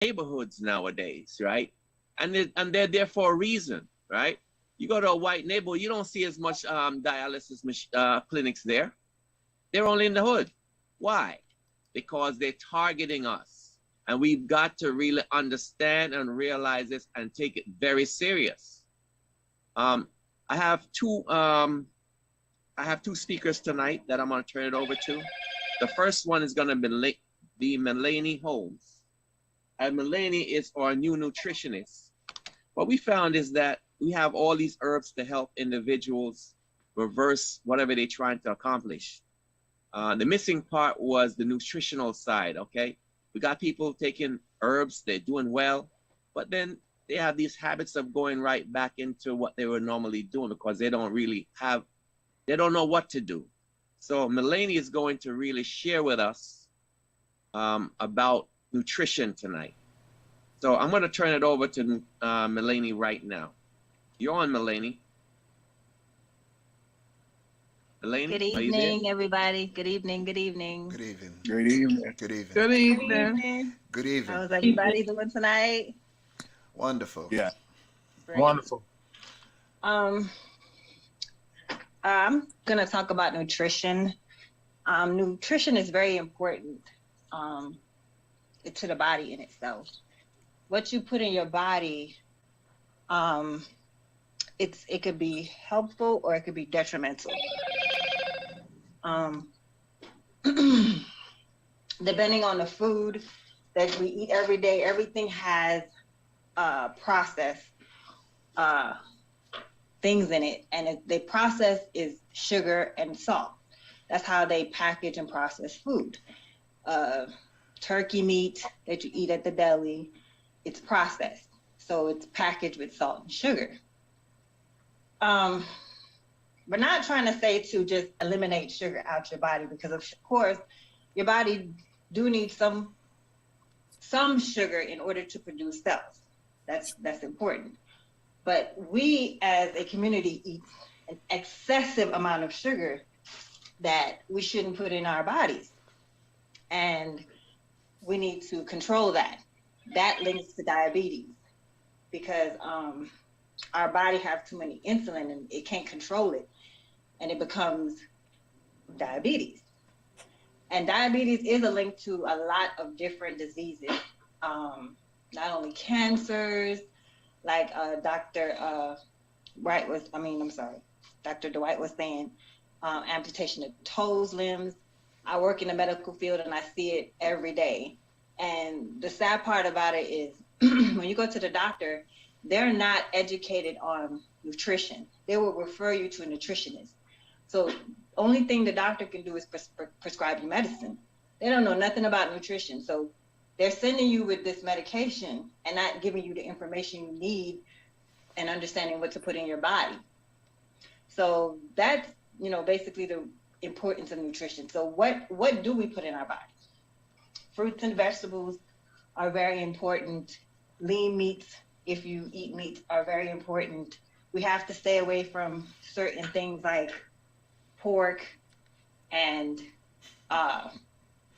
neighborhoods nowadays, right? And they're there for a reason, right? You go to a white neighborhood, you don't see as much dialysis clinics there. They're only in the hood. Why? Because they're targeting us. And we've got to really understand and realize this and take it very serious. Um, I have two speakers tonight that I'm going to turn it over to. The first one is going to be Melanie Holmes. And Melanie is our new nutritionist. What we found is that we have all these herbs to help individuals reverse whatever they're trying to accomplish. The missing part was the nutritional side, okay? We got people taking herbs, they're doing well, but then they have these habits of going right back into what they were normally doing because they don't know what to do. So Melanie is going to really share with us about nutrition tonight. So I'm going to turn it over to Melanie right now. You're on, Melanie. Melanie, good evening, everybody. Good evening. Good evening. Good evening. Good evening. Good evening. Good evening. Good evening. Good evening. How's everybody doing tonight? Wonderful. Yeah. Great. Wonderful. I'm gonna talk about nutrition. Nutrition is very important to the body in itself. What you put in your body, it could be helpful or it could be detrimental. Depending on the food that we eat every day, everything has processed things in it, and the process is sugar and salt. That's how they package and process food. Turkey meat that you eat at the deli, it's processed, so it's packaged with salt and sugar. We're not trying to say to just eliminate sugar out your body, because of course your body do need some sugar in order to produce cells. That's important. But we as a community eat an excessive amount of sugar that we shouldn't put in our bodies. And we need to control that. That links to diabetes, because our body has too many insulin and it can't control it, and it becomes diabetes. And diabetes is a link to a lot of different diseases, not only cancers, like Dr. Dwight was saying, amputation of toes, limbs. I work in the medical field and I see it every day. And the sad part about it is when you go to the doctor, they're not educated on nutrition. They will refer you to a nutritionist. So only thing the doctor can do is prescribe you medicine. They don't know nothing about nutrition. So they're sending you with this medication and not giving you the information you need and understanding what to put in your body. So that's, basically the importance of nutrition. So what do we put in our body? Fruits and vegetables are very important. Lean meats, if you eat meat, are very important. We have to stay away from certain things like pork and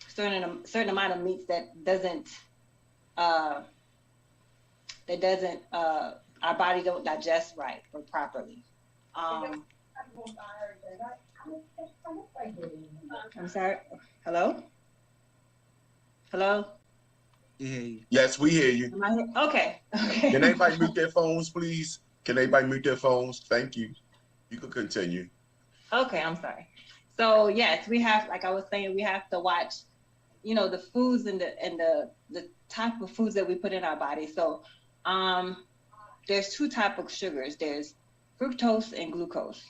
certain amount of meats that doesn't our body don't digest right or properly. I'm sorry. Hello? Yes, we hear you. Am I here? Okay. Can everybody mute their phones, please? Can everybody mute their phones? Thank you. You can continue. Okay, I'm sorry. So yes, we have, like I was saying, we have to watch, the foods and the type of foods that we put in our body. So there's two types of sugars. There's fructose and glucose.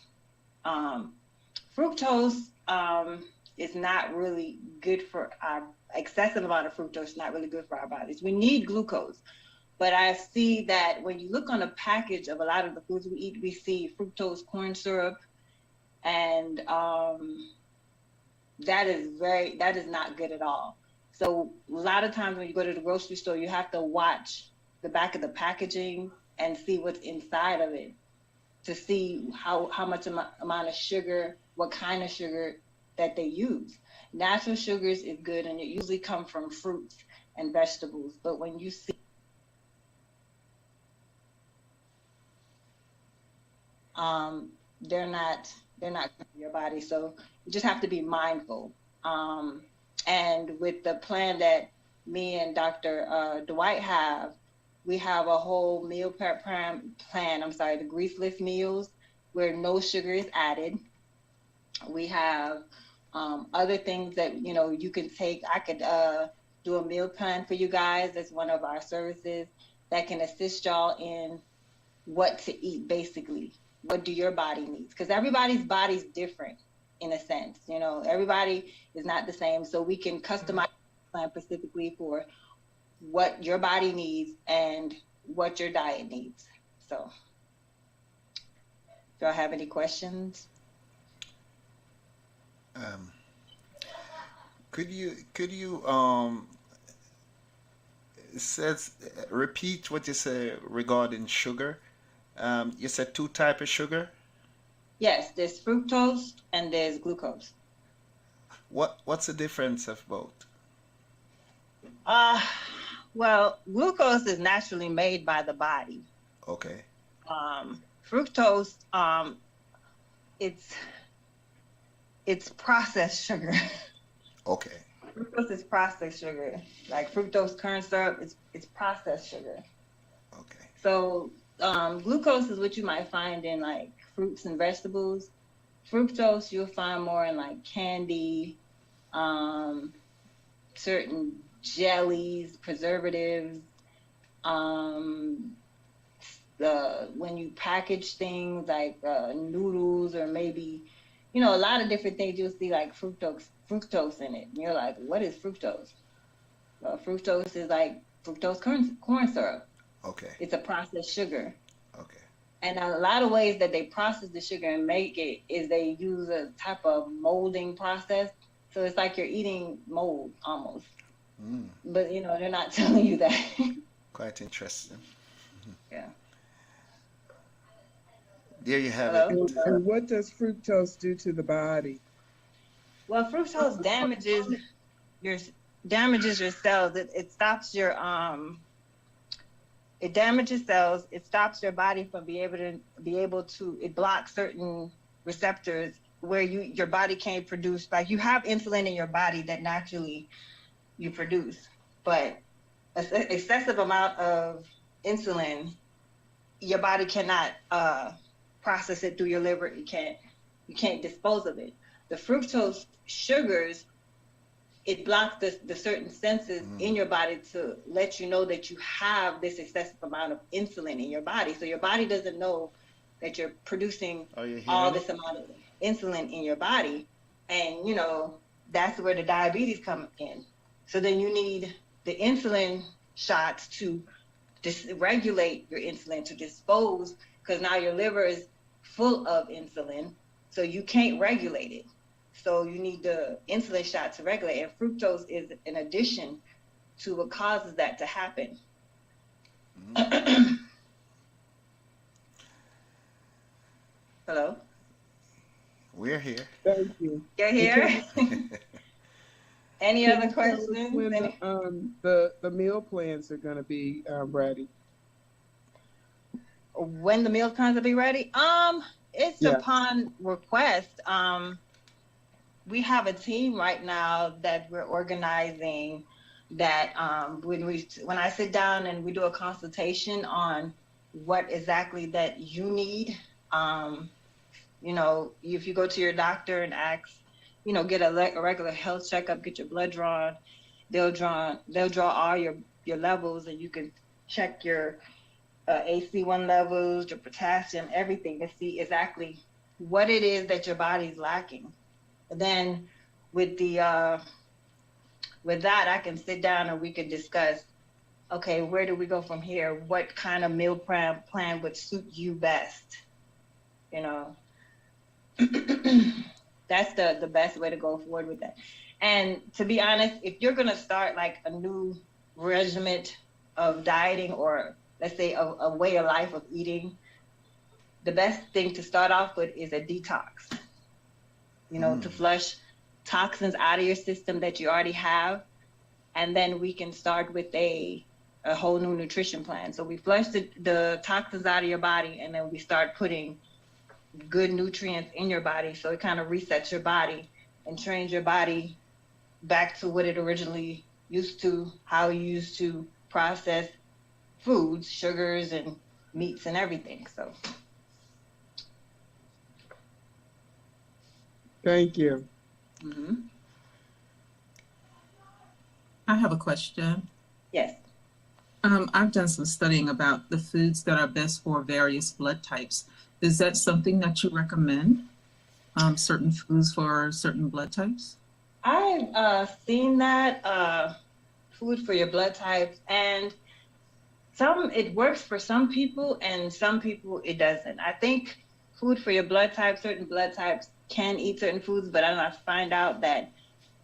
Fructose is not really good for our excessive amount of fructose is not really good for our bodies. We need glucose. But I see that when you look on a package of a lot of the foods we eat, we see fructose corn syrup, and that is not good at all. So a lot of times when you go to the grocery store, you have to watch the back of the packaging and see what's inside of it to see how much amount of sugar, what kind of sugar that they use. Natural sugars is good, and it usually comes from fruits and vegetables. But when you see they're not good for your body. So you just have to be mindful. And with the plan that me and Dr. Dwight have, we have a whole meal prep plan. The greaseless meals where no sugar is added. We have other things that you can take. I could do a meal plan for you guys. That's one of our services that can assist y'all in what to eat. Basically, what do your body needs? Because everybody's body's different in a sense. Everybody is not the same. So we can customize a plan specifically for what your body needs and what your diet needs. So, do I have any questions? Could you repeat what you say regarding sugar? You said two type of sugar. Yes, there's fructose and there's glucose. What's the difference of both? Well, glucose is naturally made by the body. Okay. Fructose, it's processed sugar. Okay. Fructose is processed sugar. Like fructose corn syrup, it's processed sugar. Okay. So glucose is what you might find in like fruits and vegetables. Fructose you'll find more in like candy, certain jellies, preservatives. When you package things like noodles or maybe, a lot of different things, you'll see like fructose in it. And you're like, what is fructose? Well, fructose is like fructose corn syrup. Okay. It's a processed sugar. Okay. And a lot of ways that they process the sugar and make it is they use a type of molding process. So it's like you're eating mold almost. But, they're not telling you that. Quite interesting. Yeah. There you have Hello? it. And what does fructose do to the body? Well, fructose damages your cells. It stops your it damages cells. It stops your body from it blocks certain receptors where your body can't produce. Like you have insulin in your body that naturally you produce, but excessive amount of insulin, your body cannot process it through your liver. You can't dispose of it. The fructose sugars, it blocks the certain senses in your body to let you know that you have this excessive amount of insulin in your body. So your body doesn't know that you're producing all this amount of insulin in your body. And, that's where the diabetes come in. So then you need the insulin shots to regulate your insulin, to dispose, because now your liver is full of insulin, so you can't regulate it. So you need the insulin shot to regulate, and fructose is an addition to what causes that to happen. Hello? We're here. Thank you. You're here? Any Can other you tell us questions? when the meal plans are going to be ready? When the meal plans will be ready? It's upon request. We have a team right now that we're organizing that when I sit down and we do a consultation on what exactly that you need, if you go to your doctor and ask, get a regular health checkup, get your blood drawn, they'll draw all your levels, and you can check your AC1 levels, your potassium, everything, to see exactly what it is that your body's lacking. And then with that, I can sit down and we can discuss, okay, where do we go from here? What kind of meal plan would suit you best? That's the best way to go forward with that. And to be honest, if you're going to start like a new regimen of dieting, or let's say a way of life of eating, the best thing to start off with is a detox, to flush toxins out of your system that you already have. and then we can start with a whole new nutrition plan. So we flush the toxins out of your body, and then we start putting good nutrients in your body. So it kind of resets your body and trains your body back to what it originally used to, how you used to process foods, sugars and meats and everything. So Thank you. I have a question. yes. I've done some studying about the foods that are best for various blood types. Is that something that you recommend? Certain foods for certain blood types? I've seen that food for your blood types, and it works for some people and some people it doesn't. I think food for your blood type, certain blood types can eat certain foods, but I find out that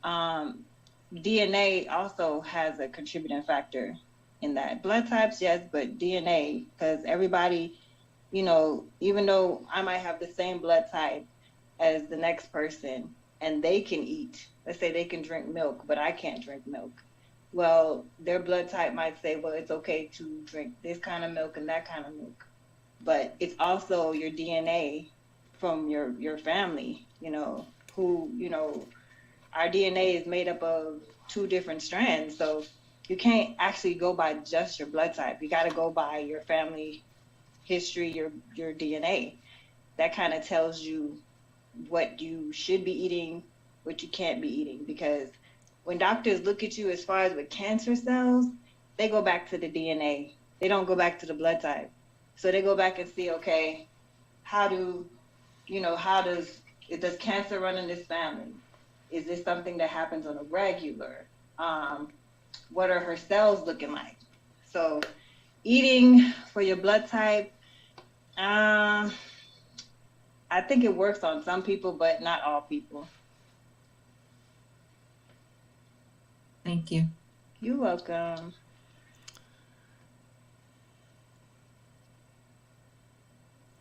DNA also has a contributing factor in that. Blood types, yes, but DNA, because everybody, you know, even though I might have the same blood type as the next person and they can eat, let's say they can drink milk, but I can't drink milk. Well, their blood type might say, well, it's okay to drink this kind of milk and that kind of milk. But it's also your DNA from your family, you know, who, you know, our DNA is made up of 2 different strands. So you can't actually go by just your blood type. You got to go by your family history, your DNA. That kind of tells you what you should be eating, what you can't be eating. Because when doctors look at you as far as with cancer cells, they go back to the DNA. They don't go back to the blood type. So they go back and see, okay, does cancer run in this family? Is this something that happens on a regular? What are her cells looking like? So eating for your blood type, I think it works on some people, but not all people. Thank you. You're welcome.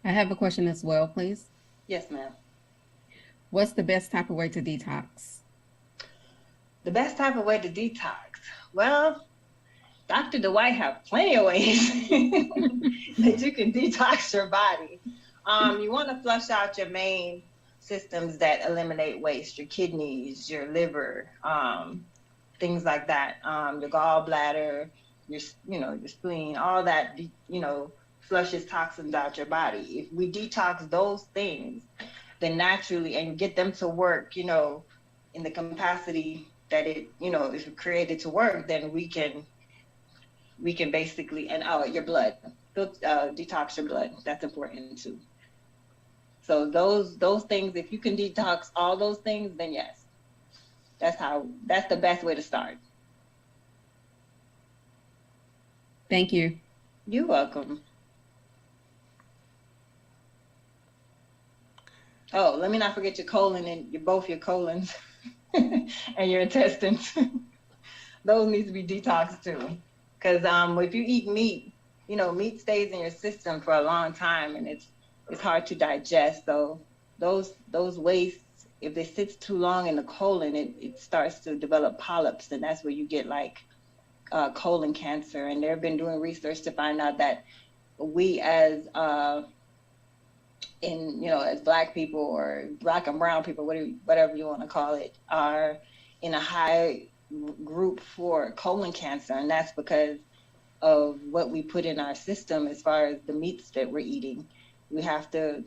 I have a question as well, please. Yes, ma'am. What's the best type of way to detox? The best type of way to detox? Well, Dr. Dwight have plenty of ways that you can detox your body. You want to flush out your main systems that eliminate waste, your kidneys, your liver, things like that, your gallbladder, your spleen, all that, flushes toxins out your body. If we detox those things, then naturally, and get them to work, in the capacity that it, is created to work, then we can basically, and your blood, detox your blood. That's important too. So those things, if you can detox all those things, then yes, that's the best way to start. Thank you. You're welcome. Oh, let me not forget your colon and both your colons and your intestines. Those need to be detoxed too. Because if you eat meat, meat stays in your system for a long time and it's hard to digest. So those wastes, if it sits too long in the colon, it starts to develop polyps, and that's where you get like colon cancer. And they've been doing research to find out that we as as Black people or Black and brown people, whatever you want to call it, are in a high group for colon cancer. And that's because of what we put in our system as far as the meats that we're eating. We have to,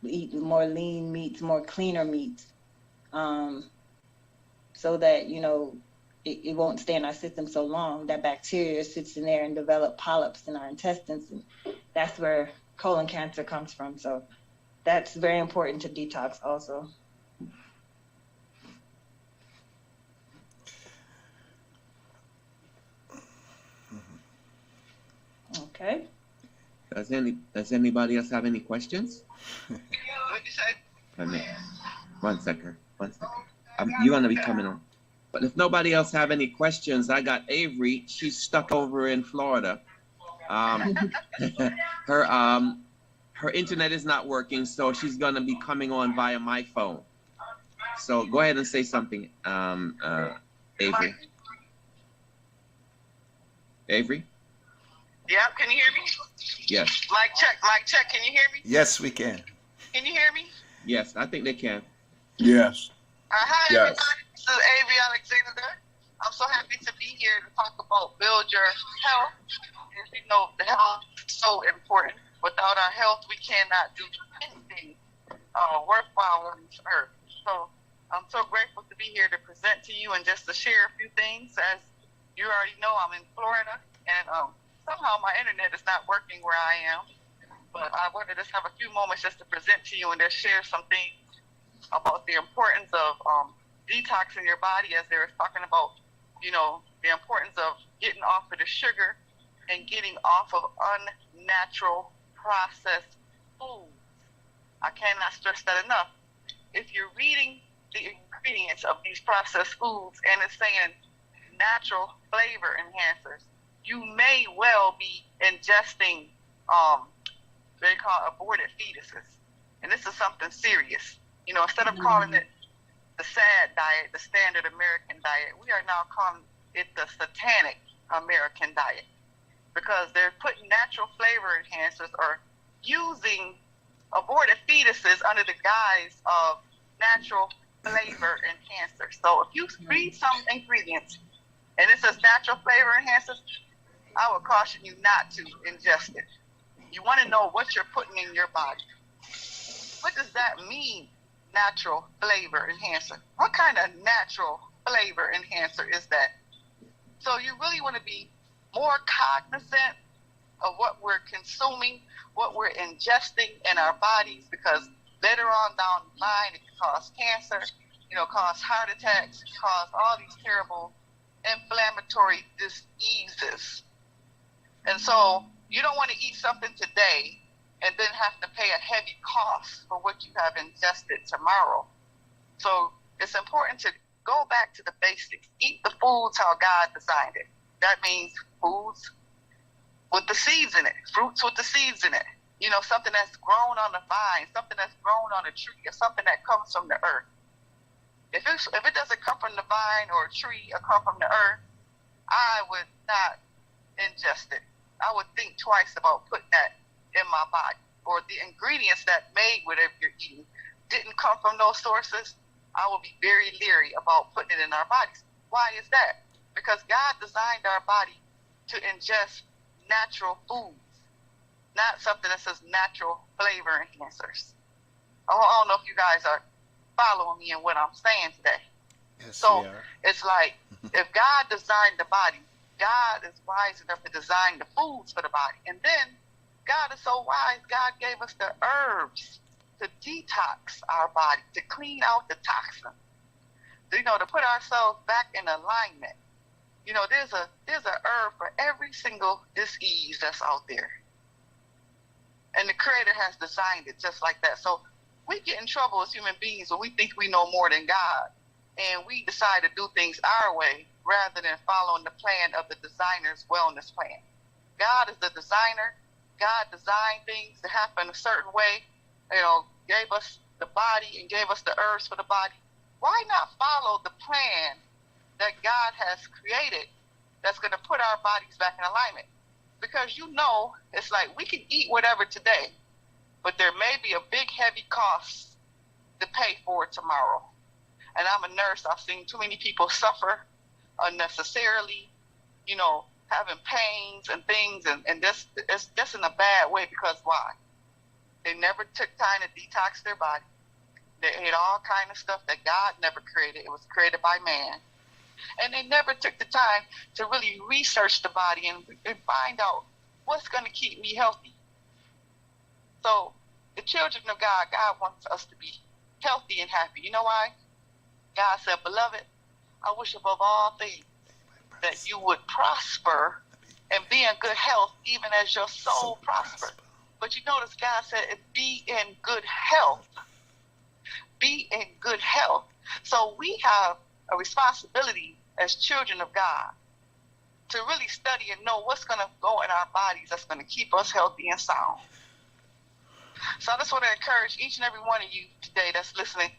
eat more lean meats, more cleaner meats, so that, it won't stay in our system so long. That bacteria sits in there and develop polyps in our intestines. And that's where colon cancer comes from. So that's very important to detox also. Okay. Does anybody else have any questions? One second. You're gonna be coming on. But if nobody else have any questions, I got Avery. She's stuck over in Florida. Her internet is not working, so she's gonna be coming on via my phone. So go ahead and say something, Avery. Avery? Yeah, can you hear me? Yes. Mic check. Can you hear me? Yes, we can. Can you hear me? Yes, I think they can. Yes. Hi, Yes. everybody. This is Avery Alexander. I'm so happy to be here to talk about build your health. As you know, the health is so important. Without our health, we cannot do anything worthwhile on this earth. So I'm so grateful to be here to present to you and just to share a few things. As you already know, I'm in Florida, and somehow my internet is not working where I am. But I wanted to just have a few moments just to present to you and just share some things about the importance of detoxing your body, as they were talking about, you know, the importance of getting off of the sugar and getting off of unnatural processed foods. I cannot stress that enough. If you're reading the ingredients of these processed foods and it's saying natural flavor enhancers, you may well be ingesting they call aborted fetuses. And this is something serious. You know, instead of calling it the SAD diet, the standard American diet, we are now calling it the satanic American diet, because they're putting natural flavor enhancers or using aborted fetuses under the guise of natural flavor enhancers. So if you read some ingredients and it says natural flavor enhancers, I would caution you not to ingest it. You want to know what you're putting in your body. What does that mean, natural flavor enhancer? What kind of natural flavor enhancer is that? So you really want to be more cognizant of what we're consuming, what we're ingesting in our bodies, because later on down the line, it can cause cancer, you know, cause heart attacks, cause all these terrible inflammatory diseases. And so you don't want to eat something today and then have to pay a heavy cost for what you have ingested tomorrow. So it's important to go back to the basics. Eat the foods how God designed it. That means foods with the seeds in it, fruits with the seeds in it. You know, something that's grown on the vine, something that's grown on a tree, or something that comes from the earth. If it doesn't come from the vine or a tree or come from the earth, I would not ingest it. I would think twice about putting that in my body. Or the ingredients that made whatever you're eating didn't come from those sources, I will be very leery about putting it in our bodies. Why is that? Because God designed our body to ingest natural foods, not something that says natural flavor enhancers. I don't know if you guys are following me in what I'm saying today. Yes, So we are. it's like, if God designed the body, God is wise enough to design the foods for the body. And then God is so wise, God gave us the herbs to detox our body, to clean out the toxins, you know, to put ourselves back in alignment. You know, there's a herb for every single disease that's out there. And the Creator has designed it just like that. So we get in trouble as human beings when we think we know more than God, and we decide to do things our way rather than following the plan of the designer's wellness plan. God is the designer. God designed things to happen a certain way, you know, gave us the body and gave us the herbs for the body. Why not follow the plan that God has created that's going to put our bodies back in alignment? Because, you know, it's like we can eat whatever today, but there may be a big, heavy cost to pay for it tomorrow. And I'm a nurse. I've seen too many people suffer unnecessarily, you know, having pains and things, and this it's just in a bad way. Because why? They never took time to detox their body. They ate all kind of stuff that God never created. It was created by man. And they never took the time to really research the body and find out what's going to keep me healthy. So the children of God, God wants us to be healthy and happy. You know why? God said, beloved, I wish above all things that you would prosper and be in good health, even as your soul prospers. But you notice God said, be in good health. Be in good health. So we have a responsibility as children of God to really study and know what's going to go in our bodies that's going to keep us healthy and sound. So I just want to encourage each and every one of you today that's listening,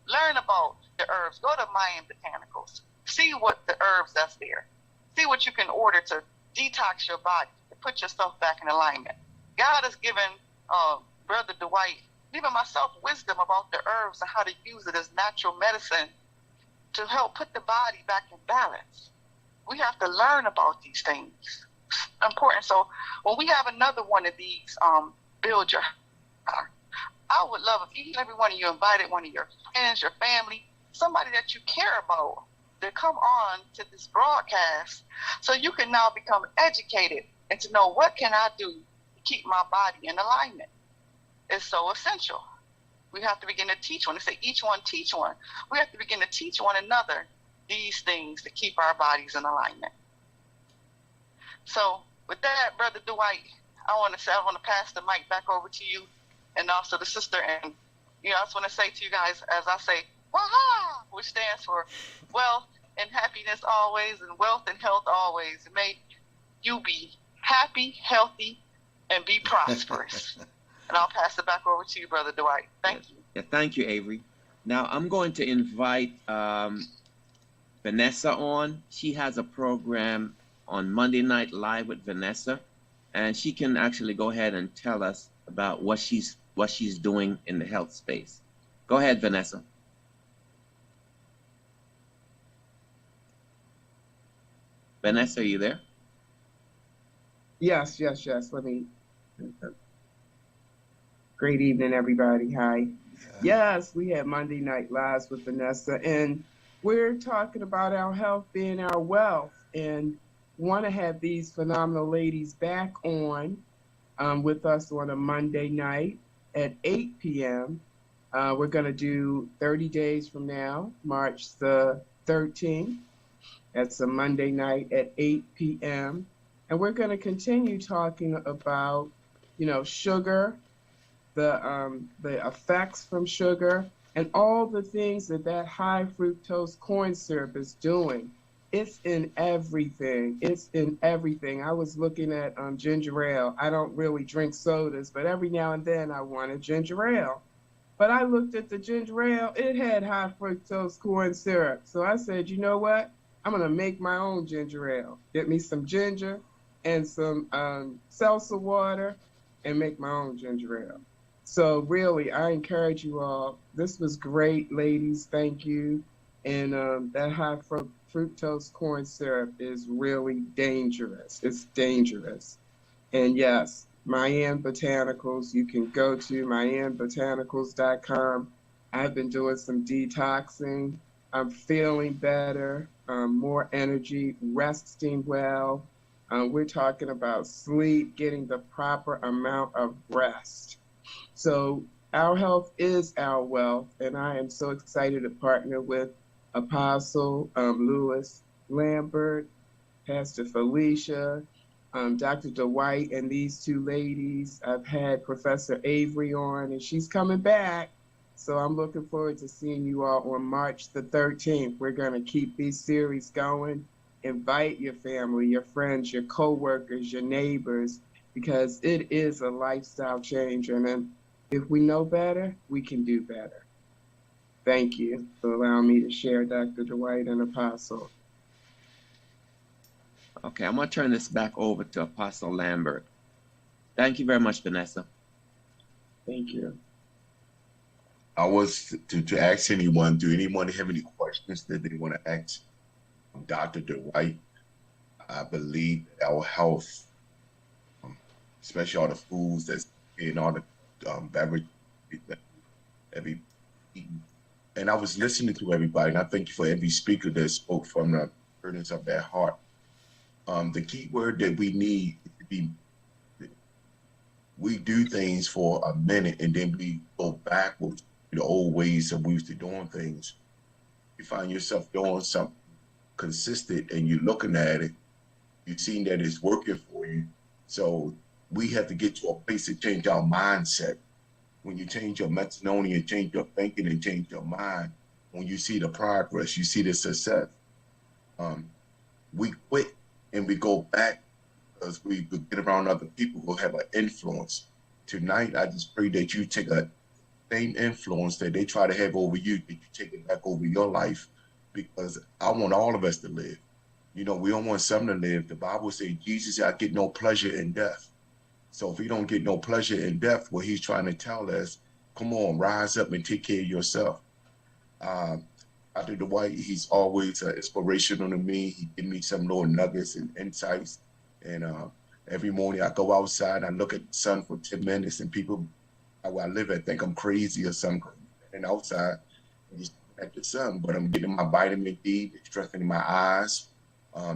learn about the herbs. Go to Mayan Botanicals. See what the herbs that's there. See what you can order to detox your body, to put yourself back in alignment. God has given Brother Dwight, even myself, wisdom about the herbs and how to use it as natural medicine to help put the body back in balance. We have to learn about these things. It's important. So when we have another one of these, build your heart, I would love if each and every one of you invited one of your friends, your family, somebody that you care about, to come on to this broadcast so you can now become educated and to know what can I do to keep my body in alignment. It's so essential. We have to begin to teach one. They say each one teach one. We have to begin to teach one another these things to keep our bodies in alignment. So with that, Brother Dwight, I want to pass the mic back over to you and also the sister. And I just want to say to you guys, as I say, Waha, which stands for wealth and happiness always, and wealth and health always. May you be happy, healthy, and be prosperous. And I'll pass it back over to you, Brother Dwight. Thank you. Yeah, thank you, Avery. Now I'm going to invite Vanessa on. She has a program on Monday Night Live with Vanessa, and she can actually go ahead and tell us about what she's doing in the health space. Go ahead, Vanessa. Vanessa, are you there? Yes. Let me. Great evening, everybody. Hi. Yes, we had Monday Night Lives with Vanessa, and we're talking about our health being our wealth, and want to have these phenomenal ladies back on with us on a Monday night at 8 p.m. We're going to do 30 days from now, March the 13th. That's a Monday night at 8 p.m. And we're going to continue talking about, sugar, the effects from sugar, and all the things that high fructose corn syrup is doing. It's in everything. It's in everything. I was looking at ginger ale. I don't really drink sodas, but every now and then I want a ginger ale. But I looked at the ginger ale. It had high fructose corn syrup. So I said, you know what? I'm going to make my own ginger ale. Get me some ginger and some seltzer water and make my own ginger ale. So really, I encourage you all. This was great, ladies. Thank you. And that high fructose corn syrup is really dangerous. It's dangerous. And yes, Mayan Botanicals, you can go to mayanbotanicals.com. I've been doing some detoxing. I'm feeling better, more energy, resting well. We're talking about sleep, getting the proper amount of rest. So our health is our wealth, and I am so excited to partner with Apostle Lewis Lambert, Pastor Felicia, Dr. Dwight, and these two ladies. I've had Professor Avery on, and she's coming back. So I'm looking forward to seeing you all on March the 13th. We're going to keep these series going. Invite your family, your friends, your coworkers, your neighbors, because it is a lifestyle changer. And if we know better, we can do better. Thank you for allowing me to share, Dr. Dwight and Apostle. Okay, I'm going to turn this back over to Apostle Lambert. Thank you very much, Vanessa. Thank you. I was to ask anyone, do anyone have any questions that they want to ask Dr. Dwight? I believe that our health, especially all the foods that's in all the beverage that we eat. And I was listening to everybody, and I thank you for every speaker that spoke from the burdens of their heart. The key word that we need is to be, we do things for a minute and then we go backwards to the old ways that we used to doing things. You find yourself doing something consistent and you're looking at it, you've seen that it's working for you. So we have to get to a place to change our mindset. When you change your metanonia and change your thinking and change your mind, when you see the progress, you see the success. We quit and we go back because we get around other people who have an influence. Tonight, I just pray that you take a same influence that they try to have over you, that you take it back over your life, because I want all of us to live. You know, we don't want some to live. The Bible says Jesus said, I get no pleasure in death. So if we don't get no pleasure in death, what he's trying to tell us, come on, rise up and take care of yourself. Dr. Dwight, he's always inspirational to me. He gives me some little nuggets and insights. And every morning I go outside, I look at the sun for 10 minutes, and people where I live at think I'm crazy or something. And outside, and just at the sun, but I'm getting my vitamin D, strengthening my eyes.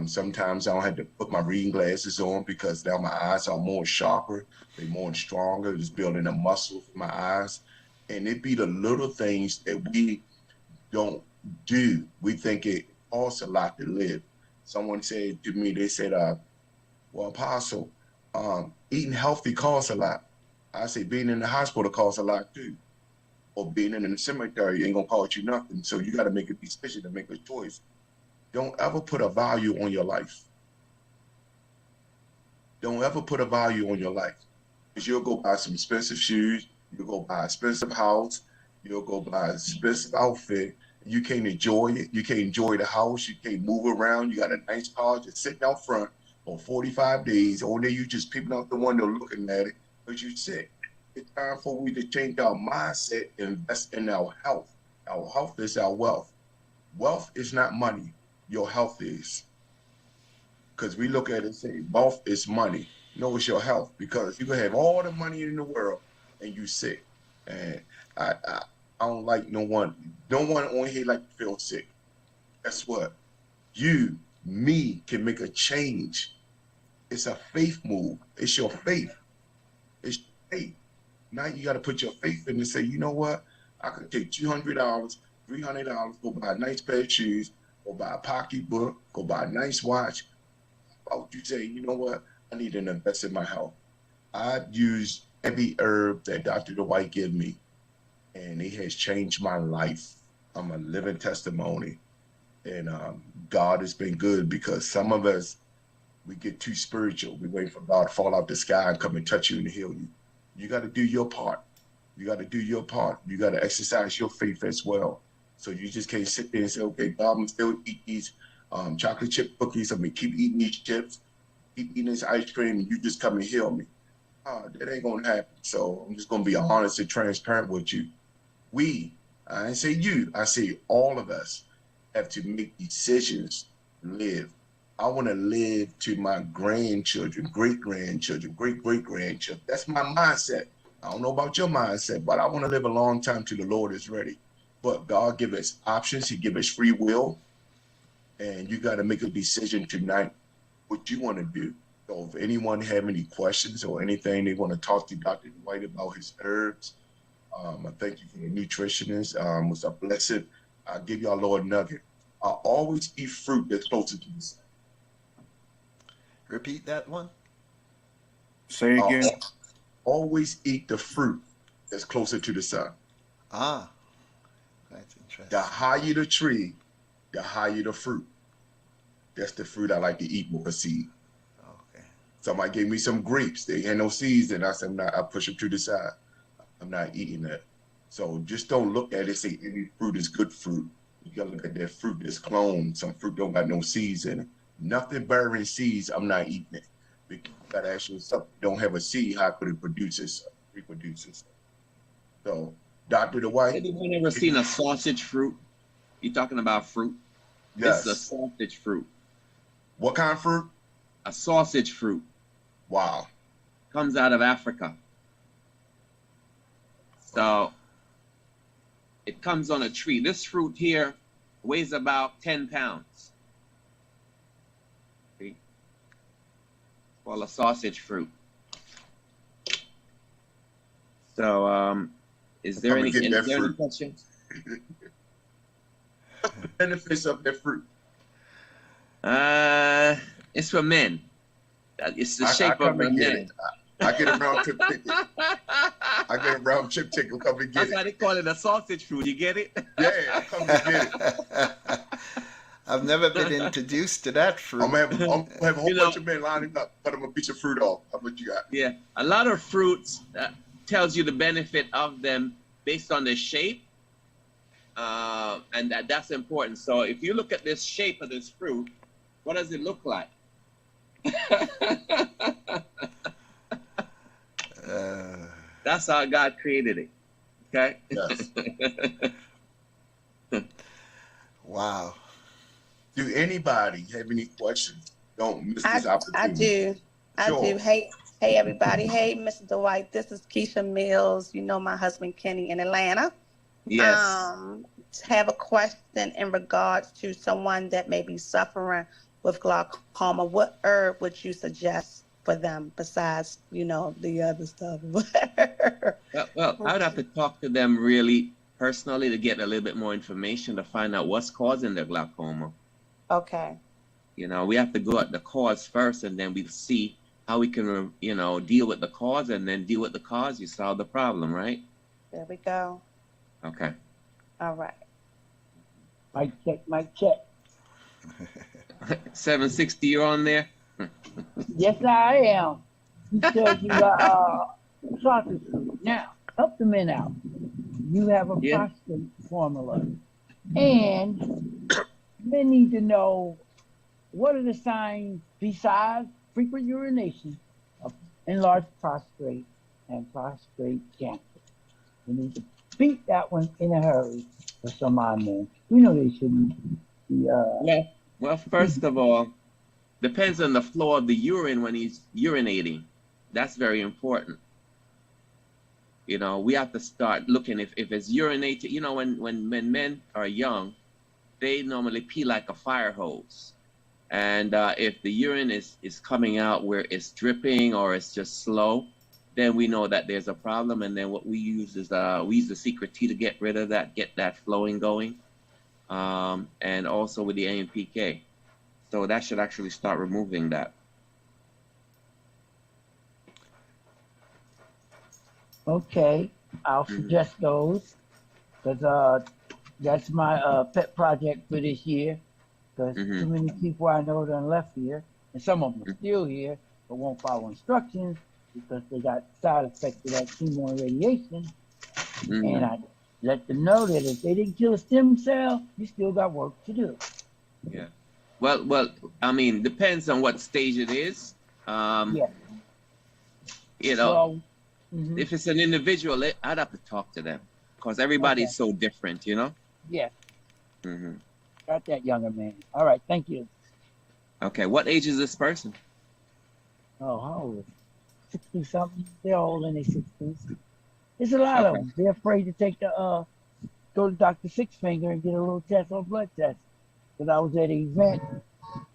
Sometimes I don't have to put my reading glasses on because now my eyes are more sharper, they're more stronger, just building the muscles in my eyes. And it be the little things that we don't do. We think it costs a lot to live. Someone said to me, they said, well, Apostle, eating healthy costs a lot. I say being in the hospital costs a lot too. Or being in the cemetery ain't gonna cost you nothing. So you gotta make a decision to make a choice. Don't ever put a value on your life. Don't ever put a value on your life. Because you'll go buy some expensive shoes, you'll go buy an expensive house, you'll go buy an expensive outfit. You can't enjoy it. You can't enjoy the house. You can't move around. You got a nice car just sitting out front for 45 days. Or there you just peeping out the window looking at it because you're sick. It's time for we to change our mindset and invest in our health. Our health is our wealth. Wealth is not money. Your health is. Because we look at it and say, wealth is money. No, it's your health. Because you can have all the money in the world and you sick. And I don't like no one on here like to feel sick. Guess what? You, me, can make a change. It's a faith move. It's your faith. It's your faith. Now you got to put your faith in and say, you know what? I could take $200, $300, go buy a nice pair of shoes, go buy a pocketbook, go buy a nice watch. Why would you say, you know what? I need to invest in my health. I've used every herb that Dr. Dwight gave me, and it has changed my life. I'm a living testimony. And God has been good because some of us, we get too spiritual. We wait for God to fall out the sky and come and touch you and heal you. You got to do your part. You got to do your part. You got to exercise your faith as well. So you just can't sit there and say, okay, God, I'm still eat these chocolate chip cookies. I'm going to keep eating these chips, keep eating this ice cream, and you just come and heal me. That ain't going to happen. So I'm just going to be honest and transparent with you. I didn't say you, I say all of us have to make decisions to live. I want to live to my grandchildren, great-grandchildren, great-great-grandchildren. That's my mindset. I don't know about your mindset, but I want to live a long time till the Lord is ready. But God give us options. He give us free will. And you got to make a decision tonight what you want to do. So if anyone have any questions or anything they want to talk to Dr. Dwight about his herbs, I thank you for the nutritionist. It was a blessing. I'll give y'all a little nugget. I always eat fruit that's closer to the sun. Repeat that one. Say again. Always eat the fruit that's closer to the sun. Ah, that's interesting. The higher the tree, the higher the fruit. That's the fruit I like to eat with a seed. Okay. Somebody gave me some grapes. They had no seeds, and I said, I push them to the side. I'm not eating that. So just don't look at it and say any fruit is good fruit. You gotta look at that fruit that's cloned. Some fruit don't got no seeds in it. Nothing bearing seeds, I'm not eating it. Because you gotta ask yourself, don't have a seed, how could it reproduce itself? So, Dr. Dwight. Anyone ever seen a sausage fruit? You talking about fruit? Yes. It's a sausage fruit. What kind of fruit? A sausage fruit. Wow. Comes out of Africa. So it comes on a tree. This fruit here weighs about 10 pounds. See? It's called a sausage fruit. So is there any questions? What's the benefits of that fruit? It's for men. It's the shape of a man. I get a round trip ticket. I get a round trip ticket. Come and get That's why they call it a sausage fruit. You get it? Yeah, come and get it. I've never been introduced to that fruit. I'm gonna have a whole bunch of men lining up, cut them a piece of fruit off. How much you got? Yeah, a lot of fruits tells you the benefit of them based on the shape, and that's important. So if you look at this shape of this fruit, What does it look like? That's how God created it. Okay? Yes. Wow. Do anybody have any questions? Don't miss this I opportunity. I Sure. do. Hey, everybody. Hey, Mr. Dwight. This is Keisha Mills. You know my husband Kenny in Atlanta. Yes. Have a question in regards to someone that may be suffering with glaucoma. What herb would you suggest for them besides, the other stuff? Well, I would have to talk to them really personally to get a little bit more information to find out what's causing their glaucoma. Okay. We have to go at the cause first, and then we see how we can, deal with the cause, and then deal with the cause. You solve the problem, right? There we go. Okay. All right. Mic check. 760, you're on there? Yes, I am. You said you got sausage food. Now, help the men out. You have a prostate formula. And men need to know what are the signs besides frequent urination of enlarged prostate and prostate cancer. We need to beat that one in a hurry for some of our men. We know they shouldn't be Well, first of all, depends on the flow of the urine when he's urinating. That's very important. We have to start looking if it's urinated. When men are young, they normally pee like a fire hose. And if the urine is coming out where it's dripping or it's just slow, then we know that there's a problem. And then what we use is we use the secret tea to get rid of that, get that flowing going. And also with the AMPK. So that should actually start removing that. Okay, I'll suggest those because that's my pet project for this year. Because too many people I know done left here, and some of them are still here, but won't follow instructions because they got side effects of that chemo and radiation. And I let them know that if they didn't kill a stem cell, you still got work to do. Yeah. Well, I mean, depends on what stage it is. If it's an individual, I'd have to talk to them because everybody's so different, Yeah. Got that, younger man. All right, thank you. Okay, what age is this person? Oh, how old? 60 something. They're all in their 60s. There's a lot of them. They're afraid to take go to Dr. Six Finger and get a little test or blood test. Because I was at an event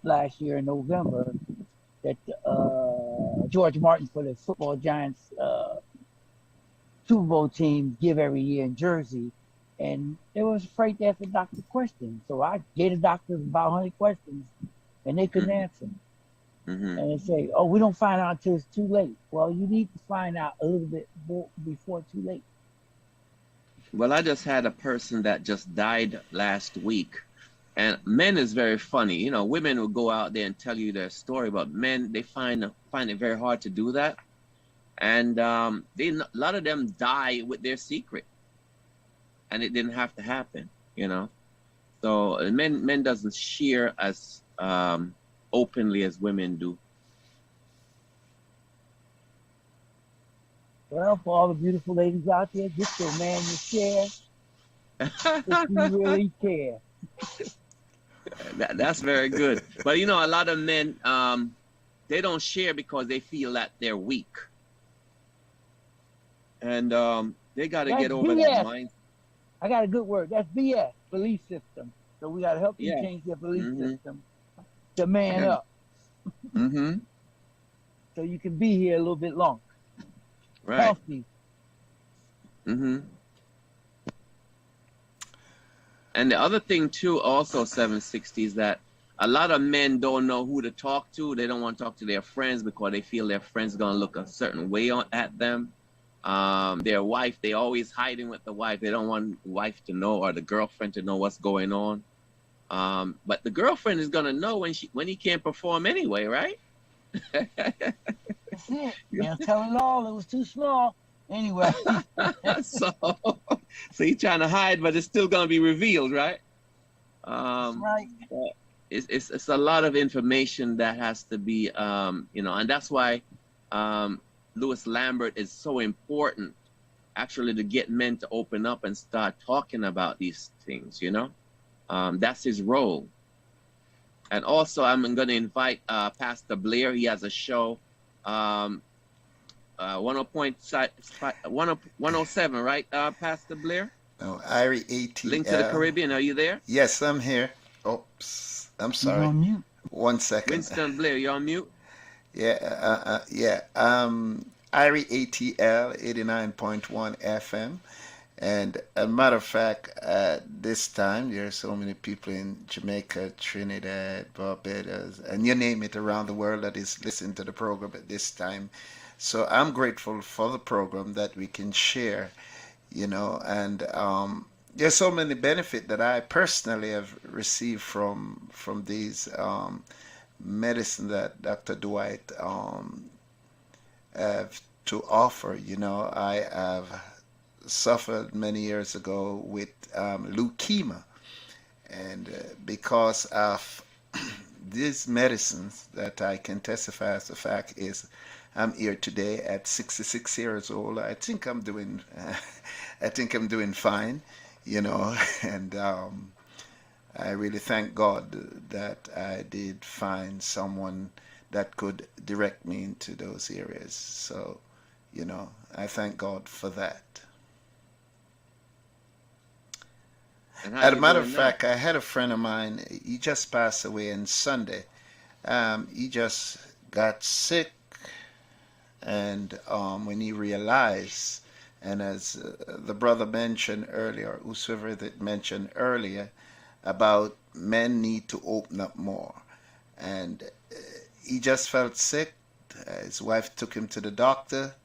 last year in November that George Martin for the football Giants Super Bowl team give every year in Jersey. And they was afraid to ask the doctor questions. So I gave the doctor about 100 questions and they couldn't answer them. And they say, oh, we don't find out until it's too late. Well, you need to find out a little bit before too late. Well, I just had a person that just died last week. And men is very funny. Women will go out there and tell you their story, but men, they find it very hard to do that. And a lot of them die with their secret. And it didn't have to happen, So men doesn't share as openly as women do. Well, for all the beautiful ladies out there, get your man to share if you really care. That's very good. But a lot of men, they don't share because they feel that they're weak. And they got to get over that mindset. I got a good word. That's BS, belief system. So we got to help you change your belief system to man up. So you can be here a little bit longer. Right. Healthy. And the other thing too, also 760, is that a lot of men don't know who to talk to. They don't want to talk to their friends because they feel their friends are going to look a certain way at them. Their wife, they always hiding with the wife. They don't want the wife to know or the girlfriend to know what's going on. But the girlfriend is gonna know when he can't perform anyway, right? That's it. Can't tell it all. It was too small. Anyway. so he's trying to hide, but it's still gonna be revealed, right? That's right. it's a lot of information that has to be, and that's why Louis Lambert is so important, actually, to get men to open up and start talking about these things. That's his role. And also, I'm going to invite Pastor Blair. He has a show, 107, right, Pastor Blair? No, IRI ATL. Link to the Caribbean. Are you there? Yes, I'm here. Oops, I'm sorry. You're on mute. 1 second. Winston Blair, you're on mute? Yeah. IRI ATL 89.1 FM. And a matter of fact, at this time, there are so many people in Jamaica, Trinidad, Barbados, and you name it, around the world that is listening to the program at this time. So I'm grateful for the program that we can share, and there's so many benefits that I personally have received from these medicine that Dr. Dwight have to offer. I have suffered many years ago with leukemia, and because of these medicines that I can testify as a fact is I'm here today at 66 years old. I think I'm doing fine, and I really thank God that I did find someone that could direct me into those areas. So, I thank God for that. As a matter of fact, I had a friend of mine, he just passed away on Sunday. He just got sick, and when he realized, and as the brother mentioned earlier, whosoever that mentioned earlier, about men need to open up more. And he just felt sick. His wife took him to the doctor,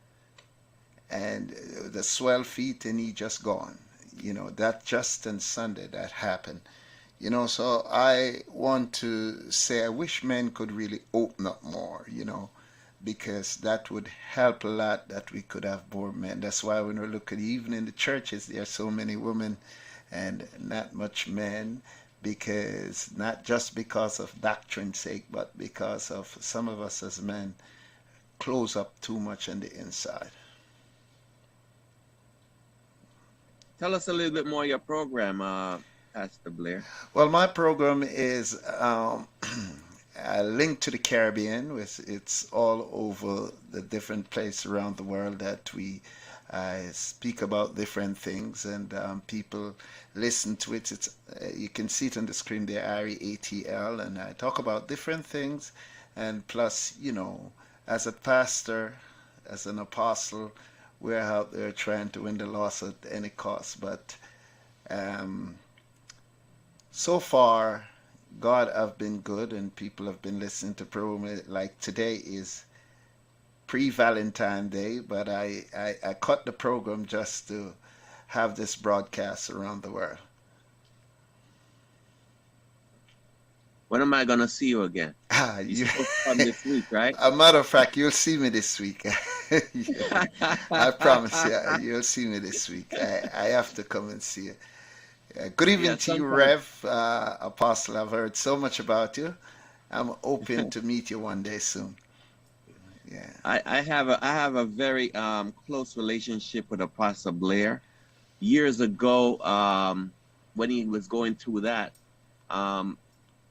and the swell feet, and he just gone. That just on Sunday that happened. So I want to say I wish men could really open up more, because that would help a lot, that we could have more men. That's why when we look at even in the churches, there are so many women and not much men, because not just because of doctrine's sake, but because of some of us as men close up too much on the inside. Tell us a little bit more of your program, Pastor Blair. Well, my program is a link to the Caribbean. It's all over the different places around the world that we speak about different things, and people listen to it. You can see it on the screen there, IRI ATL, and I talk about different things. And plus, as a pastor, as an apostle, we're out there trying to win the loss at any cost. But so far, God have been good, and people have been listening to program. Like today is pre-Valentine Day, but I cut the program just to have this broadcast around the world. When am I going to see you again? You're supposed to come this week, right? A matter of fact, you'll see me this week. I promise you, you'll see me this week. I have to come and see you. Good evening to you, Rev, Apostle. I've heard so much about you. I'm hoping to meet you one day soon. Yeah. I have a very close relationship with Apostle Blair. Years ago, when he was going through that,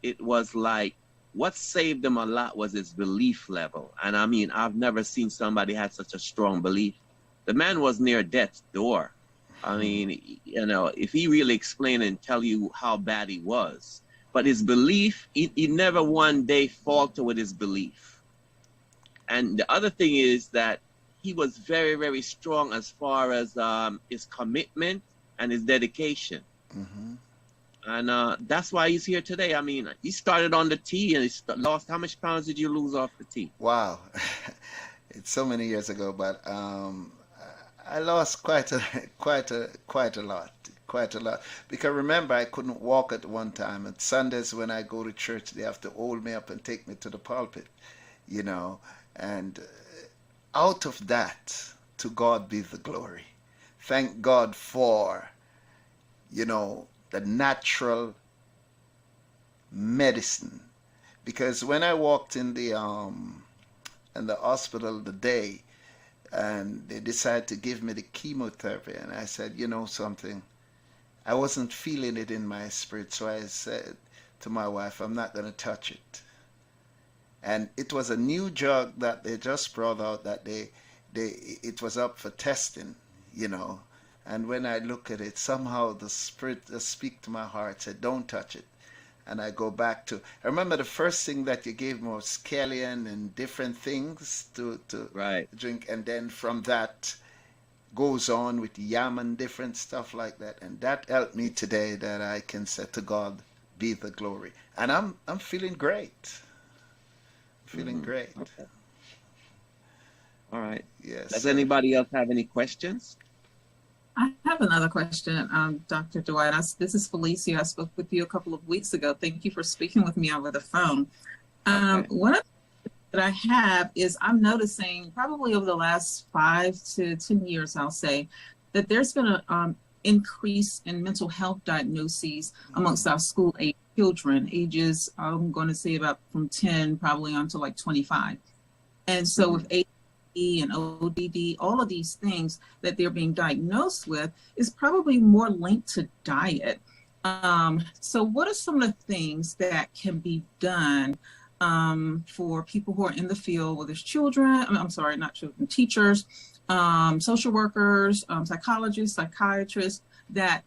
it was like what saved him a lot was his belief level. And I mean, I've never seen somebody had such a strong belief. The man was near death's door. I mean, if he really explained and tell you how bad he was, but his belief, he never one day faltered with his belief. And the other thing is that he was very, very strong as far as his commitment and his dedication. Mm-hmm. And that's why he's here today. I mean, he started on the T and he lost. How much pounds did you lose off the T? Wow. It's so many years ago, but I lost quite a lot. Because remember, I couldn't walk at one time. And Sundays when I go to church, they have to hold me up and take me to the pulpit, And out of that, to God be the glory. Thank God for, the natural medicine. Because when I walked in the hospital the day, and they decided to give me the chemotherapy, and I said, you know something, I wasn't feeling it in my spirit, so I said to my wife, I'm not going to touch it. And it was a new drug that they just brought out that it was up for testing, you know. And when I look at it, somehow the spirit just speak to my heart, said, don't touch it. And I go back to, I remember the first thing that you gave me was scallion and different things to drink. And then from that goes on with yam and different stuff like that. And that helped me today, that I can say to God be the glory. And I'm feeling great. Feeling great. Okay. All right. Yes. Does anybody else have any questions? I have another question, Dr. Dwight. This is Felicia. I spoke with you a couple of weeks ago. Thank you for speaking with me over the phone. One of the things that I have is I'm noticing probably over the last 5 to 10 years, I'll say, that there's been an increase in mental health diagnoses amongst our school-age children, ages, I'm going to say about from 10 probably on to like 25. And so with and ODD, all of these things that they're being diagnosed with is probably more linked to diet. So what are some of the things that can be done for people who are in the field, whether it's children, I'm sorry, not children, teachers, social workers, psychologists, psychiatrists, that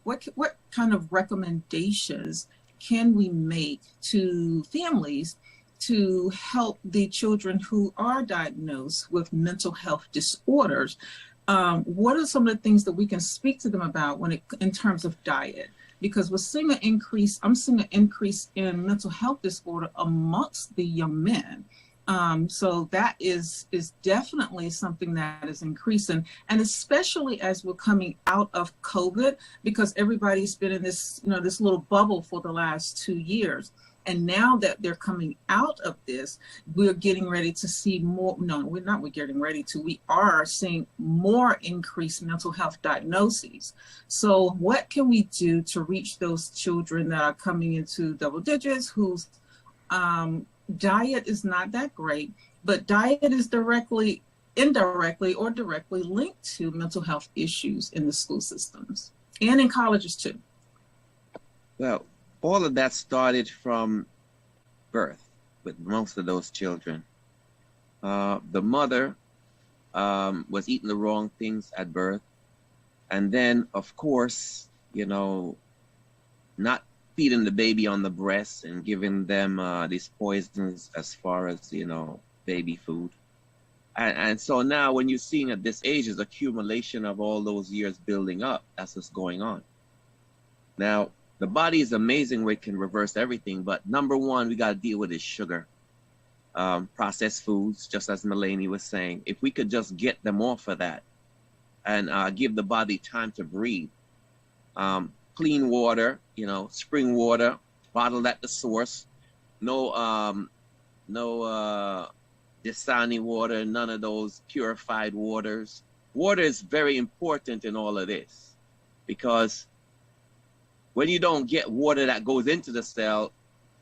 what kind of recommendations can we make to families to help the children who are diagnosed with mental health disorders? What are some of the things that we can speak to them about in terms of diet? Because we're seeing I'm seeing an increase in mental health disorder amongst the young men. So that is definitely something that is increasing, and especially as we're coming out of COVID, because everybody's been in this, this little bubble for the last 2 years. And now that they're coming out of this, we're getting ready to see more. No, we're getting ready to. We are seeing more increased mental health diagnoses. So what can we do to reach those children that are coming into double digits, whose diet is not that great, but diet is directly, indirectly, or directly linked to mental health issues in the school systems and in colleges too? Well, all of that started from birth with most of those children. The mother was eating the wrong things at birth. And then, of course, not feeding the baby on the breast and giving them these poisons as far as, baby food. And so now when you're seeing at this age is accumulation of all those years building up. That's what's going on. Now, the body is amazing where it can reverse everything, but number one, we got to deal with is sugar. Processed foods, just as Melanie was saying. If we could just get them off of that and give the body time to breathe. Clean water, spring water, bottled at the source. No Dasani water, none of those purified waters. Water is very important in all of this, because when you don't get water that goes into the cell,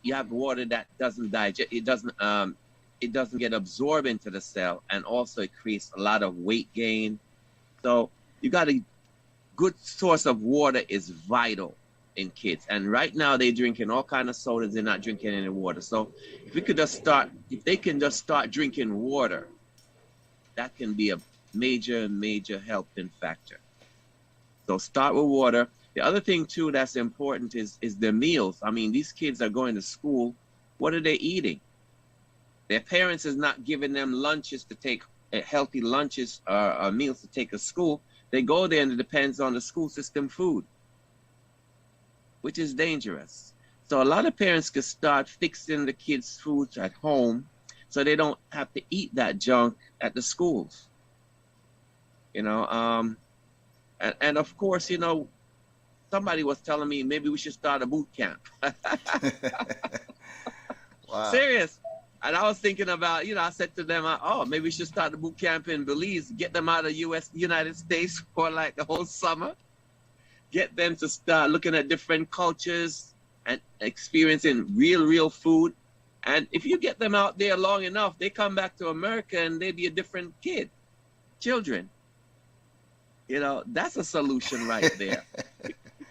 you have water that doesn't digest. It doesn't get absorbed into the cell, and also it creates a lot of weight gain. So you got a good source of water is vital in kids. And right now they're drinking all kinds of sodas. They're not drinking any water. So if they can just start drinking water, that can be a major helping factor. So start with water. The other thing too that's important is their meals. I mean, these kids are going to school. What are they eating? Their parents is not giving them lunches to take, healthy lunches or meals to take to school. They go there and it depends on the school system food, which is dangerous. So a lot of parents could start fixing the kids' foods at home so they don't have to eat that junk at the schools. And of course, somebody was telling me maybe we should start a boot camp. Wow. Serious. And I was thinking about, I said to them, maybe we should start a boot camp in Belize, get them out of United States for like the whole summer, get them to start looking at different cultures and experiencing real food. And if you get them out there long enough, they come back to America and they be a different children. You know, that's a solution right there.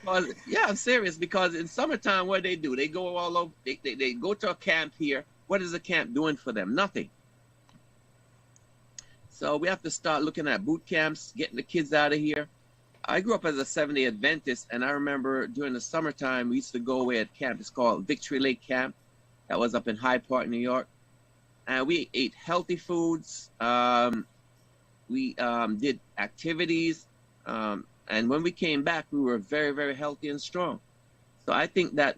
Because, yeah, I'm serious, because in summertime, what they do, they go all over, they go to a camp here. What is the camp doing for them? Nothing. So we have to start looking at boot camps, getting the kids out of here. I grew up as a Seventh-day Adventist, and I remember during the summertime, we used to go away at camp. It's called Victory Lake Camp. That was up in Hyde Park, New York. And we ate healthy foods. We did activities. And when we came back, we were very, very healthy and strong. So I think that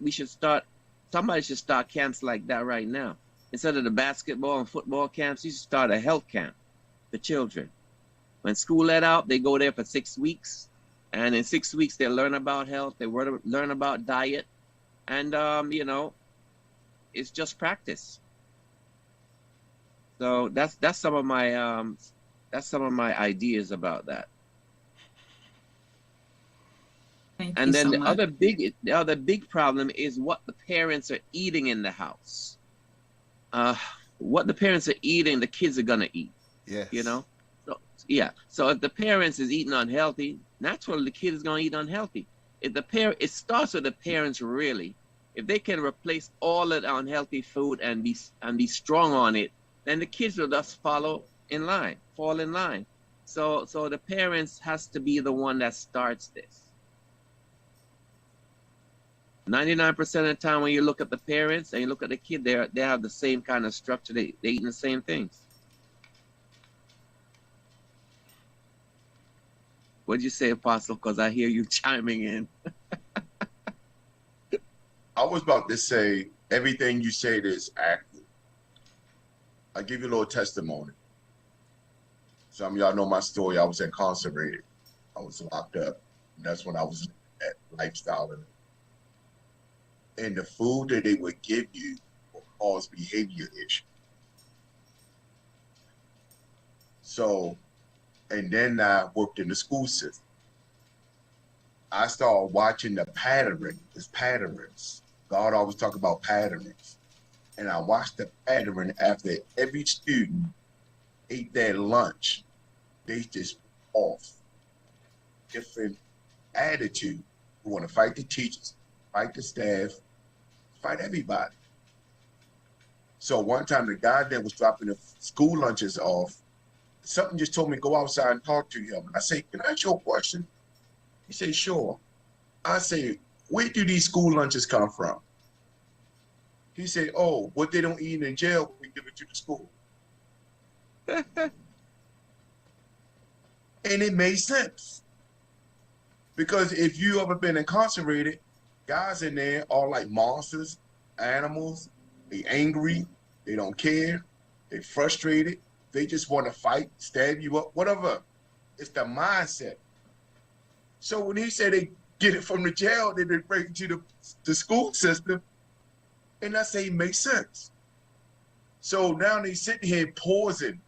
somebody should start camps like that right now. Instead of the basketball and football camps, you should start a health camp for children. When school let out, they go there for 6 weeks. And in 6 weeks, they learn about health. They learn about diet. And, you know, it's just practice. So that's some of my ideas about that. And then the other big problem is what the parents are eating in the house. What the parents are eating, the kids are gonna eat. Yes. You know? So, yeah. So if the parents is eating unhealthy, naturally the kid is gonna eat unhealthy. It starts with the parents really. If they can replace all of the unhealthy food and be strong on it, then the kids will just fall in line. So the parents has to be the one that starts this. 99% of the time when you look at the parents and you look at the kid, they have the same kind of structure. They eating the same things. What'd you say, Apostle? Because I hear you chiming in. I was about to say, everything you said is accurate. I'll give you a little testimony. Some of y'all know my story. I was incarcerated. I was locked up. And that's when I was at lifestyle. And the food that they would give you will cause behavior issues. So, and then I worked in the school system. I started watching the patterns. God always talk about patterns. And I watched the pattern after every student ate their lunch. They just off. Different attitude. We want to fight the teachers, fight the staff, fight everybody. So one time the guy that was dropping the school lunches off, something just told me to go outside and talk to him. I say, can I ask you a question? He said, sure. I say, where do these school lunches come from? He said, oh, what they don't eat in jail, we give it to the school. And it made sense. Because if you ever been incarcerated, guys in there are like monsters, animals. They angry, they don't care, they frustrated, they just want to fight, stab you up, whatever. It's the mindset. So when he said they get it from the jail, they bring it to the school system, and I say it makes sense. So now they sitting here pausing.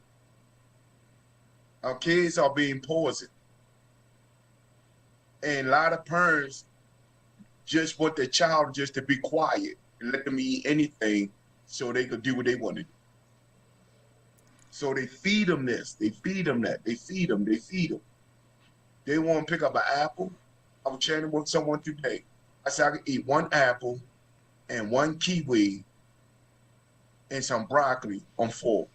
Our kids are being poisoned. And a lot of parents just want their child just to be quiet and let them eat anything so they could do what they want to do. So they feed them this, they feed them that, they feed them. They want to pick up an apple. I was chatting with someone today. I said I could eat one apple and one kiwi and some broccoli on 4.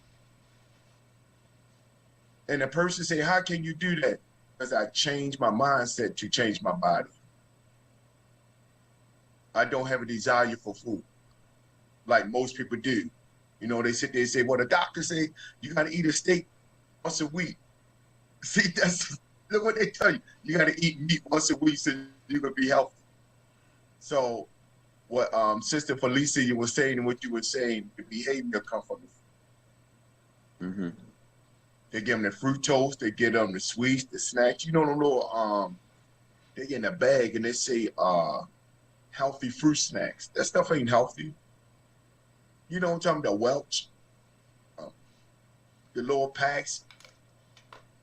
And the person said, how can you do that? Because I changed my mindset to change my body. I don't have a desire for food like most people do. You know, they sit there and say, well, the doctor say you got to eat a steak once a week. See, look what they tell you. You got to eat meat once a week so you can be healthy. So what Sister Felicia was saying and what you were saying, the behavior comes from the food. Mm-hmm. They give them the fructose, they give them the sweets, the snacks. You know, the little, they get in a bag and they say healthy fruit snacks. That stuff ain't healthy. You know what I'm talking about, the Welch, the little packs,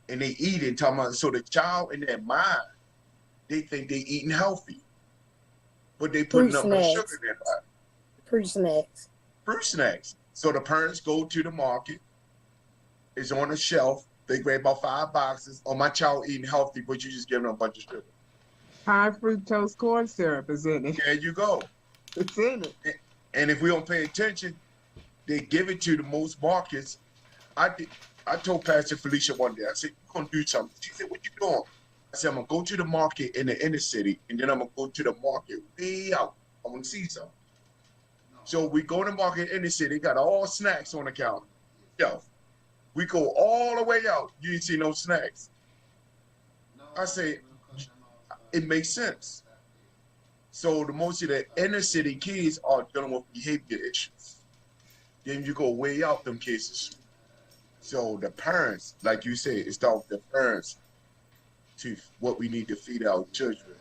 and they eat it, talking about, so the child in their mind, they think they eating healthy. but they put nothing but snacks. sugar in their body. Fruit snacks. Fruit snacks. So the parents go to the market. It's on the shelf. They grab about 5 boxes. Oh, my child eating healthy, but you just give them a bunch of sugar. High fructose corn syrup is in it. There you go. It's in it. And if we don't pay attention, they give it to the most markets. I told Pastor Felicia one day, I said, you're going to do something. She said, what you doing? I said, I'm going to go to the market in the inner city, and then I'm going to go to the market way out. I want to see something. So we go to the market in the city, got all snacks on the counter. Yo, we go all the way out. You didn't see no snacks. I say, it makes sense. So the most of the inner city kids are dealing with behavior issues. Then you go way out them cases. So the parents, like you said, it starts with the parents to what we need to feed our children.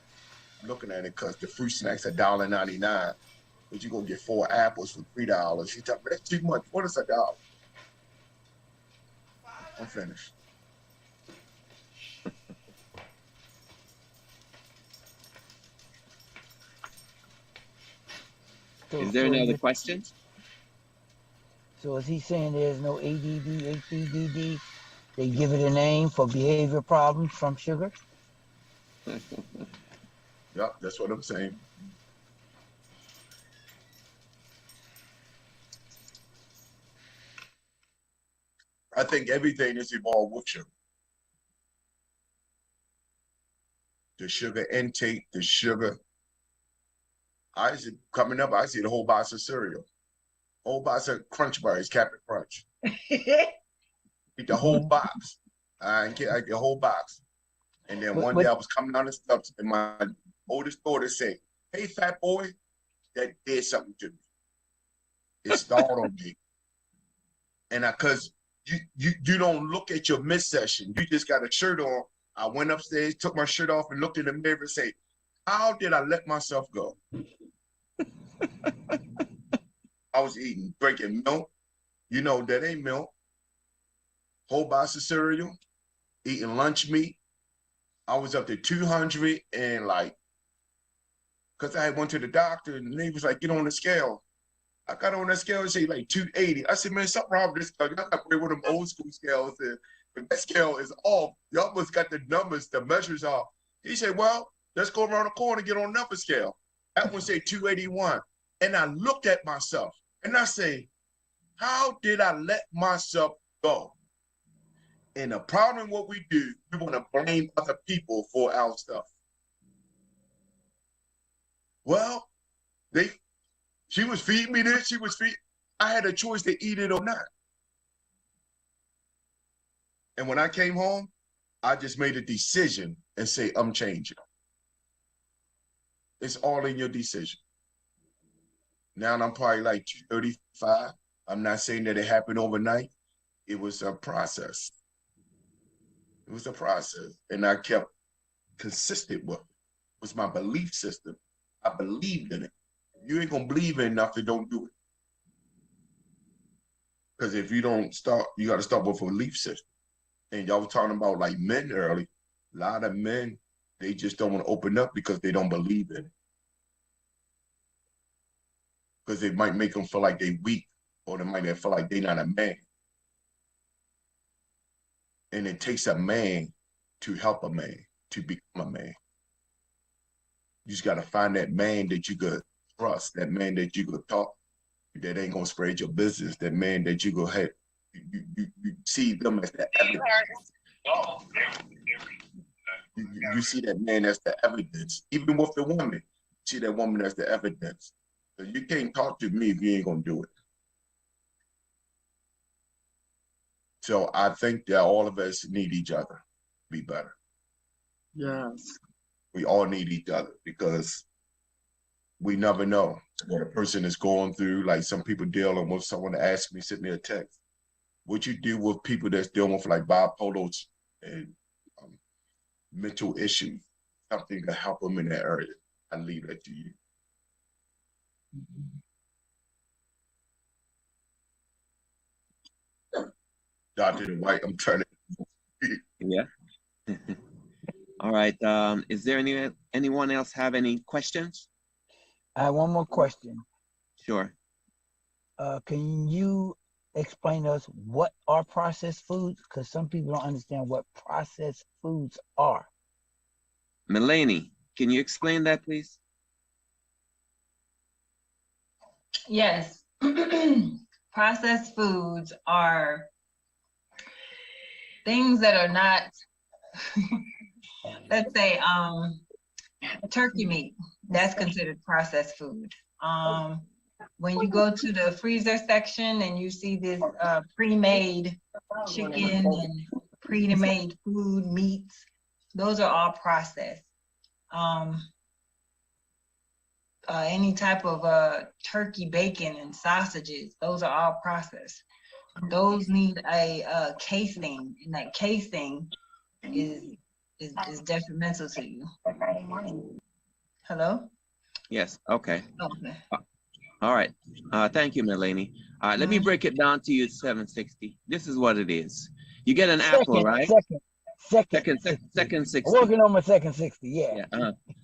I'm looking at it because the fruit snacks are $1.99, but you're going to get 4 apples for $3. She tell me, that's too much. What is $1? I'm finished. Is there any other questions? So is he saying there's no ADD, ADD? They give it a name for behavior problems from sugar? Yep, that's what I'm saying. I think everything is evolved with sugar. The sugar intake, the sugar. Coming up, I see the whole box of cereal. Whole box of Crunch Bars, Captain Crunch. Eat the whole box. I get the whole box. And then one day I was coming down the steps and my oldest daughter said, hey, fat boy, that did something to me. It stalled on me. And cause you don't look at your midsection. You just got a shirt on. I went upstairs, took my shirt off and looked in the mirror and said, how did I let myself go? I was drinking milk. You know, that ain't milk. Whole box of cereal, eating lunch meat. I was up to 200 and because I went to the doctor and they was like, get on the scale. I got on that scale and say like 280. I said, man, something wrong with this scale. Y'all got to play with them old school scales. But that scale is off. Y'all must got the numbers, the measures off. He said, well, let's go around the corner and get on another scale. That one said 281. And I looked at myself and I say, how did I let myself go? And the problem what we do, we want to blame other people for our stuff. Well, she was feeding me this, I had a choice to eat it or not. And when I came home, I just made a decision and say, I'm changing. It's all in your decision. Now I'm probably like 235. I'm not saying that it happened overnight. It was a process. It was a process. And I kept consistent with it. It was my belief system. I believed in it. You ain't gonna believe in nothing, don't do it. Because if you don't start, you gotta start with a belief system. And y'all were talking about like men early. A lot of men, they just don't want to open up because they don't believe in it. Because it might make them feel like they weak, or they might feel like they're not a man. And it takes a man to help a man, to become a man. You just got to find that man that you could trust, that man that you could talk, that ain't going to spread your business, that man that you go ahead. You see them as the evidence. You see that man as the evidence. Even with the woman, you see that woman as the evidence. So you can't talk to me if you ain't going to do it. So I think that all of us need each other to be better. Yes. We all need each other because we never know what a person is going through. Like some people dealing with someone asked me, sent me a text, what you do with people that's dealing with like bipolar and mental issues, something to help them in that area. I leave that to you. Dr. Dwight, I'm trying to. Yeah. All right. Is there anyone else have any questions? I have one more question. Sure. Can you explain to us what are processed foods? Because some people don't understand what processed foods are. Melanie, can you explain that, please? Yes. Processed foods are things that are not, let's say, turkey meat. That's considered processed food. When you go to the freezer section and you see this pre-made chicken and pre-made food, meats, those are all processed. Any type of turkey bacon and sausages, those are all processed. Those need a casing, and that casing is detrimental to you. Hello? Yes. Okay. Okay. All right. Thank you, Melanie. All right. Let me break it down to you. 760. This is what it is. You get an apple, right? Second 60. I'm working on my second 60. Yeah.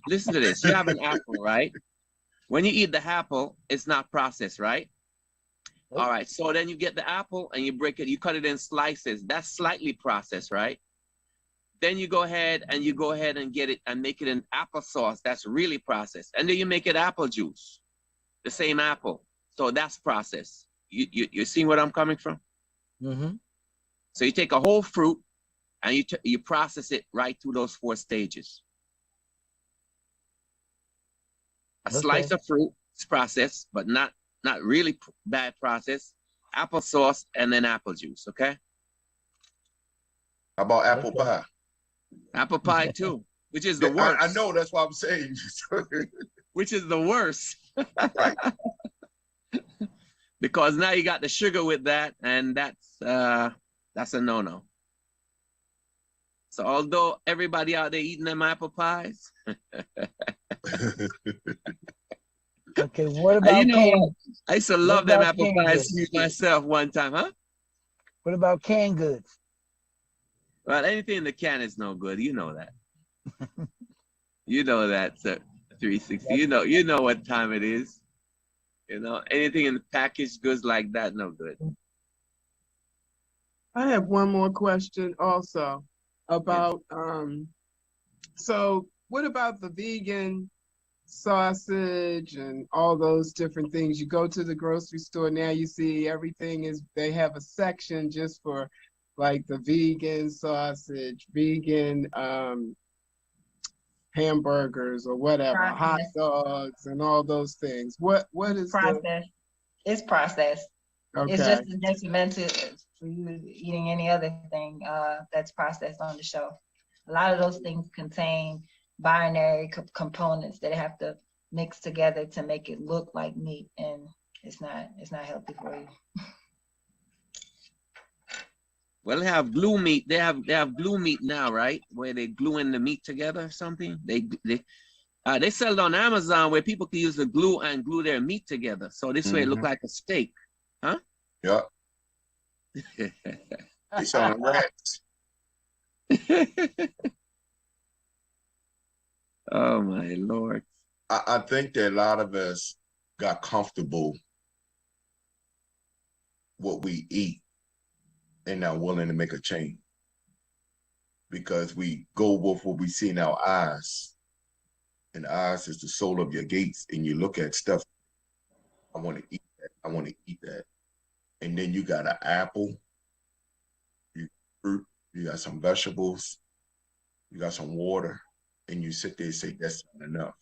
Listen to this. You have an apple, right? When you eat the apple, it's not processed, right? All right. So then you get the apple and you break it. You cut it in slices. That's slightly processed, right? Then you go ahead and get it and make it an applesauce. That's really processed. And then you make it apple juice, the same apple. So that's processed. You see where I'm coming from? Mm-hmm. So you take a whole fruit and you process it right through those 4 stages. A slice of fruit is processed, but not really bad process. Applesauce and then apple juice, okay? How about apple pie? Apple pie too, which is the worst. I know, that's what I'm saying. Which is the worst. Right. Because now you got the sugar with that, and that's a no-no. So although everybody out there eating them apple pies, okay, what about canned? I used to love them apple pies myself one time, huh? What about canned goods? Well, anything in the can is no good. You know that. You know that, sir. 360. You know what time it is. You know, anything in the packaged goods like that, no good. I have one more question also about, so what about the vegan sausage and all those different things? You go to the grocery store now, you see everything they have a section just for like the vegan sausage, vegan hamburgers or whatever, hot dogs and all those things. What is processed? It's processed. Okay. It's just as detrimental for you eating any other thing that's processed on the shelf. A lot of those things contain binary components that have to mix together to make it look like meat, and it's not healthy for you. Well, they have glue meat. They have glue meat now, right? Where they gluing the meat together or something. They sell it on Amazon where people can use the glue and glue their meat together. So this way it look like a steak, huh? Yeah. They selling rats. Oh my Lord. I think that a lot of us got comfortable what we eat and not willing to make a change, because we go with what we see in our eyes, and the eyes is the soul of your gates, and you look at stuff. I want to eat that. I want to eat that. And then you got an apple, you fruit, you got some vegetables, you got some water, and you sit there and say that's not enough.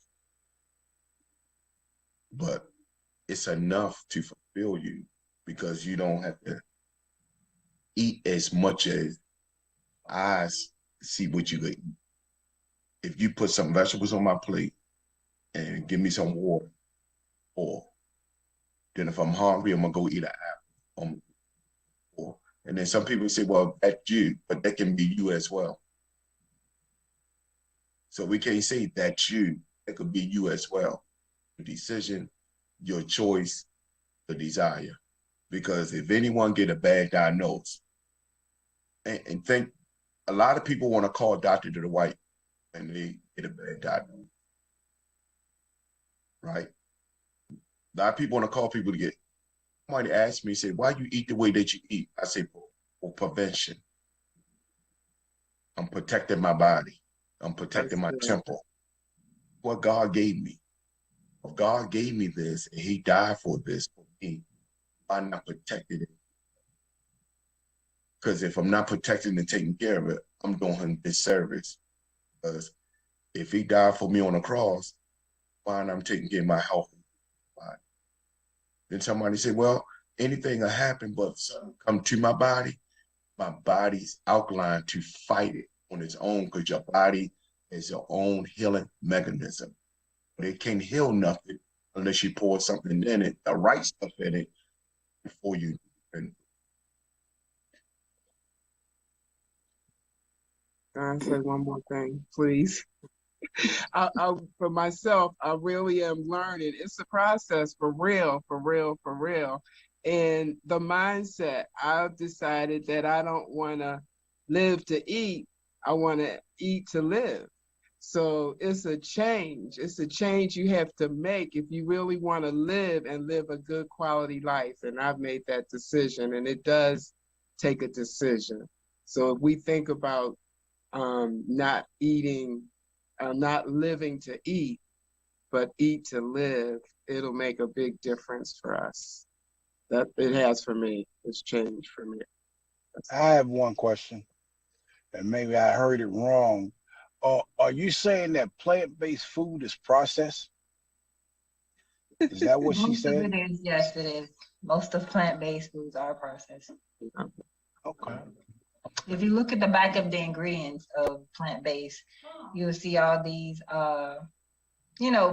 But it's enough to fulfill you, because you don't have to eat as much as eyes see what you could eat. If you put some vegetables on my plate and give me some water, or then if I'm hungry, I'm gonna go eat an apple. And then some people say, well, that's you, but that can be you as well. So we can't say that's you, it could be you as well. The decision, your choice, the desire. Because if anyone get a bad diagnosis, and think a lot of people want to call Dr. Dwight and they get a bad diagnosis, right? A lot of people want to call people to get. Somebody asked me, say, why you eat the way that you eat? I say, for prevention. I'm protecting my body. I'm protecting my temple. What God gave me. If God gave me this and he died for this for me, I'm not protected it. Because if I'm not protecting and taking care of it, I'm doing him disservice. Because if he died for me on the cross, why I'm taking care of my health? Then somebody said, well, anything will happen, but if something come to my body's outlined to fight it on its own, because your body is your own healing mechanism. But it can't heal nothing unless you pour something in it, the right stuff in it, before you. Can I say one more thing, please? For myself, I really am learning. It's a process for real. And the mindset, I've decided that I don't want to live to eat. I want to eat to live. So it's a change. It's a change you have to make if you really want to live and live a good quality life. And I've made that decision, and it does take a decision. So if we think about not eating, not living to eat, but eat to live, it'll make a big difference for us. That it has for me. It's changed for me. I have one question, and maybe I heard it wrong. Are you saying that plant-based food is processed? Is that what she said? Most of it is, yes, it is. Most of plant-based foods are processed. Okay. If you look at the back of the ingredients of plant-based, you'll see all these,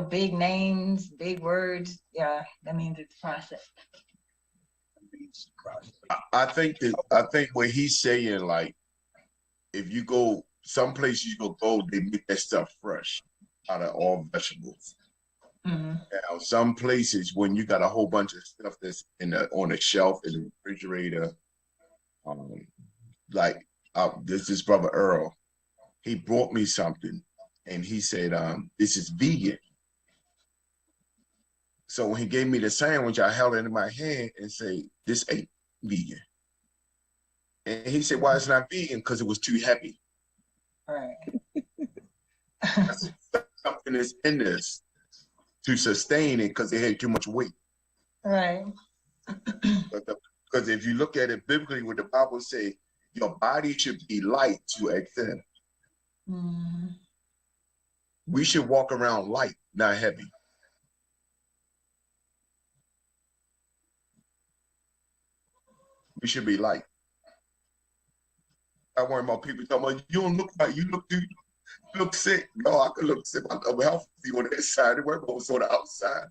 big names, big words. Yeah, that means it's processed. I think what he's saying, like, if you go some places you go, they make that stuff fresh out of all vegetables. Mm-hmm. Now, some places when you got a whole bunch of stuff that's on the shelf in the refrigerator, this brother Earl, he brought me something, and he said, "This is vegan." So when he gave me the sandwich, I held it in my hand and say, "This ain't vegan." And he said, "Why it's not vegan?" Because it was too heavy. All right. Something is in this to sustain it because it had too much weight. Right. Because if you look at it biblically, what the Bible say, your body should be light to extend. Mm-hmm. We should walk around light, not heavy. We should be light. I worry about people talking about, you don't look right, you look sick. No, I could look sick. I'm healthy on the inside. Worry about what's on the outside.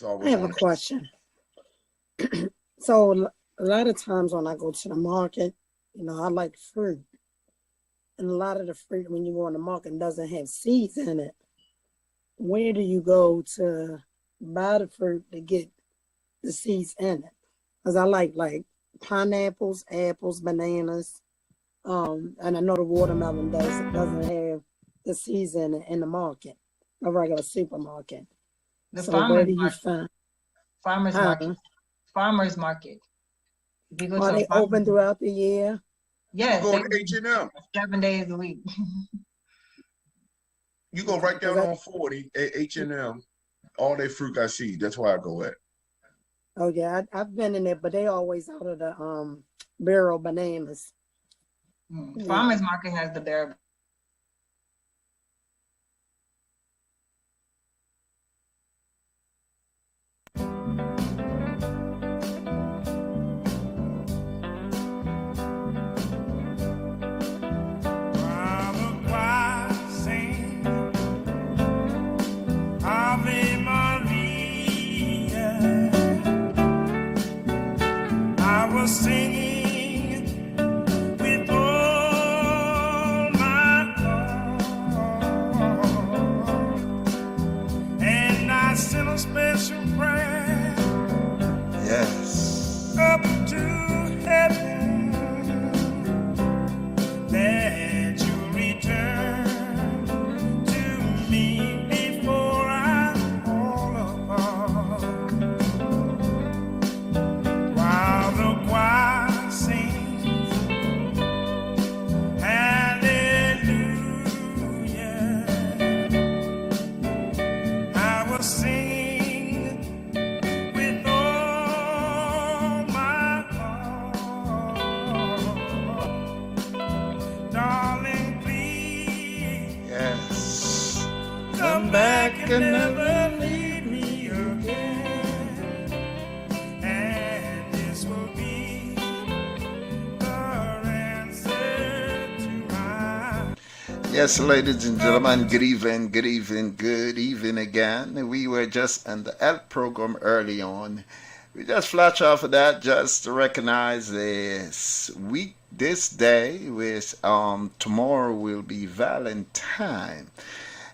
I have a question. So a lot of times when I go to the market, I like fruit. And a lot of the fruit, when you go on the market, doesn't have seeds in it. Where do you go to buy the fruit to get the seeds in it? Because I like pineapples, apples, bananas, and I know the watermelon doesn't have the seeds in it in the market, a regular supermarket. So where do you find farmers market? Farmers market. If you go Are they open throughout the year? Yes. You go to H&M 7 days a week. You go right down on 40 at H&M. All their fruit got seeds. That's why I go at. Oh yeah, I've been in there, but they always out of the barrel bananas. Farmers market has the barrel. Singing with all my can never leave me again. And this will be her answer to my. Yes, ladies and gentlemen, good evening, good evening, good evening again. We were just in the health program early on. We just flash off of that just to recognize this week, this day, which tomorrow will be Valentine.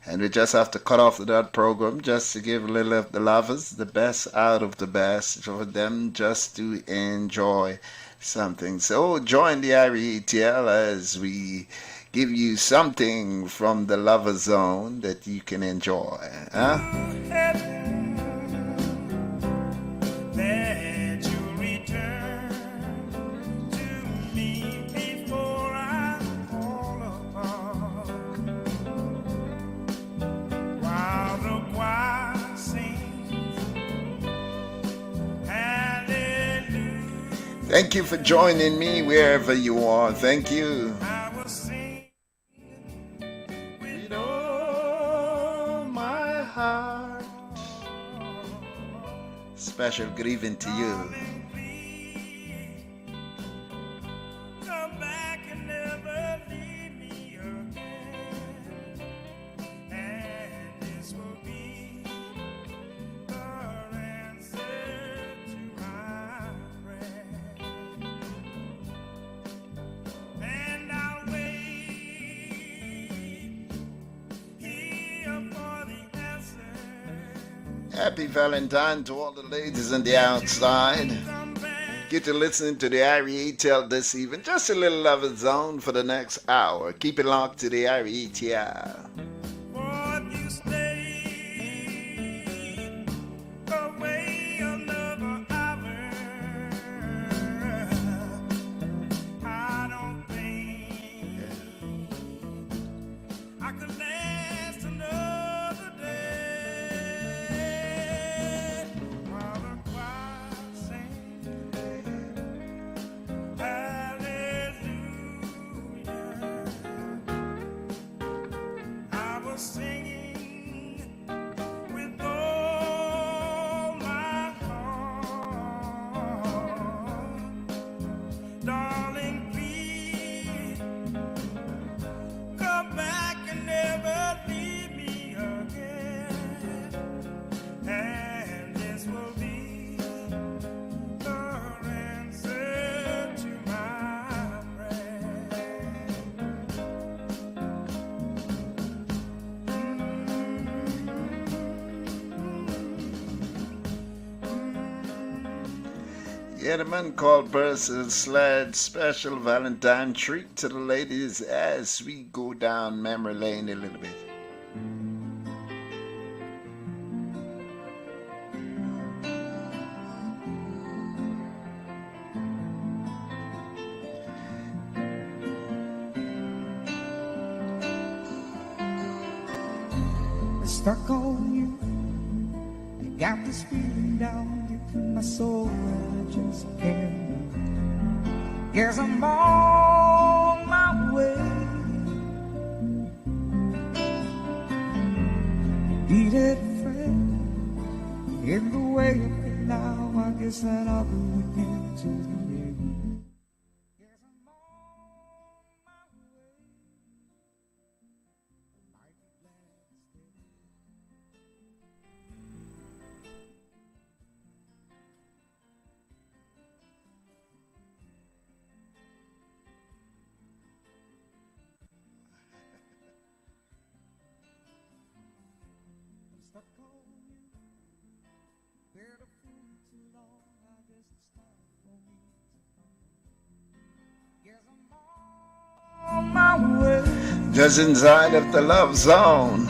And we just have to cut off that program just to give a little of the lovers the best out of the best for them just to enjoy something. So join the IRETL as we give you something from the lover zone that you can enjoy. Huh? That you'll return to me before I fall apart. While the choir sings hallelujah. Thank you for joining me wherever you are. Thank you. I will sing With all my heart. Special good evening to you. come back and never leave me again. And this will be her answer to my prayer. And I'll wait here for the answer. Happy Valentine to all the ladies on the outside. Get to listening to the IRETL this evening. Just a little lover zone for the next hour. Keep it locked to the IRETL. For if you stay away another hour, I don't think I could last another day. While the choir sings hallelujah, I was singing with all my heart. Darling, please come back and never leave me again. And this will be her answer to my prayer. Yeah, the man called Percy Sled special Valentine treat to the ladies as we go down memory lane a little bit. Stuck on you, I got this feeling down deep in my soul and I just can't. Guess I'm on my way. Needed a friend in the way of it now. I guess that I'll be with you to the end. Guess I'm on my way. Might be glad to stay. I'm stuck on you. Been a fool too long. I guess it's time for me to come. Guess I'm on my way. Just inside of the love zone.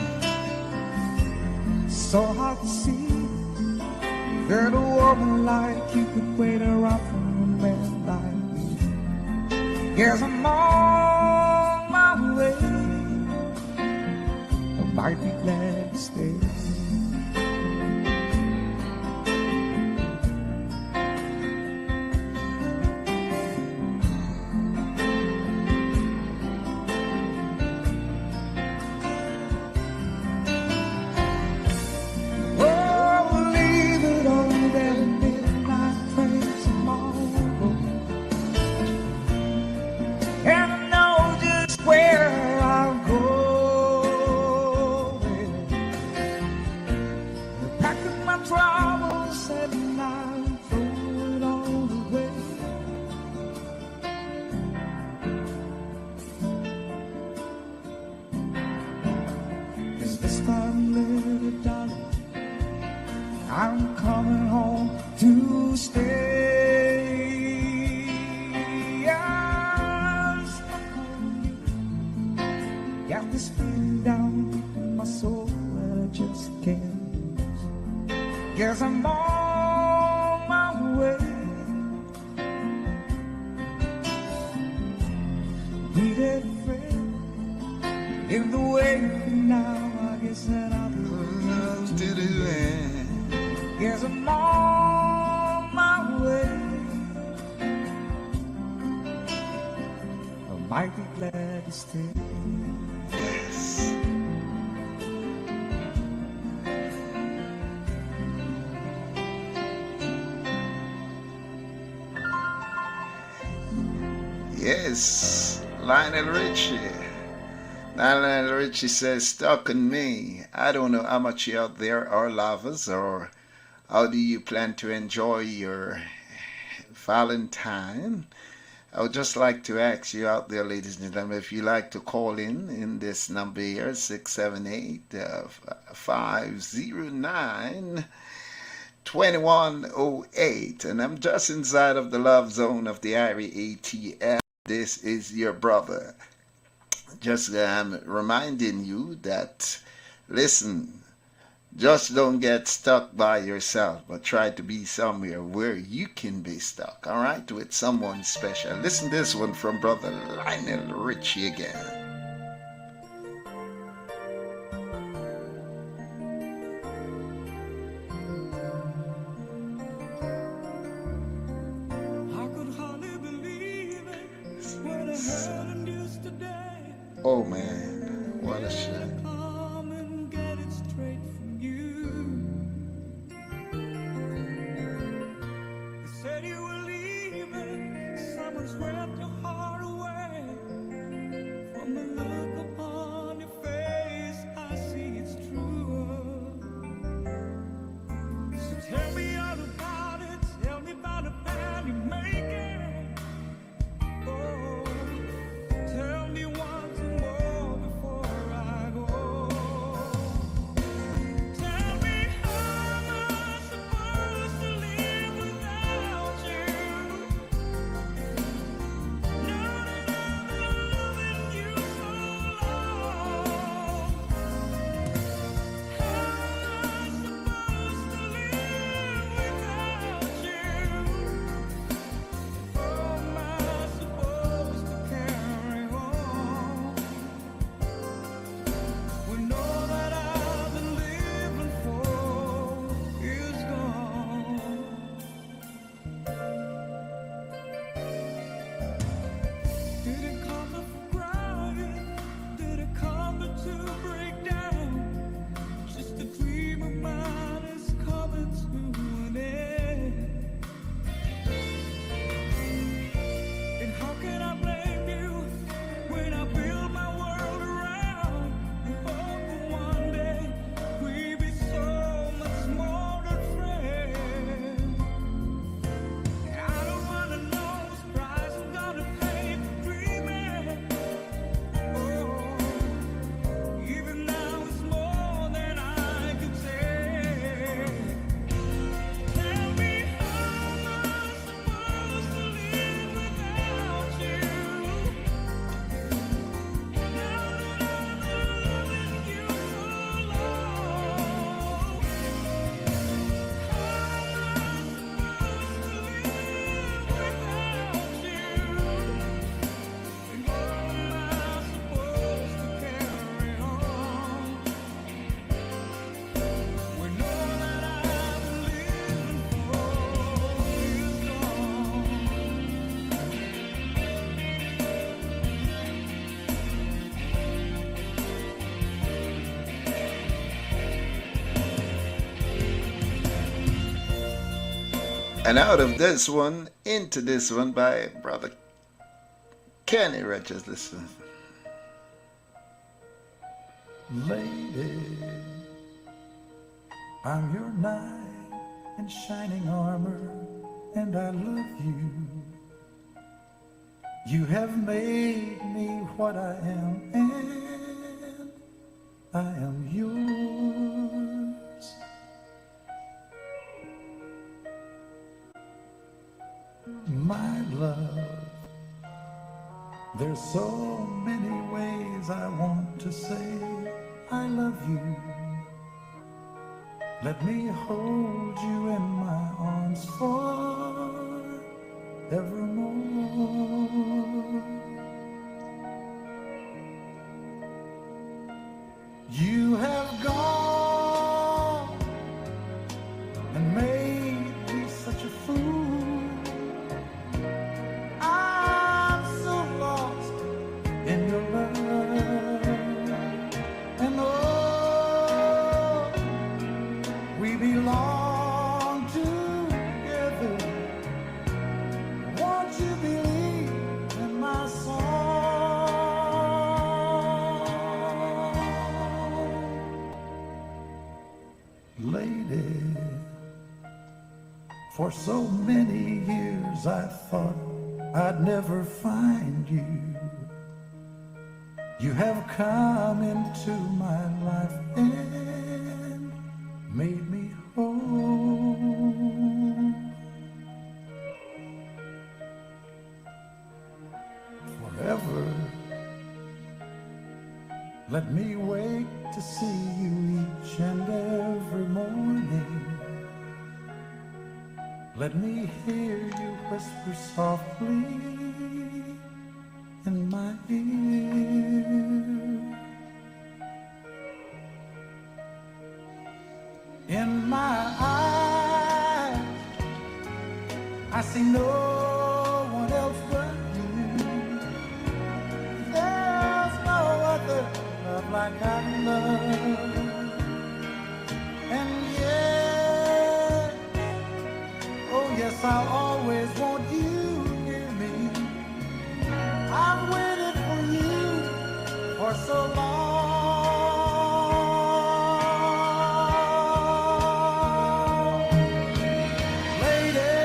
So hard to see that a woman like you could wait around for a man like me. Guess I'm on my way. I might be glad to stay. this feeling down deep in my soul that I just can't lose. Guess I'm on my way. Needed a friend in the way now. I guess that I'll be looking to the end. Guess I'm on my way. I might be glad to stay. Yes. Yes, Lionel Richie. Lionel Richie says, stuck on me. I don't know how much you out there are lovers, or how do you plan to enjoy your Valentine? I would just like to ask you out there, ladies and gentlemen, if you like to call in this number here, 678-509-2108. And I'm just inside of the love zone of the IRI ATL. This is your brother. Just reminding you that, listen, just don't get stuck by yourself, but try to be somewhere where you can be stuck, all right, with someone special. Listen to this one from Brother Lionel Richie again. Oh man, what a shame. Come and get it straight from you. You said you were leaving. Someone's ripped your heart away. From the look upon your face, I see it's true. So tell me all about it. Tell me about the plan you're making. Oh, tell me once more before I go. Tell me how am I supposed to live without you? Now that I've been loving you so long, how am I supposed to live without you? How am I supposed to carry on when all that I've been living for is gone? Did it come to crying? Did it come to break down? Just a dream of mine is coming to an end. And how can I blame you when I build my world around and hope that one day we be so much more than friends? I don't wanna know what price I'm gonna pay for dreaming. Oh, even now it's more than I can say. Tell me how am I supposed to live without you? Now that I've been loving you so long, how am I supposed to live without you? And how am I supposed to carry on when all that I've been living for is gone? And out of this one, into this one by Brother Kenny Rogers. Listen. Lady, I'm your knight in shining armor, and I love you. You have made me what I am, and I am yours. My love, There's so many ways I want to say I love you. Let me hold you in my arms forevermore. You have gone and made me such a fool. I'm so lost in your love. And oh, we belong together. Won't you believe in my song? Lady, for so many years I thought I'd never find you. You have come into my life and made me whole. Forever, let me wake to see you each and every morning. Let me hear you whisper softly in my ear. In my eyes, I see no one else but you. There's no other love like I love. And yes, oh yes, I'll always want you near me. I've waited for you for so long. Lady,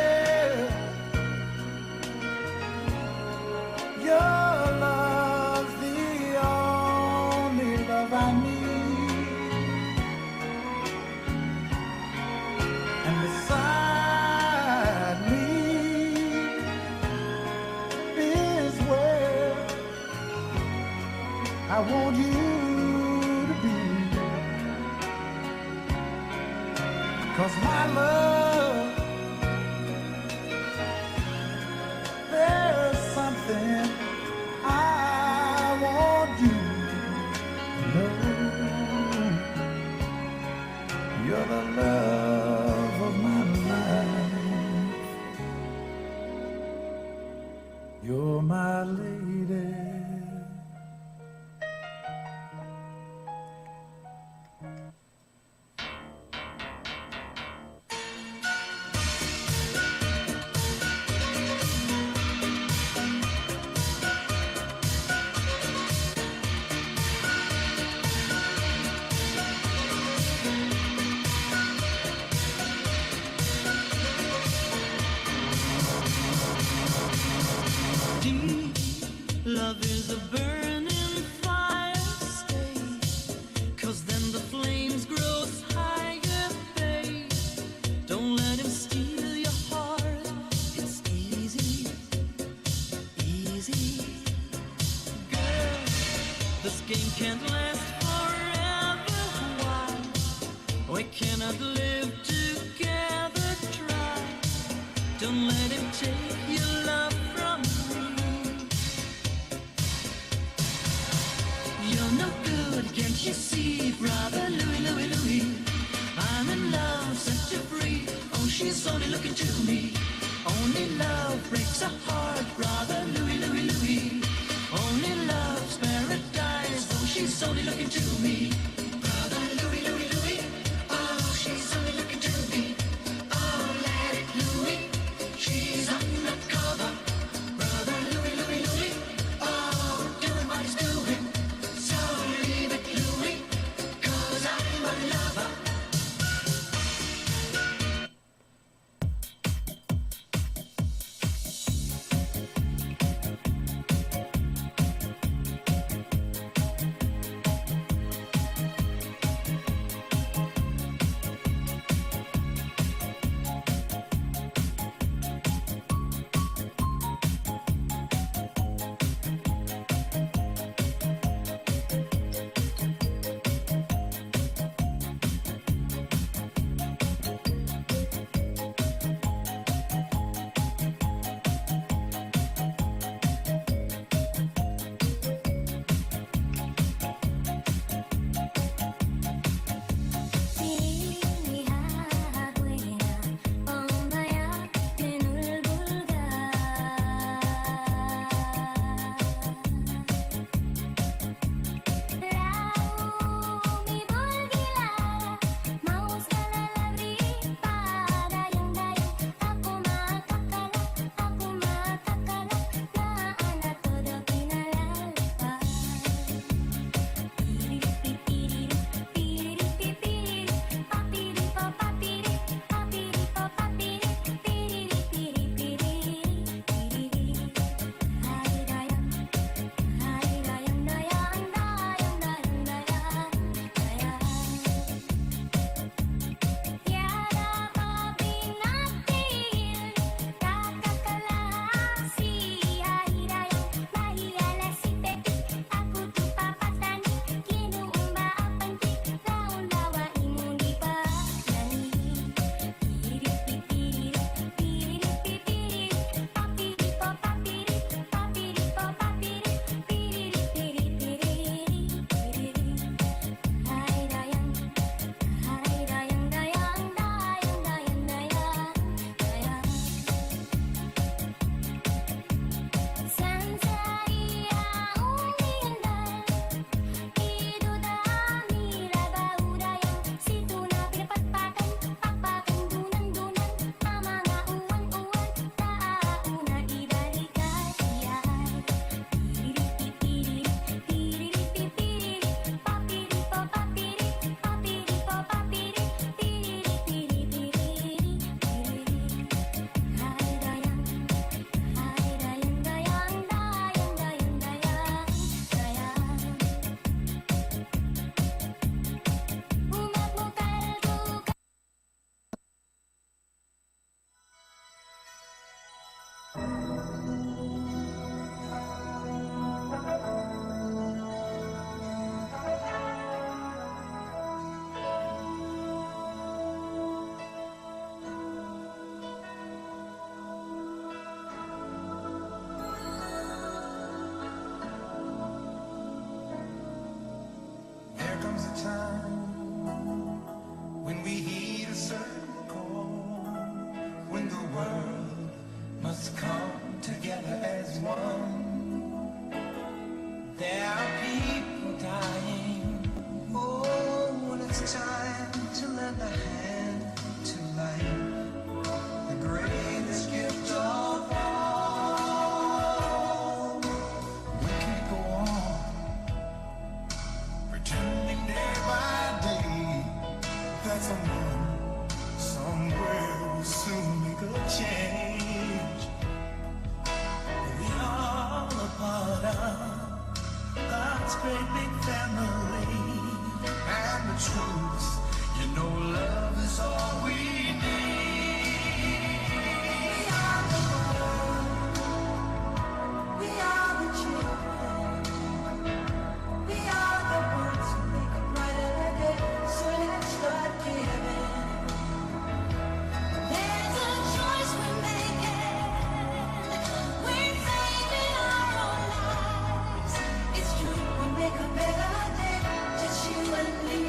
your love's the only love I need. And beside me is where I want you to be. 'Cause my love, there's something I want you to know. You're the love of my life. You're my lady. Deep love is a burning fire, stay, 'cause then the flames grow higher, babe. Don't let him steal your heart, it's easy, easy. Girl, this game can't last forever, why? We cannot live together, try. Don't let him take your love from me. You're no good, can't you see, brother Louie, Louie, Louie? I'm in love, set you free. Oh, she's only looking to me. Only love breaks a heart, brother Louie, Louie, Louie. Only love's paradise. Oh, she's only looking to me. Brother Louie, Louie, Louie. Oh, she's only looking to me. Oh, let it, Louie. She's undercover. Brother Louie, Louie, Louie. Oh, doing what he's doing. So leave it, Louie. 'Cause God's great big family. And the truth, you know love is all we need. We are the world. We are the children. We are the ones who make a brighter day. So let's start giving. There's a choice we're making. We're saving our own lives. It's true, we make a better day. Just you and me.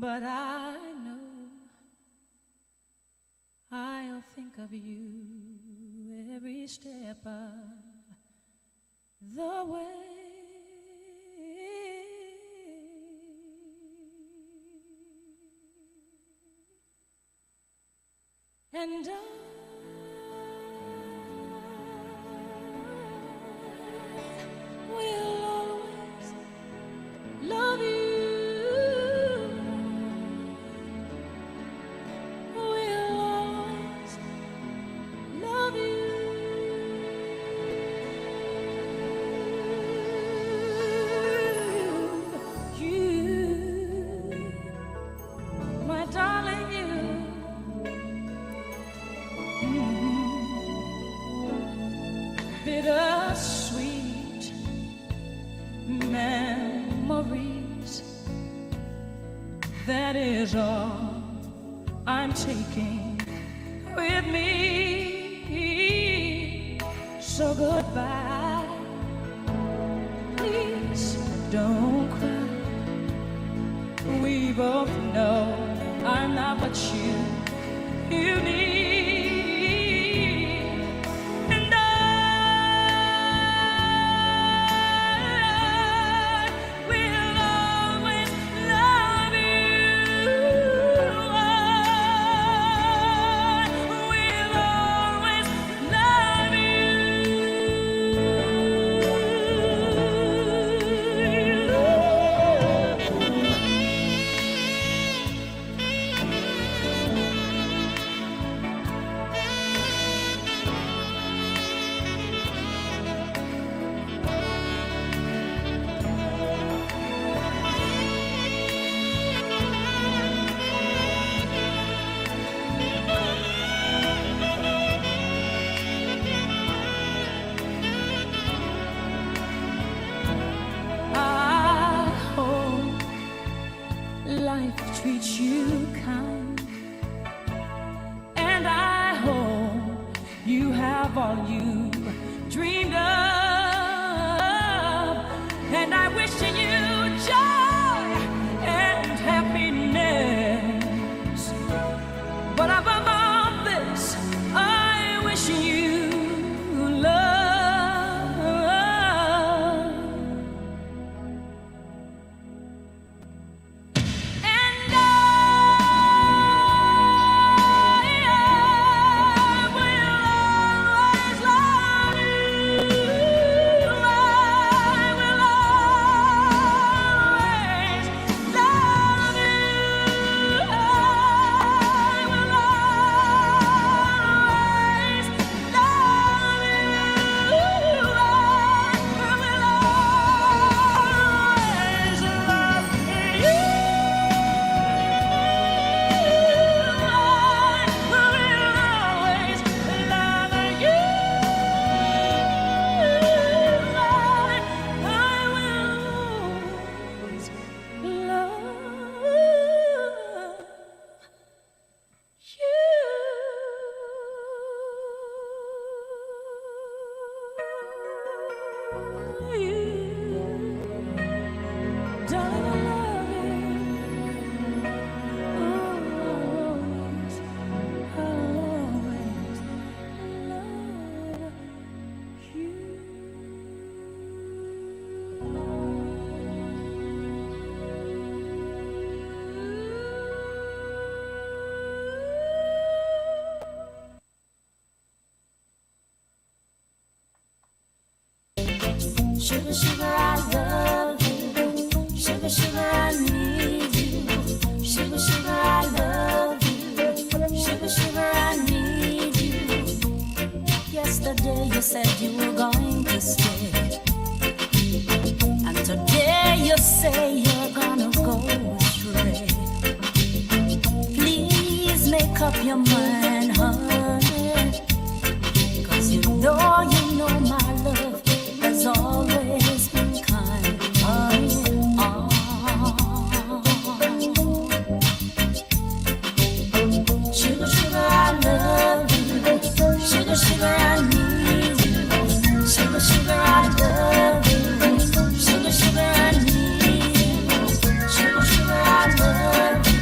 but I know I'll think of you every step of the way. And I will always love you. Will always love you. You, my darling, you. Bittersweet memories, that is all I'm taking with me. So goodbye, please don't cry. We both know I'm not what you need. Treat you kind, and I hope you have all you dreamed of, and I wish you joy and happiness, but above all this I wish you love. Sugar, sugar, I love you. Sugar, sugar, I need you. Sugar, sugar, I love you. Sugar, sugar, I need you. Yesterday you said you were going to stay, and today you say you're gonna go astray. Please make up your mind, honey, 'cause you know my love has always been kind. Sugar, sugar, I love you. Sugar, sugar, I need you. Sugar, sugar, I love you. Sugar, sugar, I need you. Sugar, sugar, I love you.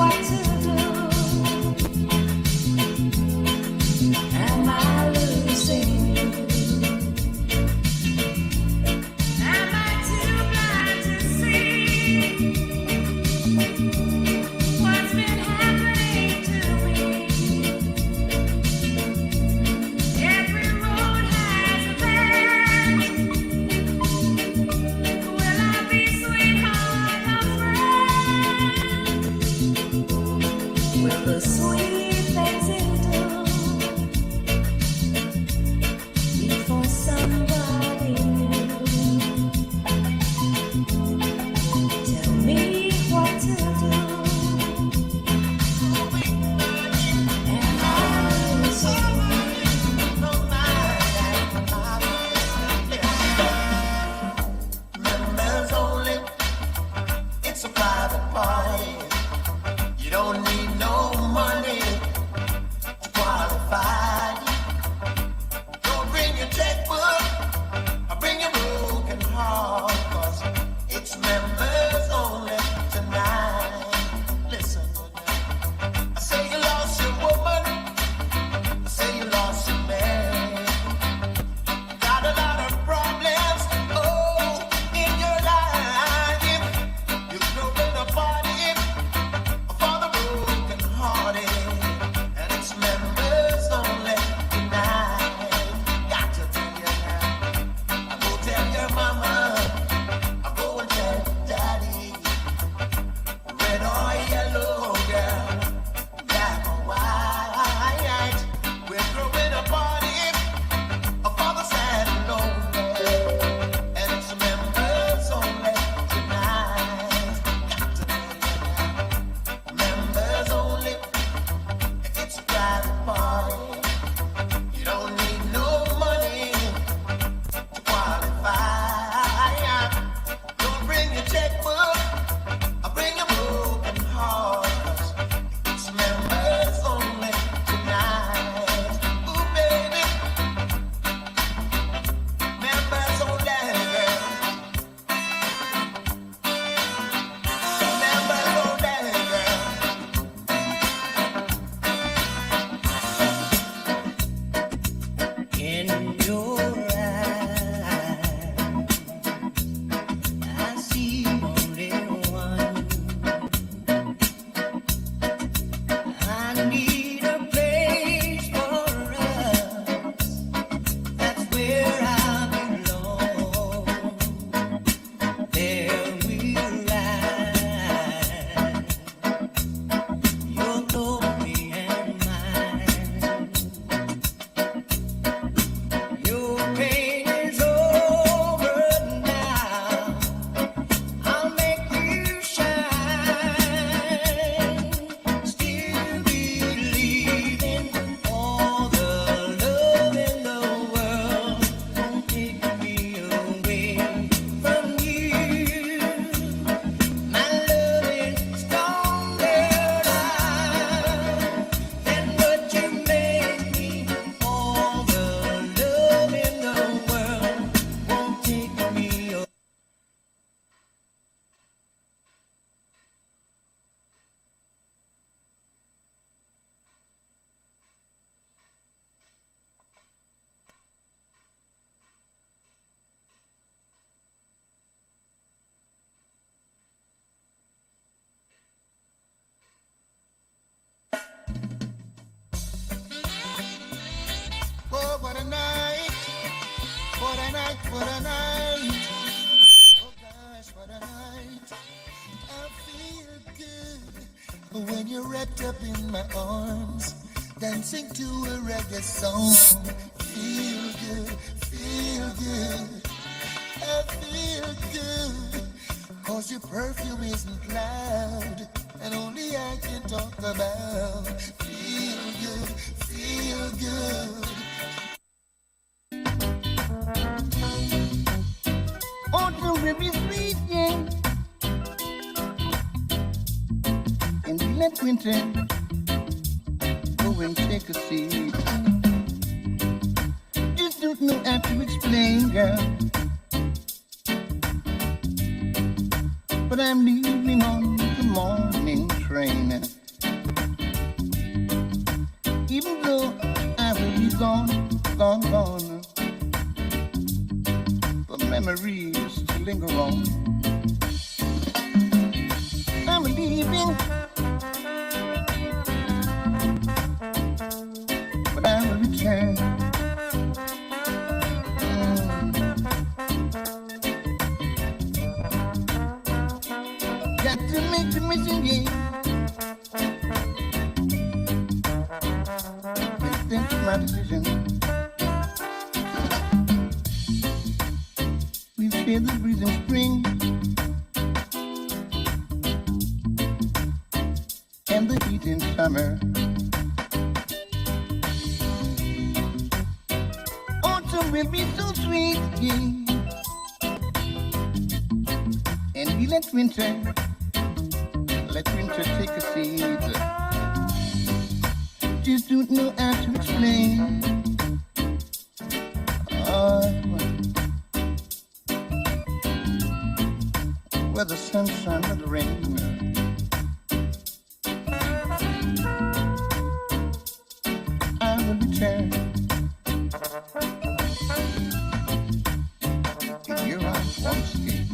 what to do. Am I losing you? Am I too blind to see what's been happening to me? Every road has a bend. Will I be sweetheart or friend? Will the sweet things you do be for somebody new? Tell me what to do. Am I losing you? Members only, it's a private party. You don't need no money to qualify. Don't bring your checkbook or bring your broken heart, 'cause it's members only tonight. Listen, I say you lost your woman, I say you lost your man. Got a lot of problems, oh, in your life. You're throwing a party for the broken hearted, and it's members only tonight. Got to tell you now, I go tell your mama, I go and tell daddy, red or yellow, girl, black or white, we're throwing a party for the sad and lonely, and it's members only tonight. Got to tell you now, members only, it's a private party. You don't need no money to qualify. Don't bring your checkbook or bring your broken heart, 'cause it's members only tonight. Ooh, baby, members only, girl. Members only, girl. In your eyes, I see only one. I need a place for us. That's where I belong. There we'll ride, your glory and mine. Your pain is over now. I'll make you shine. Still believing all the love in the world won't take me away from you. My love is stronger than what you made me. All the love in the world won't take me away. Oh, what a night! What a night! What a night! Oh gosh, what a night! I feel good when you're wrapped up in my arms, dancing to a reggae song. Feel good, feel good. I feel good, 'cause your perfume isn't loud, and only I can talk about. Feel good, feel good. Oh, the very sweet, yeah. And let winter go and take a seat. Just don't know how to explain, girl, but I'm leaving on the morning train. train. Even though I will be gone, gone, the memories still linger on. I'm leaving, but I will return. Got to make the mission, yeah. And think of my decision. We feel the breeze in spring and the heat in summer. Autumn will be so sweet, yeah. And we let winter take a seat. Just don't know how to explain. Whether sunshine or the rain. I will return. In your arms once again.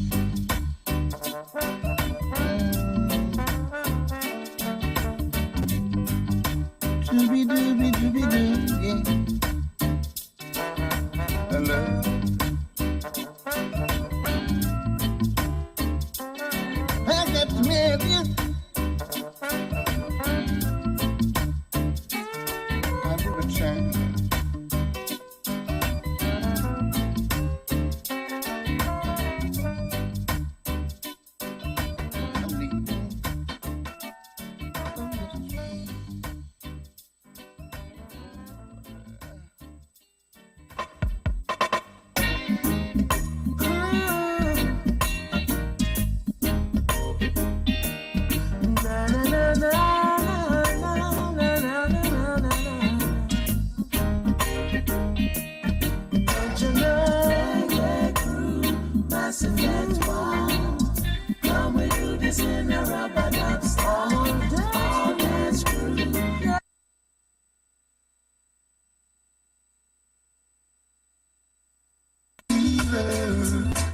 Dooby-doo, yeah. Hello. I got to marry you. I will return. I'm leaving.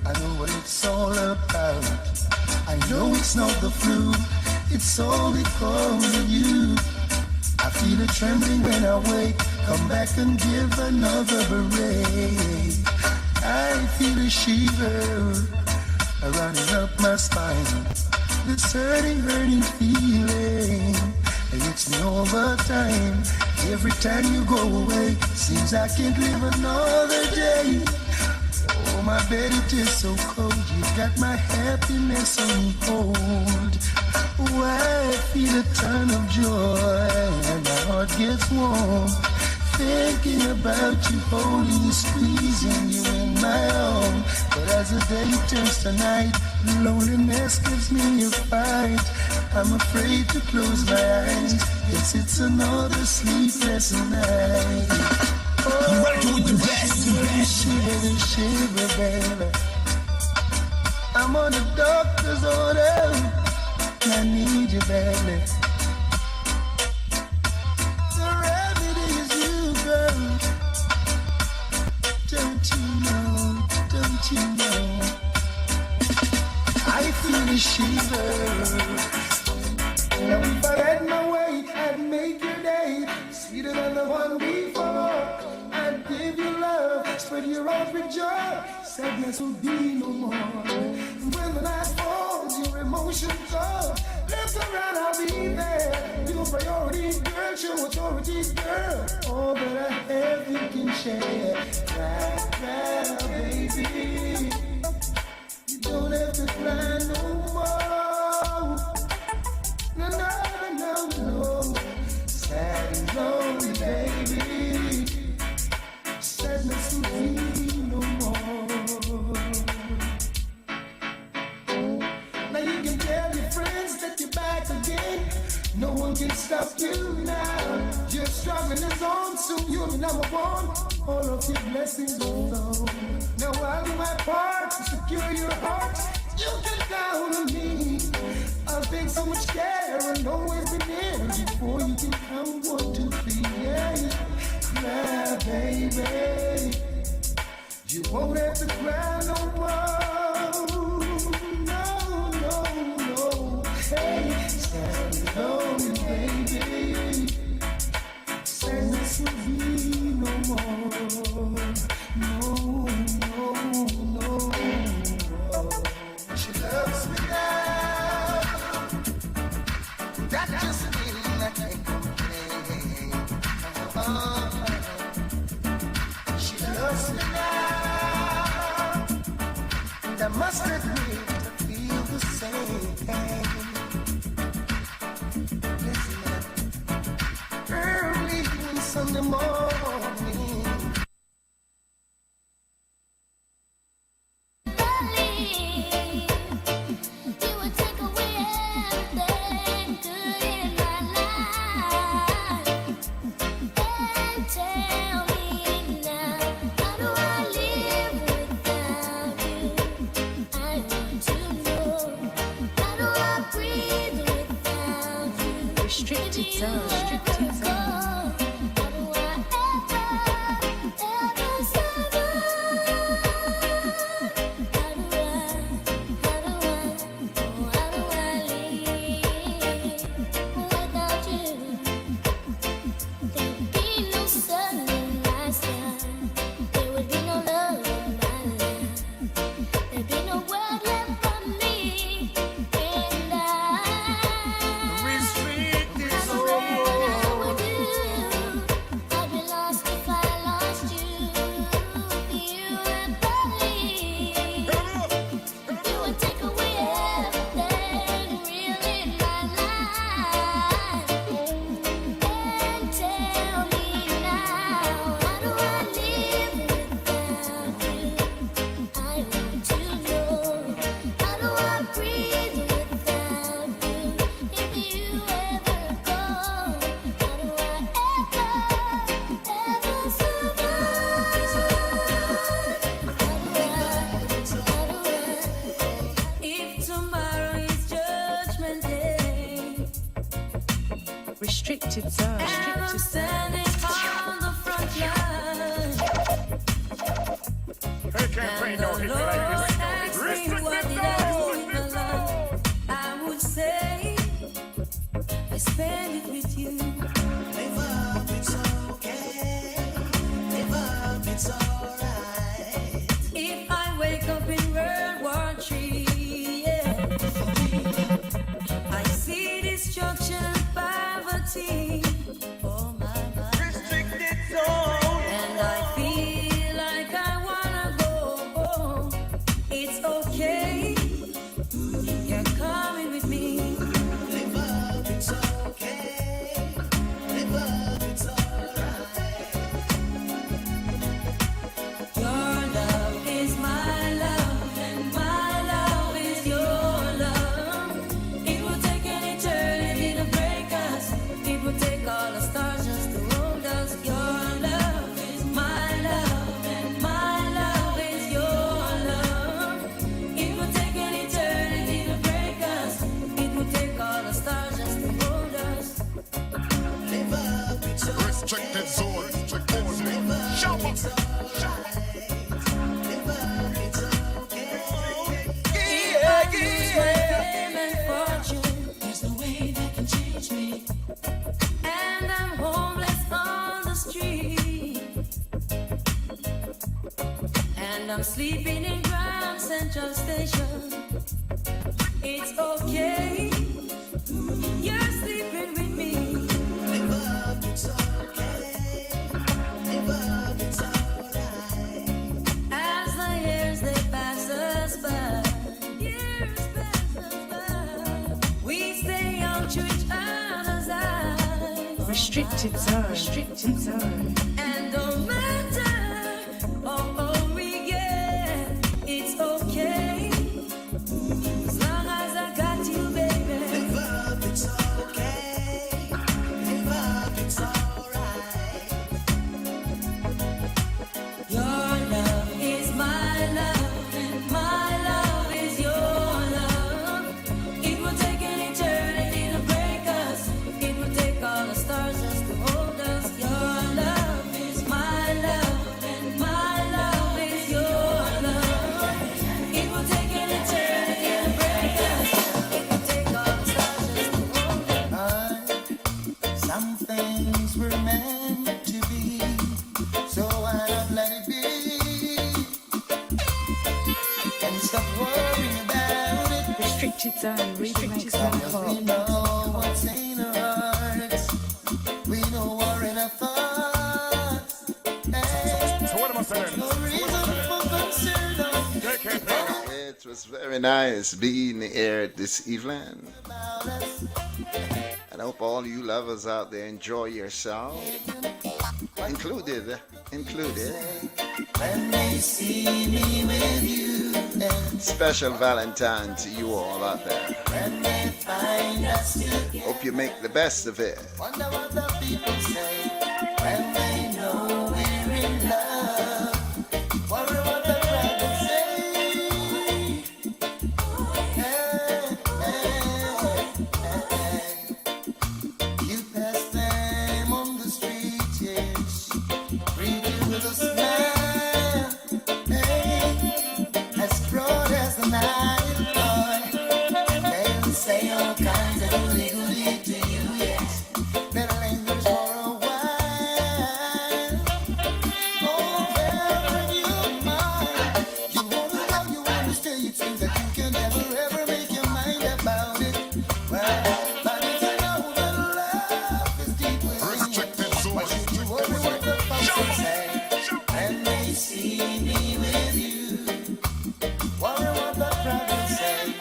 I know what it's all about. I know it's not the flu, it's all because of you. I feel it trembling when I wake, come back and give another break. I feel a shiver running up my spine, this hurting feeling. It's me all the time. Every time you go away, seems I can't live another day. Oh, my bed, it is so cold. You've got my happiness on hold. Oh, I feel a ton of joy, and my heart gets warm. Thinking about you, holding you, squeezing you in my arms. But as the day turns to night, loneliness gives me a fight. I'm afraid to close my eyes. Yes, it's another sleepless night. Oh, you ready to with the best, shiver, baby. I'm on a doctor's order. I need you, baby. The remedy is you, girl. Don't you know? I feel a shiver. Now if I had my way, I'd make your day sweeter than the one before. I'd give you love, spread your arms with joy. Sadness will be no more. When the night falls, your emotions go. Look around, I'll be there. Your priorities, girl, show authorities, girl. All that I have, you can share. Right now, baby. You don't have to cry no more. No. Sad and lonely, baby. Sadness will be no more. Now you can tell your friends that you're back again. No one can stop you now. Your struggling is on, soon you'll be number one. All of your blessings will flow. Now I'll do my part to secure your heart. You can down on me. I think so much care and always been there before you can come 1, 2, 3, yeah. Cry, baby. You won't have to cry no more. No, no, no. Hey, stand alone, baby. Sadness will be no more. No, no, no. She loves me now. That just means I can't complain. She loves me now. And I must admit to feel the same. Listen, early Sunday morning. Restricted zone. Restricted zone. Restricted zone. And I'm standing on the front line. And the Lord asked me what did I do with my life. I would say I spend it with you. Live up, it's okay. Live up, it's alright. If I wake up in World War III, yeah, I see destruction and poverty. Oh my. Restricted zone. And I feel like I wanna go. It's okay. You're coming with me. Live up, it's okay. Live up, it's alright. Your love is my love, and my love is your love. It will take an eternity to break us. It will take all the stars just to hold us. Your love is my love, and my love is your love. It will take an eternity to break us. It will take all the stars just to hold us. Live up, it's okay. Restricted zone. Restricted zone. Shout out. Live up, it's okay. If I lose my fame and fortune, there's no way that can change me. And I'm homeless on the street. And I'm sleeping in Grand Central Station. It's okay. You're sleeping with me. Live up, it's okay. Live up, it's alright. As the years they pass us by, years pass us by, we stay young to each other's eyes. Restricted zone. Restricted zone. And no matter all we get, it's okay. As long as I got you, baby. Live up, it's okay. Live up, it's alright. Your love is my love, and my love is your love. Some things were meant to be, so why not let it be? And stop worrying about it. Restricted zone, restricted zone. We know what's in our hearts. We know what in our thoughts. So what am I saying? No reason for concern. It was very nice being here this evening. And I hope all you lovers out there enjoy yourself. Included. When they see me with you, then Special Valentine to you all out there. when they find us together, Hope you make the best of it. wonder what the people say. When they know we're in love, wonder what the crowd will say. Hey, you pass them on the street, yes, greet you with a smile. Hey, as broad as the night, boy, they'll say all kinds of goody to you, yes. That lingers for a while. Oh, well, in your mind, you wanna love, you wanna stay. It seems that you can never ever make your mind about it. Well, but if you know that love is deep within you, why should you worry what the folks will say? When they see me with you, wonder what the crowd will say.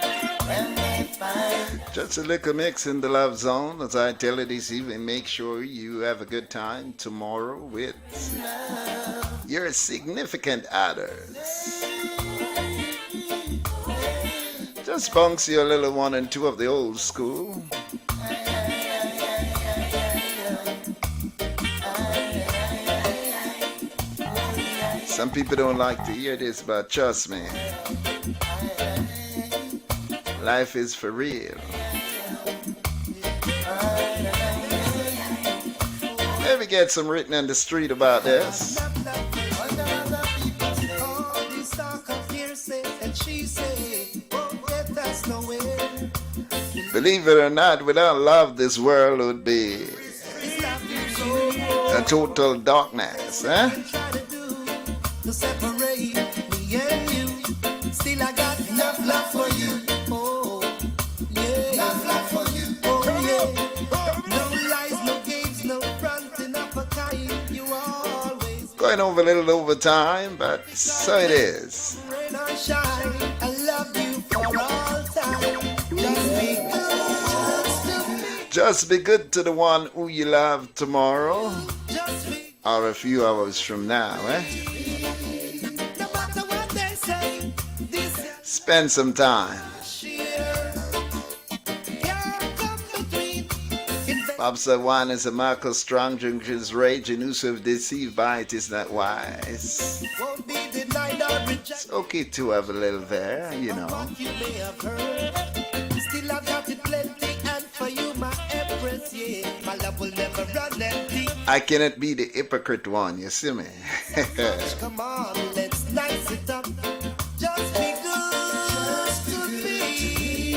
When they find Just a little mix in the love zone. As I tell you this evening, make sure you have a good time tomorrow with your significant others. Just bunks your little one and two of the old school. Some people don't like to hear this, but trust me, life is for real. Maybe get some written in the street about this. Believe it or not, without love, this world would be a total darkness, eh? to separate me and you. Still I got enough love for you. Oh, yeah. Enough love for you. Oh, yeah. No lies, no games, no fronting up a kind. You always Going over a little over time, but so it is. rain or shine. I love you for all time. Just be good. Just be good to the one who you love tomorrow or a few hours from now, eh? No matter what they say, this Spend some time. Bob said wine is a Michael Strong, drink his rage, and whoso deceived by it is not wise. won't be denied or rejected. It's okay to have a little there, you know. What you may have heard. Still I've got it plenty, and for you, my empress, yeah. My love will never run empty. I cannot be the hypocrite one, you see me? Come on, let's nice it up. Just be good to me.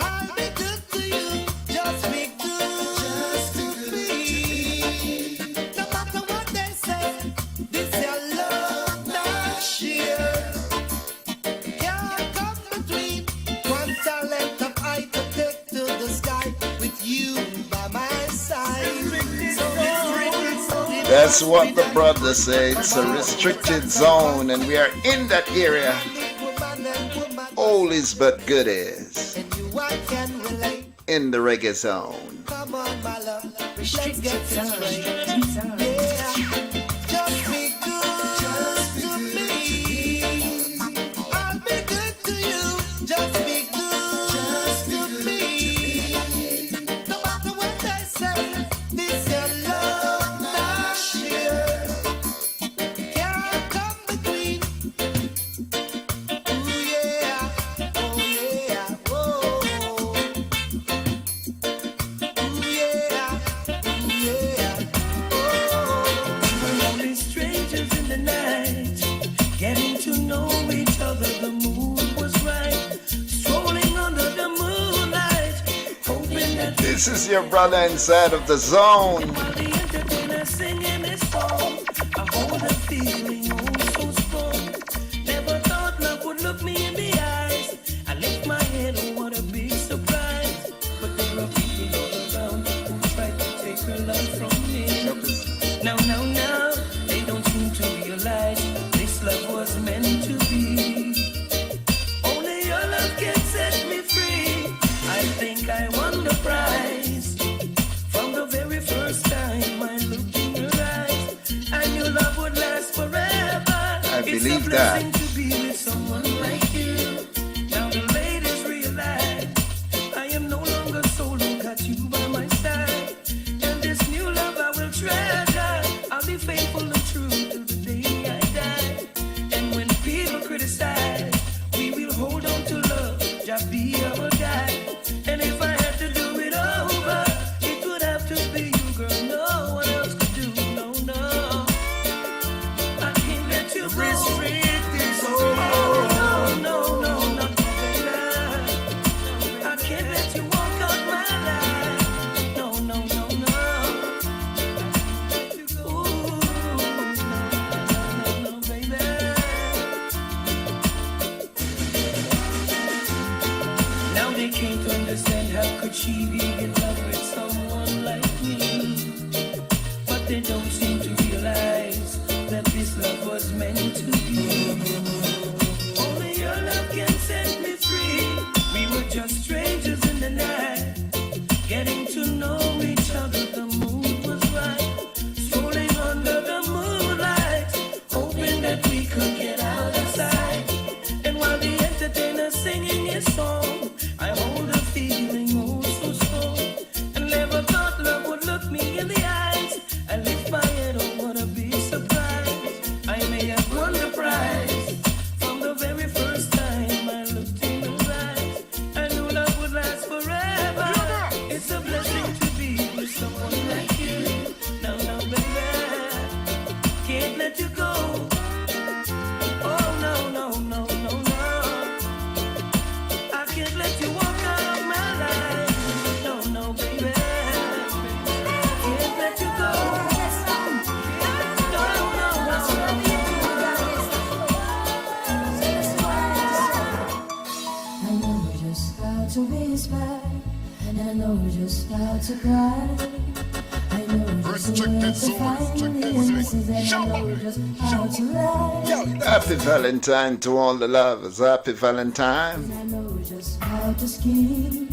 I'll be good to you. Just be good to me. No matter what they say, this your love not share. Can't come between one talent of I to take to the sky with you by my side. That's what the brother said. It's a restricted zone, and we are in that area. All is but good is in the reggae zone. Come on, my love. Let's Restricted get zone, this right. restricted zone. Yeah. Just be good to me. I'll be good to you. Just be good to me. No matter what they say, this your love not share. Can't come between. Ooh yeah, oh yeah, whoa. Ooh yeah, ooh yeah. your brother inside of the zone. While the entertainer singing his song, I hold a feeling oh so strong. Never thought love would look me in the eyes. I lift my head, oh what a big surprise. But there are people all around who try to take her love from me. No, no, no, they don't seem to realize this love was meant to be. Only your love can set me free. I think I won the prize. From the very first time I looked in your eyes, I knew love would last forever. I It's believe a that. blessing to be with someone like you. Now the ladies realize I am no longer solo, got you by my side. And this new love I will treasure. I'll be faithful and true till the day I die. And when people criticize, we will hold on to love, just be our guide. And if I had to do it over, it would have to be you, girl. No one else could do. No, no. I can't let you restrict this. Oh, no, no, not baby. I can't let you walk out my life. No, no, no, no. Ooh, no, baby. Now they can't understand how could she be in love with someone like me. But they don't seem to realize that this love was meant to be. Only your love can set me free. We were just strangers in the night, getting to know each other. The mood was right, strolling under the moonlight, hoping that we could get out of sight. And while the entertainer's singing his song, I hold a feeling oh so strong. And never thought love would look me in the eyes. I lift my head, oh what a big surprise. I may have won the prize. From the very first time I looked in your eyes, I knew love would last forever. It's a blessing to be with someone like you. No, no, baby, can't let you go. Oh, no, no, no, no, no. I can't let you walk out of my life. No, no, baby, can't let you go. No, no, I know just how to whisper, and I know just how to cry. I know just where to find the answers, and I know just how to lie. Happy Valentine to all the lovers. Happy Valentine. I know just how to scheme.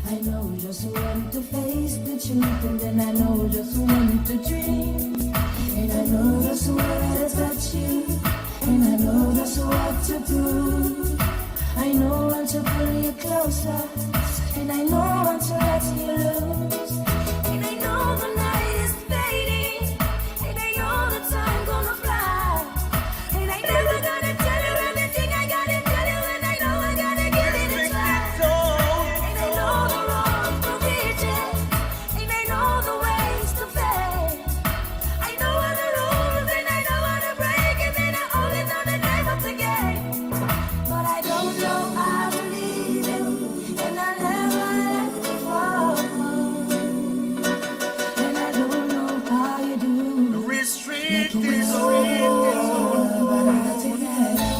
I know just when to face the truth, and then I know just when to dream. And I know just where to touch you, and I know just what to prove. I know when to pull you closer, and I know when to let you loose. And I know the night is fading, and I know the time gonna fly. And I never gonna tell you everything I gotta tell you, and I know I gotta give it a try. And I know the road to reach it, and I know the ways to fail. I know all the rules, and I know how to break, and then I only know the name of the game. But I don't know how to leave you, and I never let you fall. And I don't know how you do. restrict Making this. me whole, but I'm not together.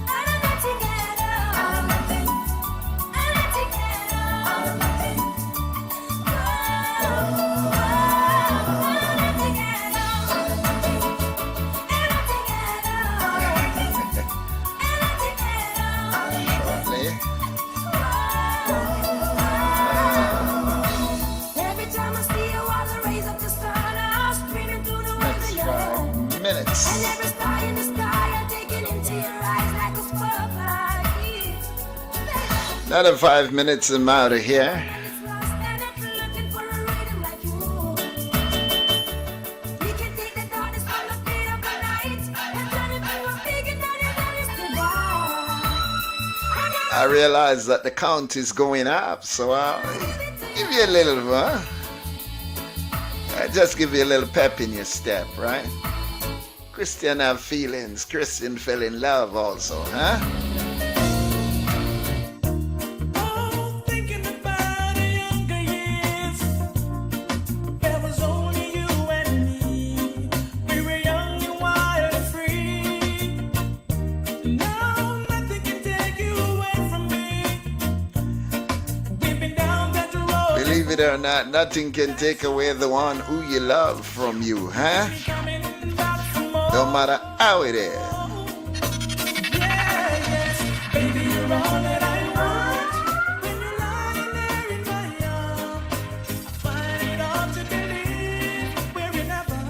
I'm not together. I'm not together. I'm not together. I'm not together. Shortly. Every time I see you, I raise up the sun, I'm screaming through the Next window. 5 minutes. And every star in the sky, I'm taking into your eyes like a spotlight. Another 5 minutes, I'm out of here. Looking for a rhythm like you. We can take the darkness from the feet of the night and turn it to a big and I realize that the count is going up, so I'll give you a little, I just give you a little pep in your step, right? Christian have feelings. Christian fell in love also, huh? Thinking about a younger it or not, nothing can take away the one who you love from you, huh? No matter how it is. Baby, you're all that I want. When you're lying there in my arms, I find it hard to believe we're in heaven.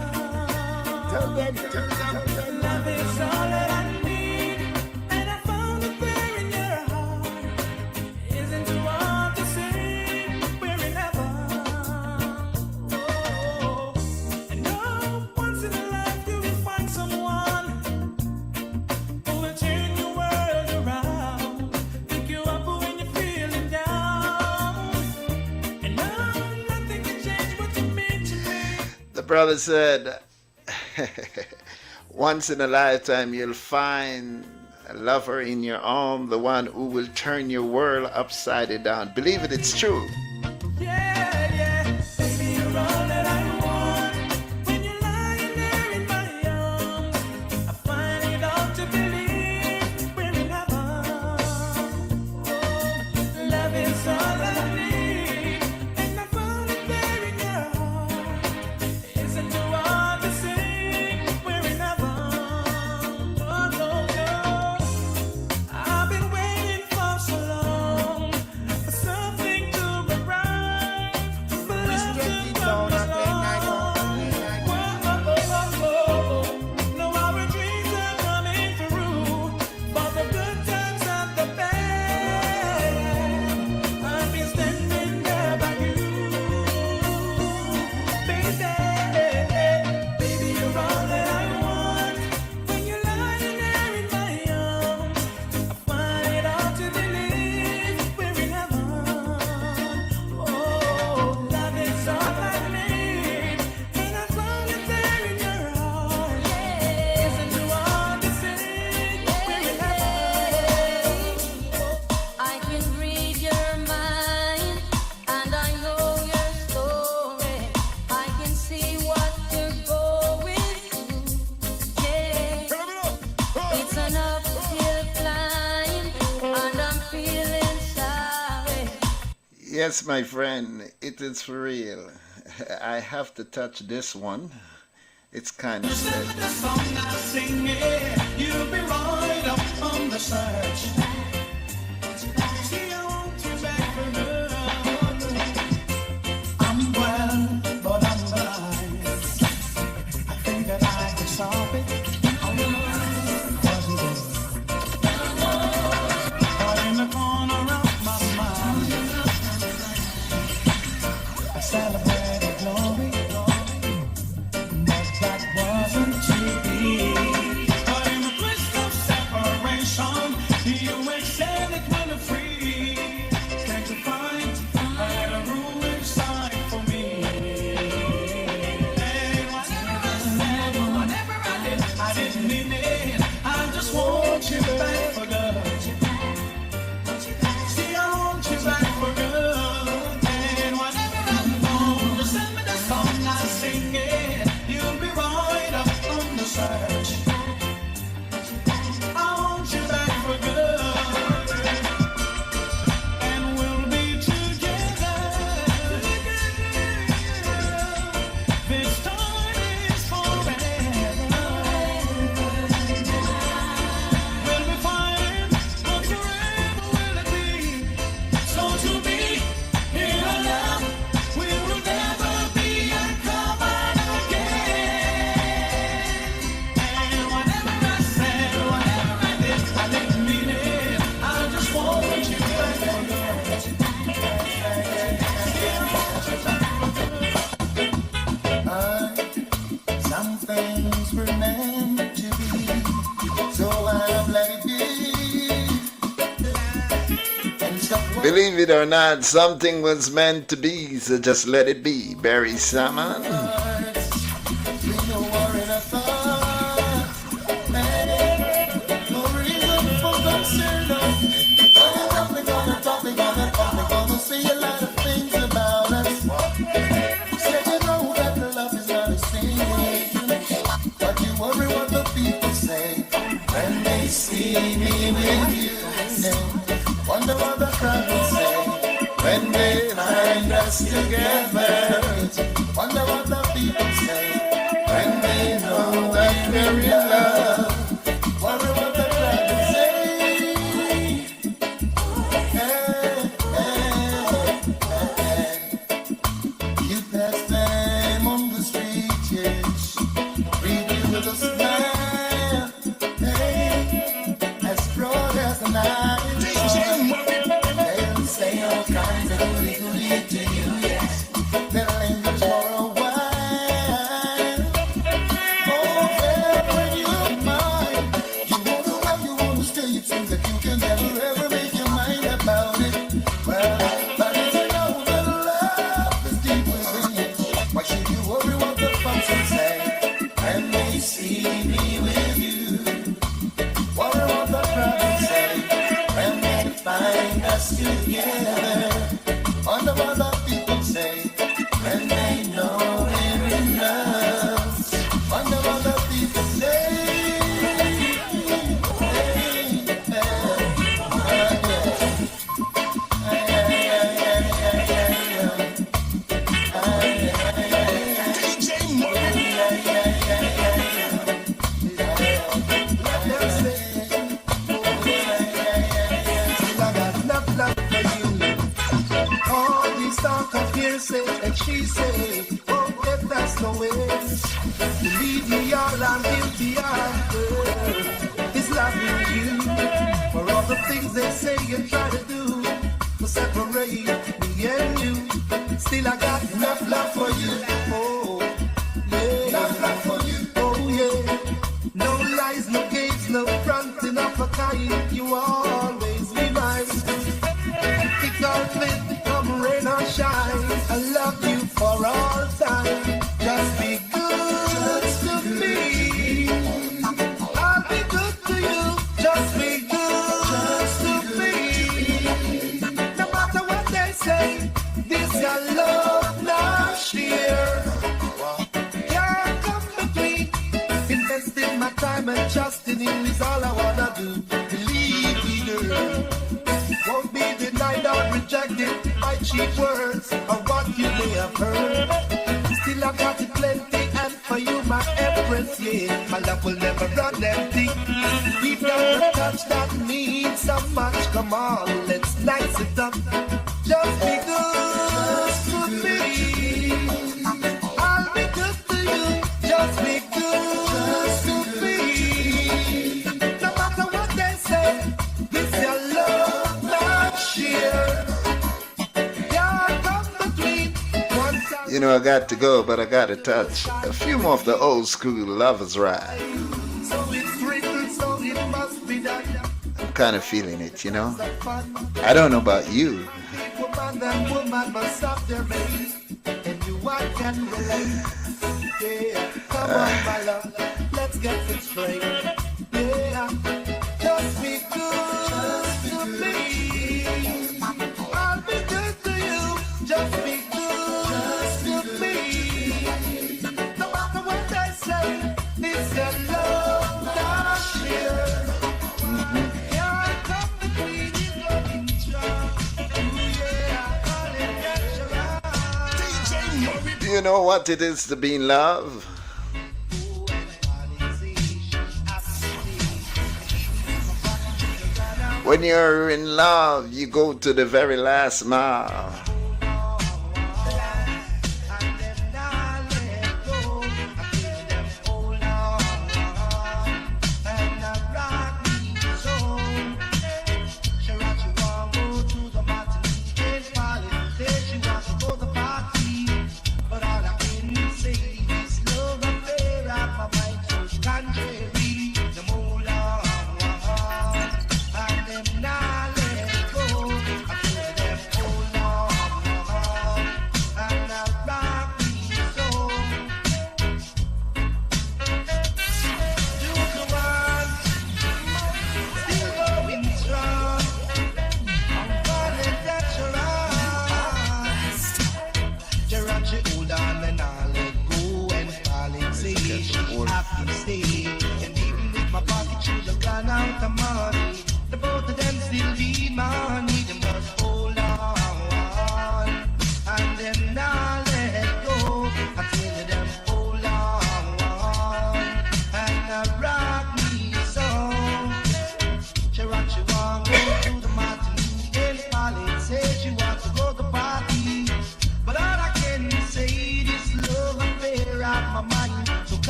Love is all that I need, and I found it there in your heart. Isn't too hard to see we're in heaven. Oh, and oh, once in a life you will find someone who will turn your world around, pick you up when you're feeling down. And no, nothing can change what you mean to me. The brother said, once in a lifetime you'll find a lover in your arm, the one who will turn your world upside down. Believe it, it's true. Yeah, yeah, baby, you're all that I want. When you're lying there in my arms, I find it hard to believe we're in heaven. Oh, love is all I need, and I found it there in your heart. Isn't too hard to see we're in heaven. Oh, no, no. I've been waiting for so long for something to arrive, for love to come along. Whoa, no, our dreams are coming true, for the good times and the bad. I've been standing there by you, baby. Baby, you're all that I want. When you're lying there in my arms, I find it hard to believe we're in heaven. Oh, love is all I need, and I found it there in your heart. Isn't too hard to see we're in heaven. I can read your mind, and I know your story. I can see what you're going through. Yeah, it's an uphill climb, and I'm feeling sorry. Yes, my friend, it is for real. I have to touch this one. It's kind of sad. The song I sing, yeah, you'll be right up on the search. See, I want you back for love. I'm well, but I'm blind. I think that I can stop it. Wasn't it? But in the corner of my mind, I celebrated glory, but that wasn't to be. But in the twist of separation, you extended when I'm free. Stand to find I had a room inside for me. And whatever I did, I didn't mean it. I just want you back for good. See, I want you back for good. And whatever I do, just send me the song I sing it. You'll be right up on the search. I want you back for good, and we'll be together. This time is forever. We'll be fighting, but forever will it be? So to be in a love, we will never be uncovered again. And whatever I said, whatever I did, I didn't mean it. I just want you back for good. Some things were meant to be, so I've let it be. And some Believe it or not, something was meant to be, so just let it be. Barry Salmon. we no worry no thought. Man, no reason for concern. We're gonna say a lot of things about us. Said you know that the love is not a sin, but you worry what the people say when they see me with you. Wonder what the crowd will say when they find out. us together. Wonder what the people say when they know that we're in love. Wonder what the crowd will say. You pass time on the street, yes. Greet you with a smile. Hey, as broad as the night. They'll say all kinds of goody to you, yes. They'll linger for a while. Oh, well, when you're mine, you won't know how you want to stay. It seems that you can never ever make your mind about it. Well, but if you know that love is deep within you, why should you worry what the folks will say when they see me with you? Worry what the crowd will say when they find us together. Wonder what the people say when they know we're in love. Wonder what the people say. All these talk of hearsay and she say, oh, if that's no way, believe me, all I'm guilty of is loving you. For all the things they say and try to do to separate me and you, still I got enough love for you. Oh, yeah, enough love for you. Oh, yeah. No lies, no games, no fronting of a kind. You always be mine. Thick or thin, come rain or shine, I love you for all time. Just be good to me. I'll be good to you. Just be good to me. No matter what they say, this your love not share. Can't come between. Investing my time and trust in you is all I wanna do. Believe me, girl. Won't be denied or rejected by cheap words or what you may have heard. Still I got it plenty, and for you my empress, yeah. My love will never run empty. We've got a touch that means so much. Come on, let's nice it up. Just be good to me. I'll be good to you. Just be good to me. No matter what they say, this your love not share. Can't come between one time. You know, I got to go, but I got to touch a few more of the old school lovers ride. So it's written, so it must be done. I'm kind of feeling it, you know. I don't know about you. Woman and woman must have their mate, and you I can relate. Yeah, come on, my love, let's get it straight. Yeah, just be good to me. I'll be good to you. Just be good to me. No matter what they say, it's your love not share. Here come the queen, is looking strong. Do you know what it is to be in love? When you're in love, you go to the very last mile. And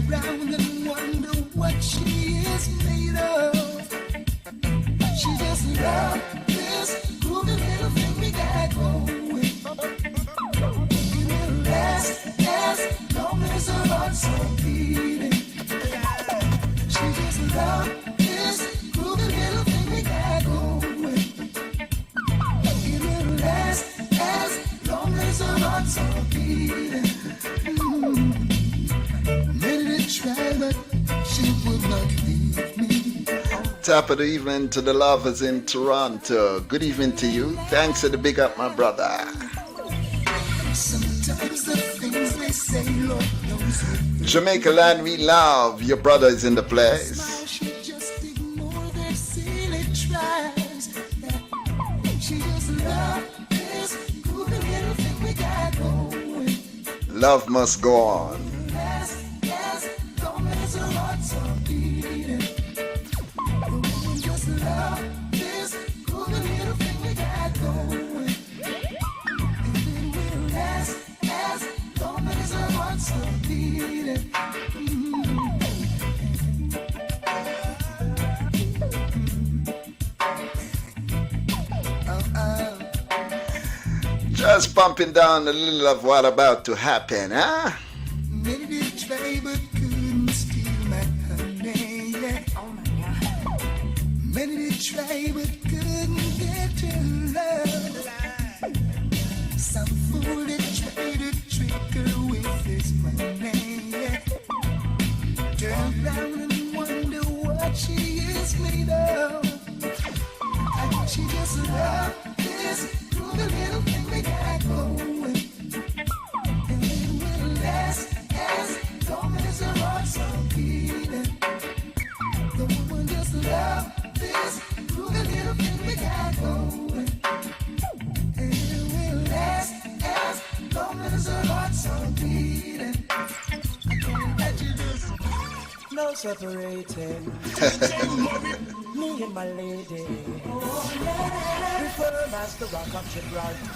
around and wonder what she is made of. She just loves this groovy little thing we got going. It will last as long as her heart's so beating. She just loves this groovy little thing we got going. It will last as long as her heart's so beating. Many to try, but she would not leave me. Top of the evening to the lovers in Toronto. Good evening to you. Thanks for the big up, my brother. Sometimes the things they say, Lord knows it. Jamaica land we love. Your brother is in the place. Smile, she just ignore their silly tries. She just loves this groovy little thing we got going. Love must go on. As long as her heart's so beating. The woman just loves this groovy little thing we got going. And it will last as long as her heart's so beating. Just pumping down a little of what about to happen, huh? Many did try but couldn't steal my honey. Yeah. Oh my God. Many did try but couldn't get your love. Some fool did try to trick her with his money. Yeah. Turn around and wonder what she is made of. I think she just loves this groovy little thing we got going. And it will last as long as her heart's so beating. The woman just loves this groovy little thing we got going. And it will last as long as her heart's so beating. I can't imagine this. No separating. Me and my lady. We firm as the rock of Gibraltar.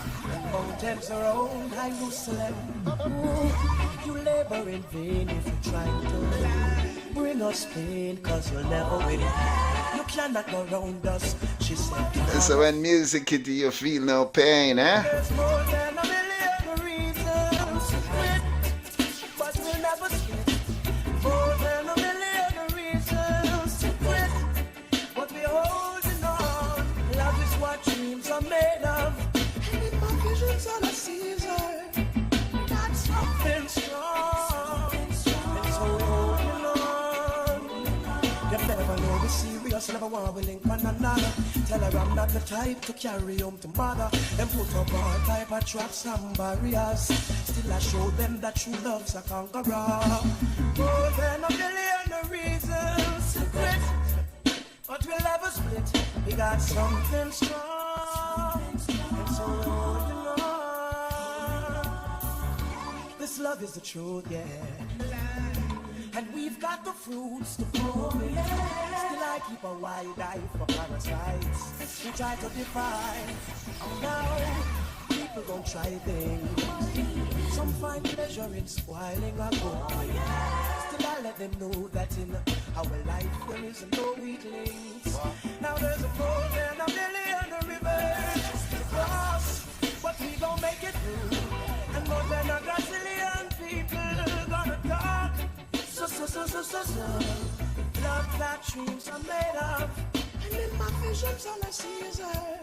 Mountains are old, I Jerusalem. You labor in vain if you try to bring us pain, cause you'll never win. You cannot go round us, she said. So when music hit you, you feel no pain, eh? There's more than a million reasons to quit, but we'll never split. More than a million reasons to quit, but we're holding on. Love is what dreams are made of. And in my visions all I see is her. Not something strong, and so we're holding on. You never know we're serious, never want we link one another. Tell her I'm not the type to carry home to mother. Then put up all type of traps and barriers. Still I show them that true love's a conqueror. More than a million reasons to quit, but we'll never split. We got something strong, and so we're holding on. This love is the truth, yeah. And we've got the fruits to grow. Still I keep a wide eye for parasites who try to define. Oh, now people don't try things. Some find pleasure in spoiling our good. Still I let them know that in our life there is no weaklings. Now there's a more than a million rivers to cross, but we gon' make it through. And more than a gazillion people gonna talk. So, love that dreams are made of. And in my visions all I see is her.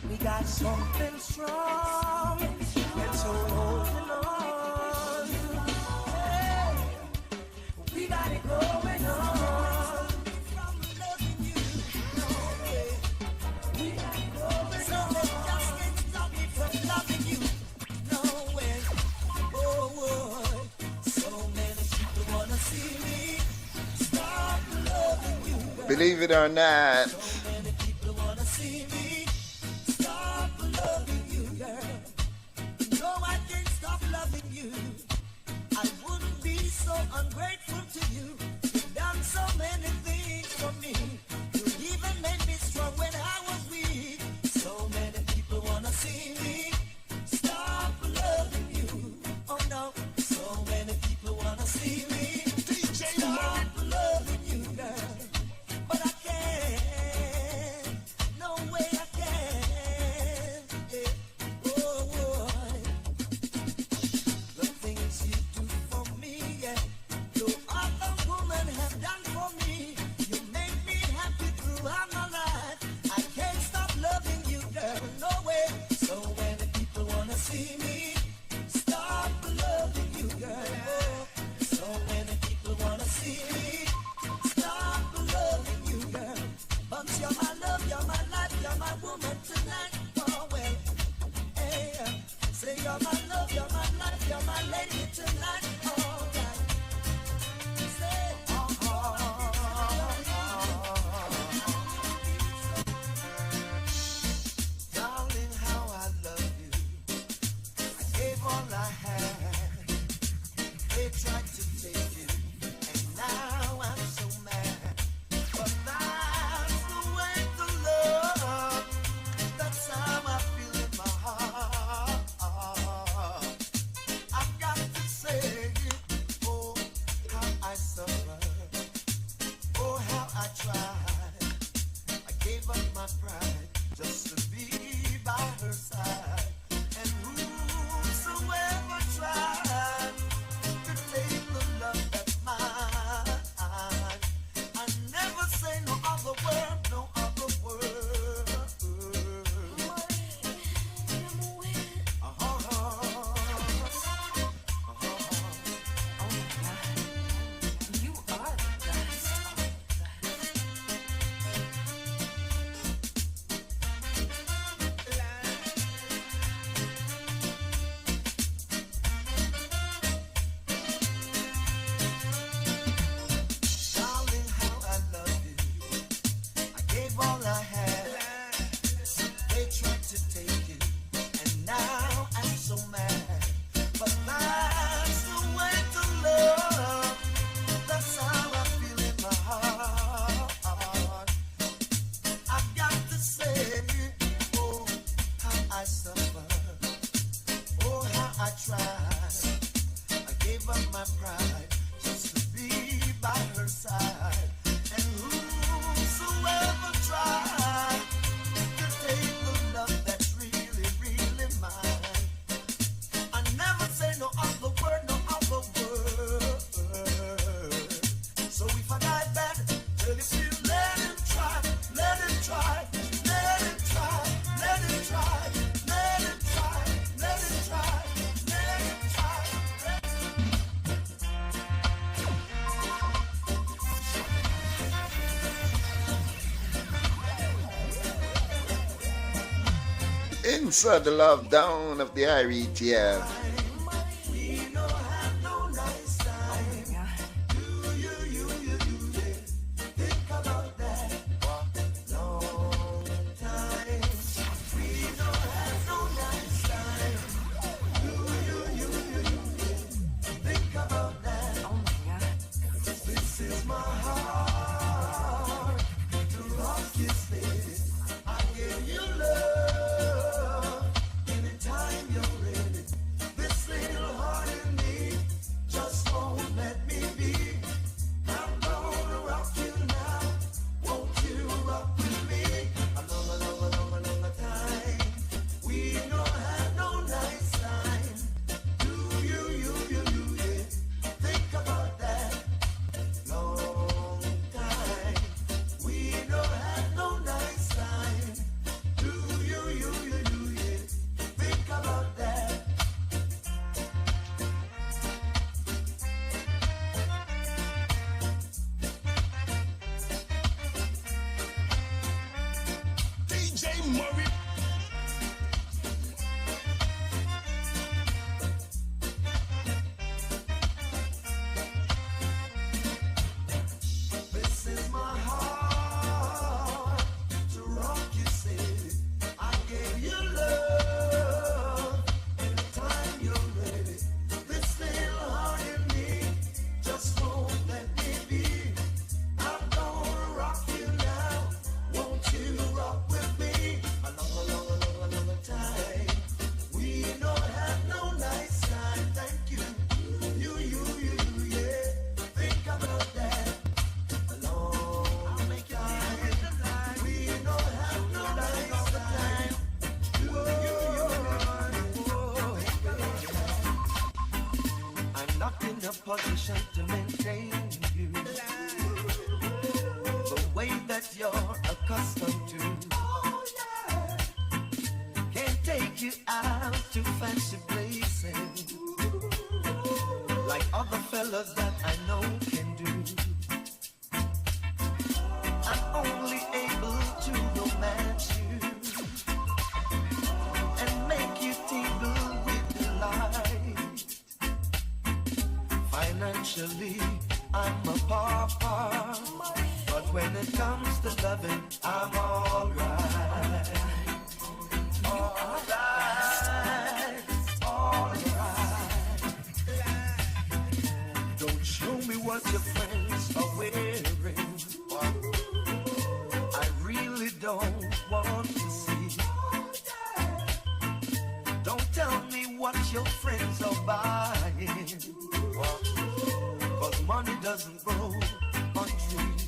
We got something strong, and so we're holding on. Hey, we got it going on. We got it going on. Just can't stop me from loving you. No way. Oh, so many people wanna see me stop loving you. Believe it or not. So many people wanna see me stop loving you, girl. No, I can't stop loving you. I wouldn't be so ungrateful to you. You've done so many things for me. You even made me strong when I was weak. So many people wanna see me stop loving you. Oh no, so many people wanna see me. DJ tried. I gave up my pride just to be by her side. And whosoever tried to take the love that's mine, I never say no other word, no other word. Darling, how I love you. I gave all I had. They tried to take it, and now I'm so mad. But that's the way to love. That's how I feel in my heart. I've got to say, oh, how I suffer. Oh, how I tried. I gave up my pride just to be by her side. And whosoever tried to take the love that's really, really mine, I never say no other word, no other word. So if I die bad, tell you still let him try, let him try, let him try, let him try, let him try, let him try, let him try. Inside the love down of the IRETF. We don't have no nice time. Think about that long time. We don't have no nice time. Think about that. This is my heart to rock you steady. I give you love anytime you're ready. This little heart in me just won't let me be. I'm gonna rock you now. Won't you rock with me? A long time. We don't have no nice time. Do you, yeah. Think about that. Long time. We don't have no nice time. Do you, yeah. Think about that. DJ Murray. This is my heart to rock you steady. I gave you love anytime you're ready. This little heart in me just won't let me be. I'm gonna rock you now. Won't you rock with me? A long time. We don't have no nice time. Thank you. You, yeah. Think about that. A long time. We don't have no nice time. I'm not in a position to maintain you the way that you're accustomed to. Can't take you out to fancy places like other fellas that I know can do. I'm only able to romance you and make you tingle with delight. Financially, I'm a pauper, but when it comes to loving, I'm alright. Alright. Don't show me what your friends are wearing. I really don't want to see. Don't tell me what your friends are buying. Cause money doesn't grow on trees.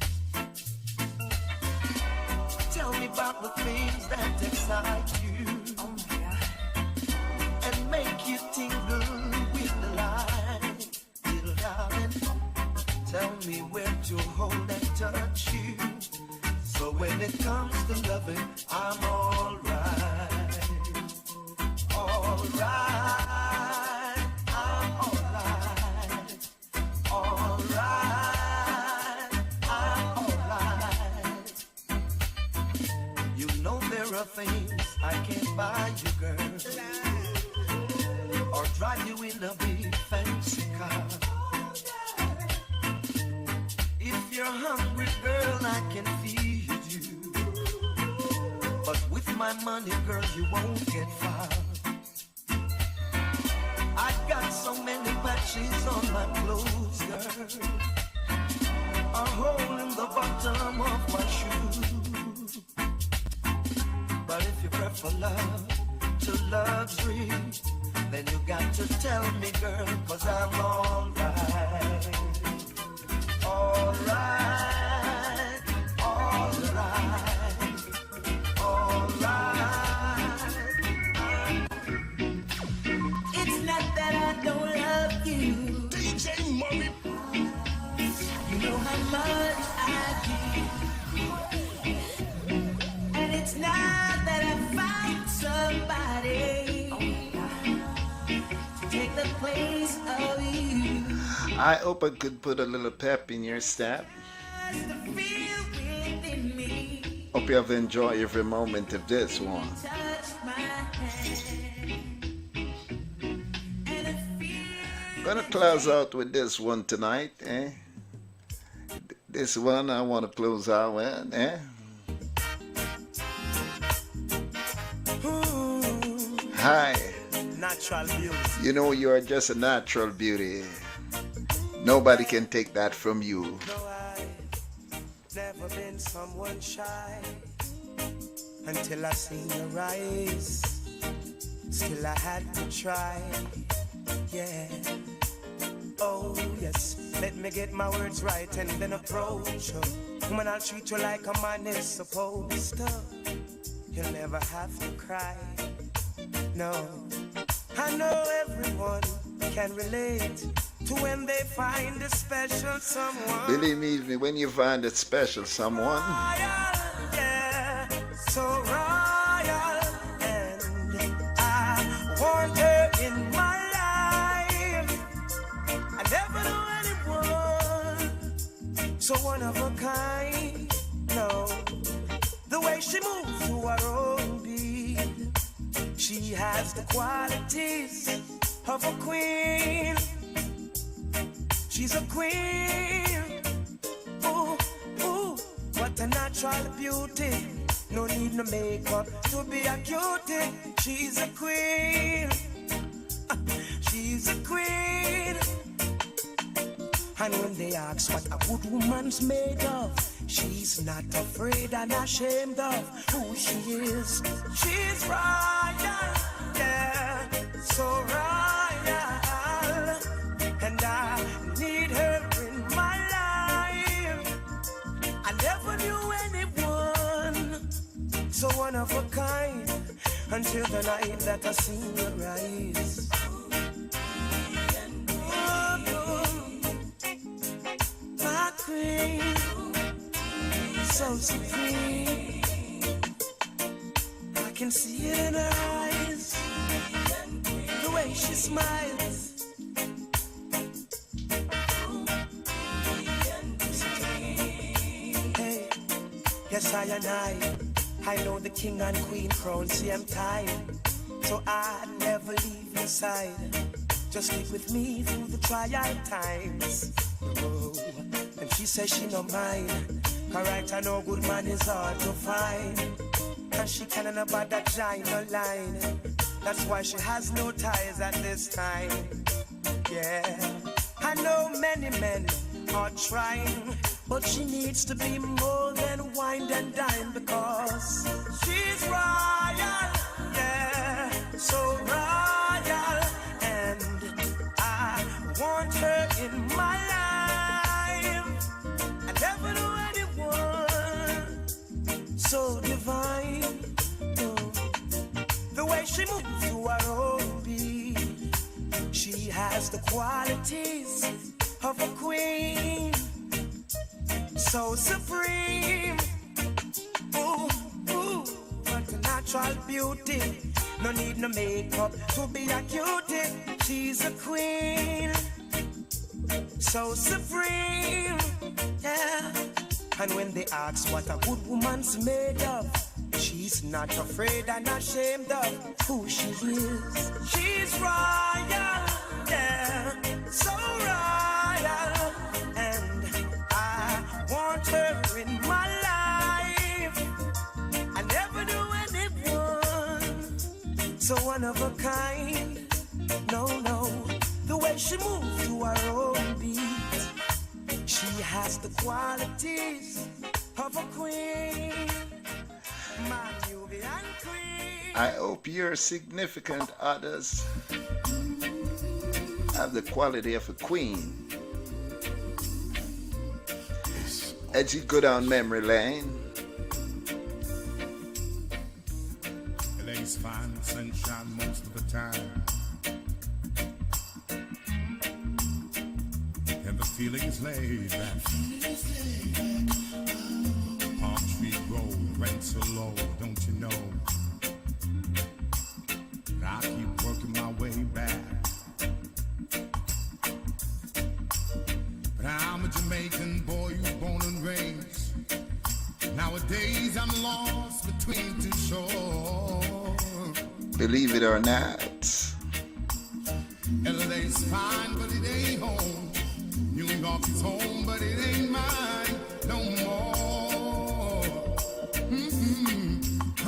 me about the things that excite you. And make you tingle with delight. Little darling, tell me where to hold and touch you. So when it comes to loving, I'm alright. Alright. I'm alright. Alright. I'm alright. You know there are things I can't buy you, girl, or drive you in a big fancy car. If you're hungry, girl, I can feed you. But with my money, girl, you won't get far. I got so many patches on my clothes, girl, a hole in the bottom of my shoe. But if you prefer love to luxury, then you got to tell me, girl, 'cause I'm alright. Alright, alright, alright. It's not that I don't love you, DJ Murray. You know how much I give, and it's not that I found somebody to take the place of you. I hope I could put a little pep in your step. Hope you have enjoyed every moment of this one. Gonna close out with this one tonight, eh? This one I want to close out with, eh? Hi. Natural beauty. You know you are just a natural beauty. Nobody can take that from you. No, I've never been someone shy until I seen your eyes. Still I had to try, yeah. Oh yes, let me get my words right and then approach you. Woman, I'll treat you like a man is supposed to. You'll never have to cry, no. I know everyone can relate to when they find a special someone. Believe me, when you find a special someone, royal, yeah, so royal, and I want her in my life. I never knew anyone so one of a kind. No, the way she moves to her own beat, she has the qualities of a queen. She's a queen. Ooh, ooh, what a natural beauty. No need no makeup to be a cutie. She's a queen. She's a queen. And when they ask what a good woman's made of, she's not afraid and ashamed of who she is. She's royal, yeah, so royal. And I need her in my life. I never knew anyone so one of a kind until the night that I seen her eyes. My queen, so supreme. I can see it in her eyes, the way she smiles. Hey, yes, I know the king and queen crown, same time. So I never leave your side. Just stick with me through the trial times. Oh, and she says she no mind. Correct, I know good man is hard to find. And she can't about that giant no line. That's why she has no ties at this time. Yeah, I know many men are trying, but she needs to be more than wine and dine, because she's royal, yeah, so royal, and I want her in my life. I never knew anyone so divine. she moves to her own beat. She has the qualities of a queen, so supreme. Ooh, ooh, what a natural beauty. No need no makeup to be a cutie. She's a queen, so supreme, yeah. And when they ask what a good woman's made of, she's not afraid and ashamed of who she is. She's royal, yeah, so royal. And I want her in my life. I never knew anyone so one of a kind. No, no, the way she moves to her own beat. She has the qualities of a queen. My Nubian queen. I hope your significant others have the quality of a queen. As you go down memory lane, LA's fine and sunshine most of the time, and the feeling is laid back. Palm tree grove, rent so low, don't you know? I keep working my way back. But I'm a Jamaican boy who's born and raised. Nowadays I'm lost between two shores. believe it or not. LA's fine, but it ain't home. New York is home, but it ain't mine no more.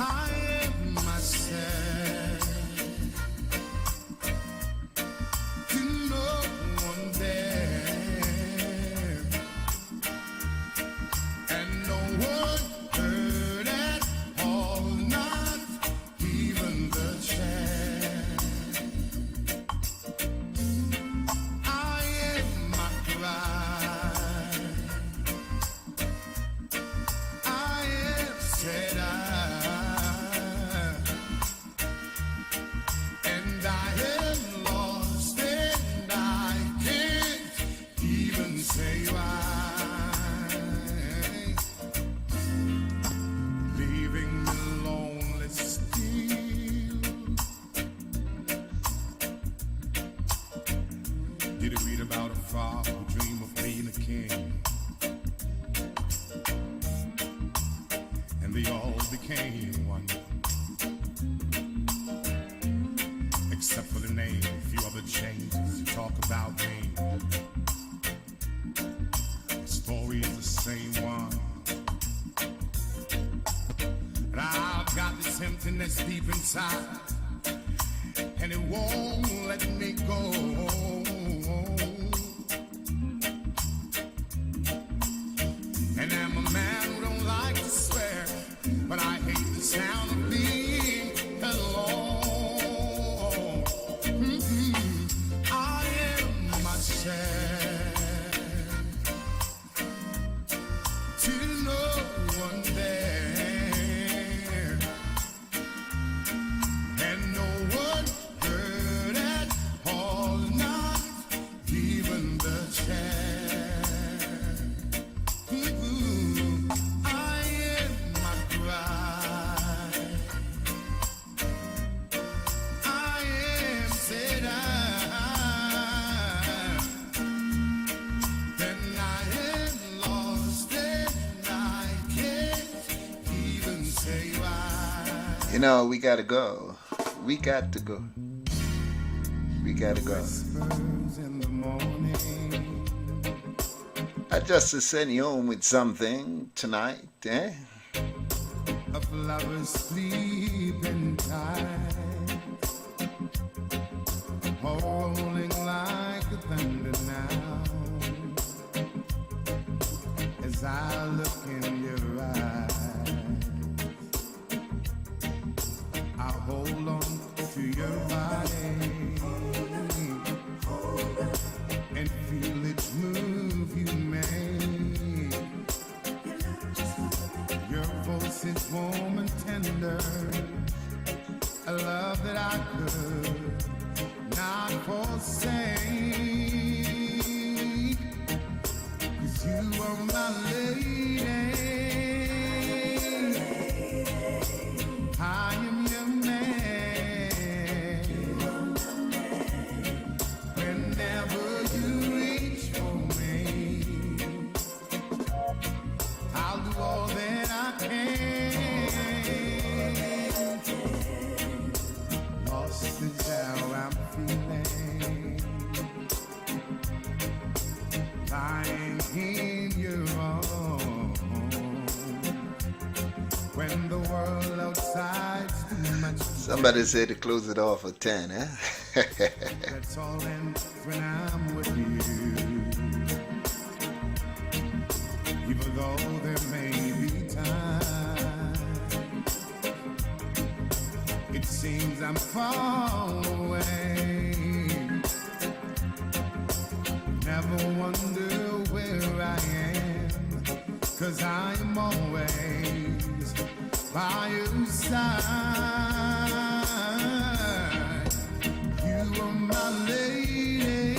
I am myself to no one there, and no one heard at all, not even the chant. I am my pride. I am said and I am lost, and I can't even say why. Leaving me lonely still. Did you read about a father who dreamed of being a king? And they all became one, except for the name. A few other changes to talk about me. The story is the same one, but I've got this emptiness deep inside, and it won't let me go. And I'm a man who don't like to swear, but I hate the sound of being alone. I am myself to no one there, and no one heard at all, not even the chant. I am my pride. I am said then I am lost, and I can't even say why. You know, we gotta go. We got to go. We gotta go. Whispers in the morning, I just to send you home with something tonight, eh? of lovers sleeping tight, rolling like a thunder now. As I look in your eyes, I hold on to your body and feel each move you make. Your voice is warm and tender, a love that I not forsake, 'cause you are my lady. I am your man. Whenever you reach for me, I'll do all that I can. Lost is how I'm feeling, lying in your arms. When the world outside's too much. Somebody said to close it off at 10, huh? That's all ends when I'm with you. Even though there may be time, it seems I'm far away. Never wonder where I am, 'cause I'm always by your side. You are my lady.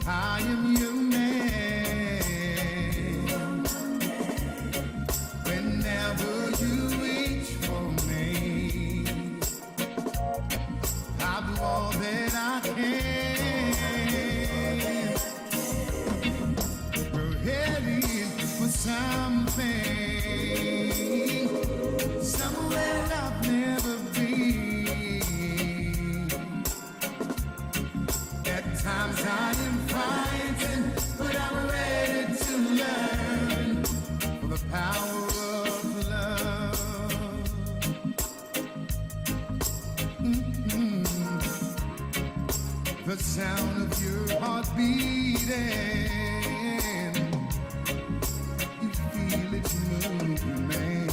I am your man. Whenever you reach for me, I'll do all that I can. We're heading for something, somewhere I've never been. At times I am fighting, but I'm ready to learn for the power of love. The sound of your heart beating, you feel it moving, man.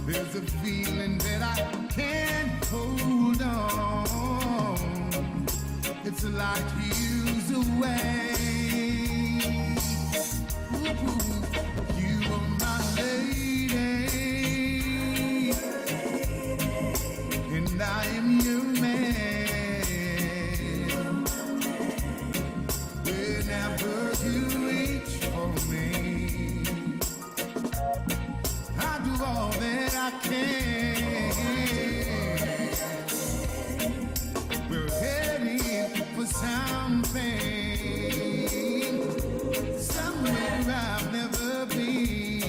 There's a feeling that I can't hold on. It's like years away. Ooh, you are my lady, and I am your man. Whenever you reach for me, I do all that I can. We're heading for something, somewhere I've never been.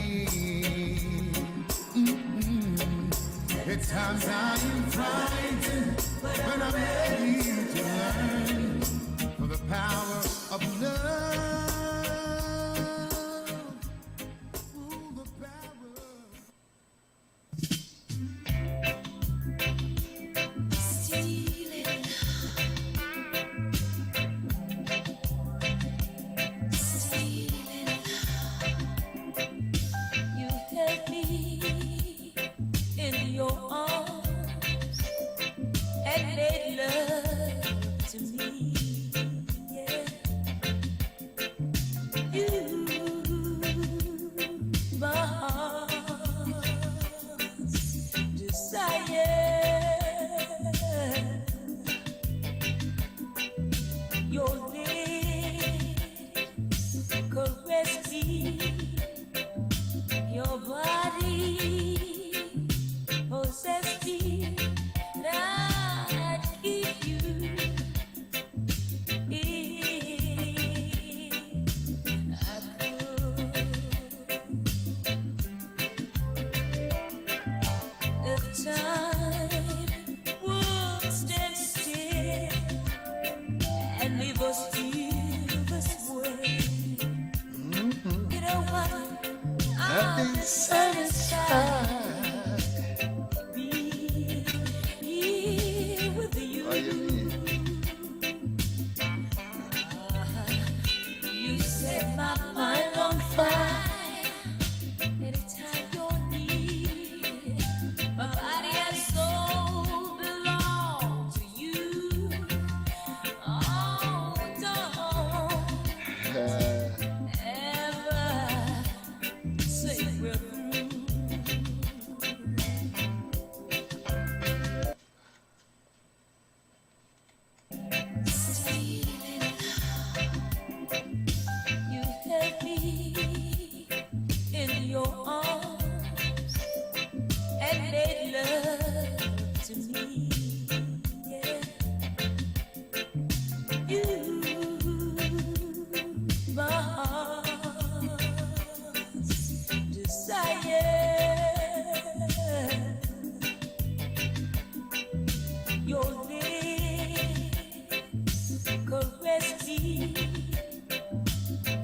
At times I am frightened, but I'm ready to learn for the power of love. You held me in your arms and made love to me. Yeah. You, my heart's desire. Your lips caress me. Your body possessed me, and I'd keep you if I could. If time would stand still and leave us feel this way, you know what? I've been satisfied. Be with you. What do you mean? You set my mind on fire. Anytime you're near, my body and soul belong to you. Oh, don't ever say we're possess me.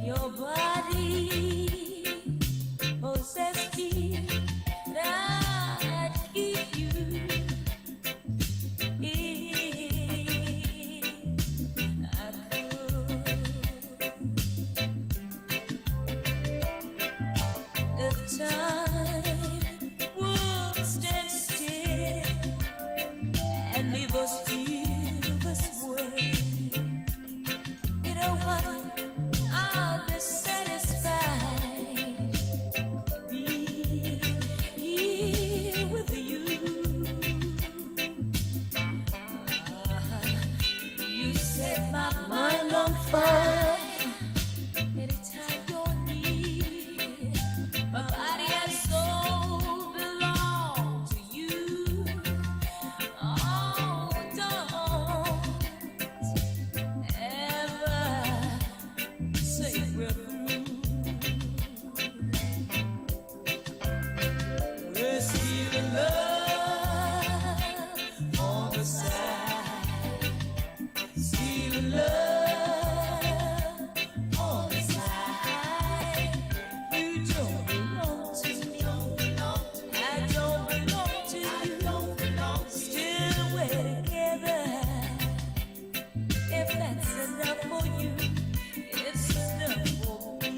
Your body possess me. That keep you in a if time would stand still and leave us feel this way, you know what? I'll be satisfied being here with you. You set my mind on fire anytime you're near. My body and soul belong to you. Oh, don't ever say we're through. We're still in love on the side. Still in love on the side. You don't belong to me. I don't belong to you. Still we're together. If that's enough for you, it's enough for me.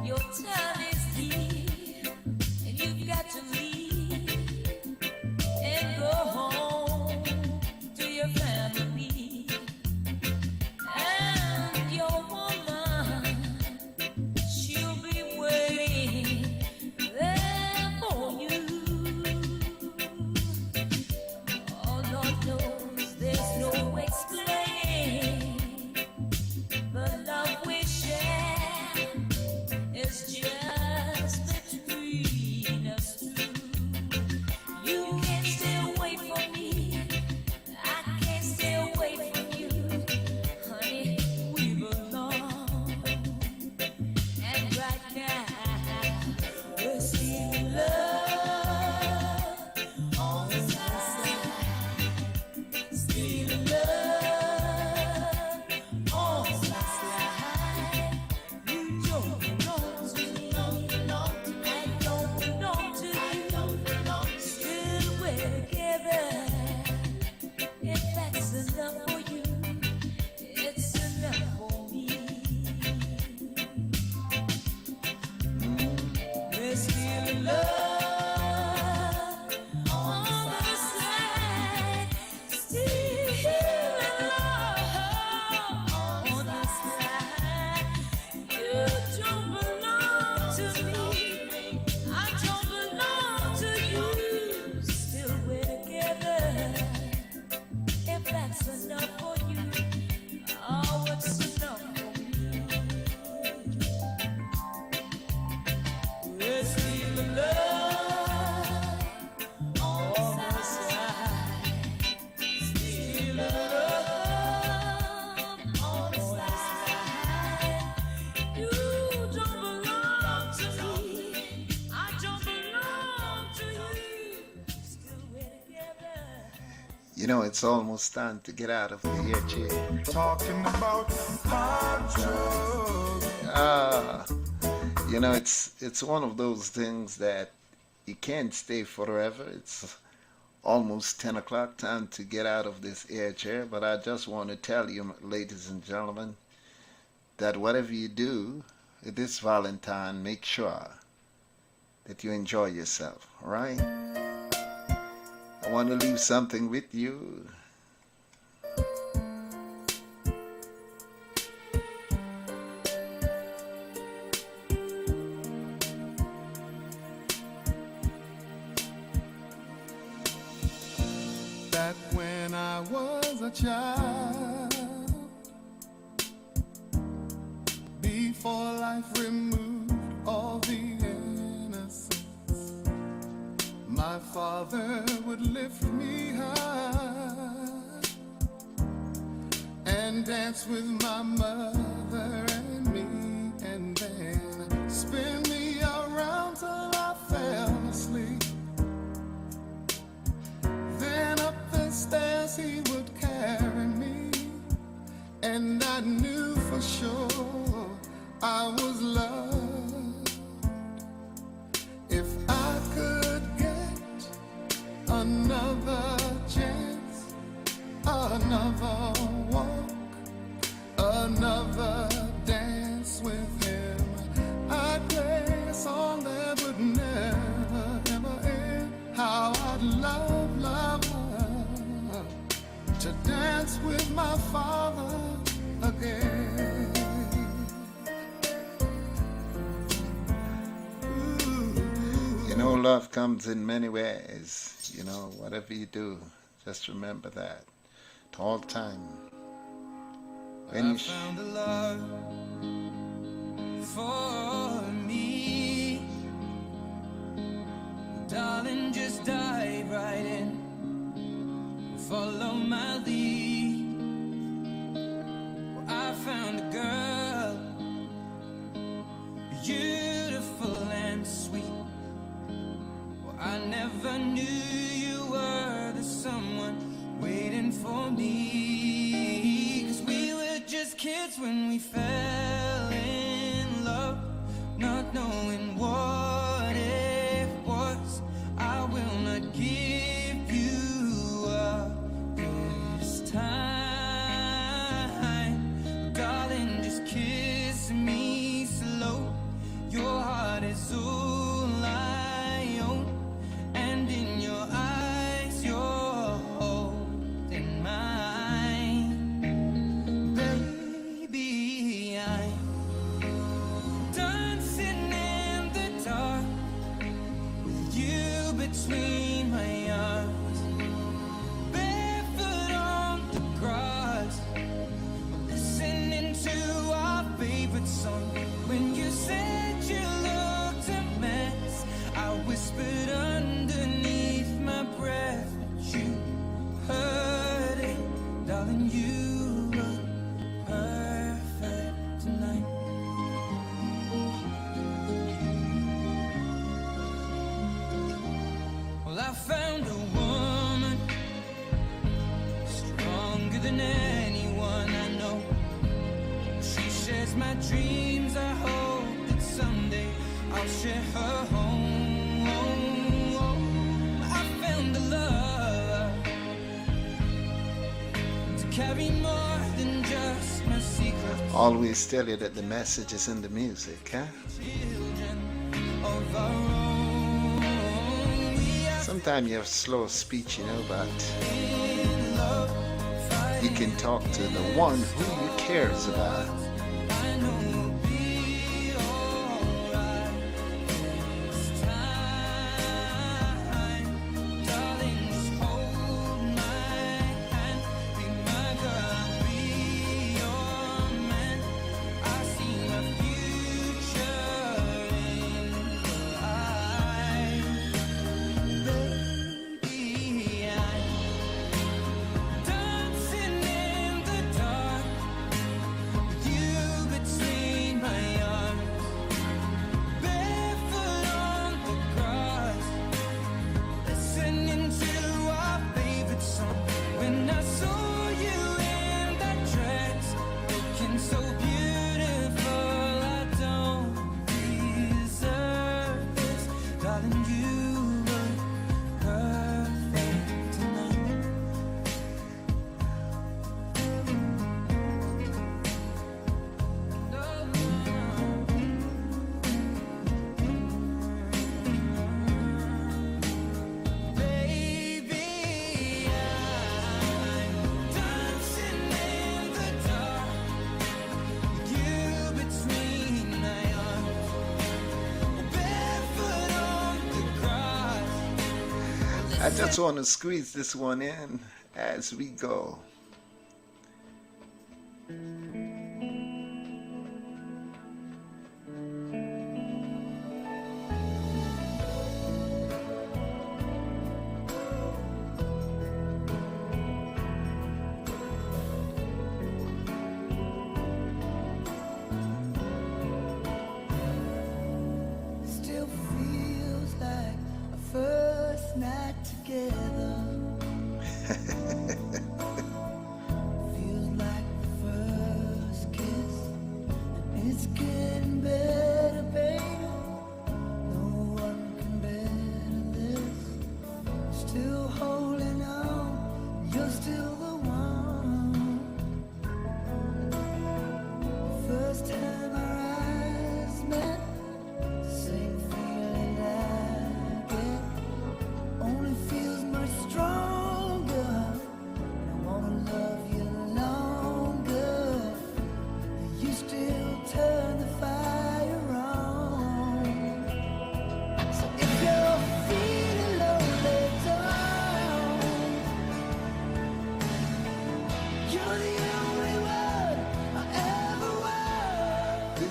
Your time is here, and you've got to leave and go home to your family. And your woman, she'll be waiting there for you. Oh, Lord knows there's no explaining the love we share is just between us two. You can't stay away from me. I can't stay away from you. Honey, we belong. And right now, we're still in love on the side. Still in love on the side. You don't belong to me. I don't belong to you. Still we're together. If that's enough for you, it's enough for me. We're still in love on the side. Still in love on the side. You don't belong to me. I don't belong to you. Still we're together. If that's enough for you, oh, it's enough for me. We're still in love on the side. Still in love on the side. You don't belong to me. I don't belong to you. Still we're together. You know, it's almost time to get out of the air chair. Talking about hard drugs. You know, it's one of those things that you can't stay forever. It's almost 10 o'clock, time to get out of this air chair. But I just want to tell you, ladies and gentlemen, that whatever you do this Valentine, make sure that you enjoy yourself, all right? I want to leave something with you. Back when I was a child, before life removed all the innocence, my father would lift me high and dance with my mother and me, and then spin me around till I fell asleep. Then up and I knew for sure I was loved. If I could get another chance, another walk, another dance with him, I'd play a song that would never, ever end. How I'd love, love, love to dance with my father again. You know, love comes in many ways. You know, whatever you do, just remember that at all time. When I you found a love for me. Darling, just dive right in. Follow my lead. Well, I found a girl, beautiful and sweet. Well, I never knew you were the someone waiting for me. 'Cause we were just kids when we fell in love, not knowing what it was. I will not give you up this time. Darling, just kiss me slow. Your heart is all I own, and in your eyes you're holding mine. Baby, I'm dancing in the dark with you between my arms, barefoot on the grass, listening to our favorite song. When you said you looked a mess, I whispered underneath my breath, but you heard it, darling. You look perfect tonight. Well, I found a woman stronger than anyone I know. She shares my dreams. I hope that someday I'll share her home. I found a love to carry more than just my secrets. always tell you that the message is in the music, huh? Of our own. Sometimes you have slow speech, you know, but you can talk to the one who you cares about. I just want to squeeze this one in as we go. Still feels like a first night together. Feels like the first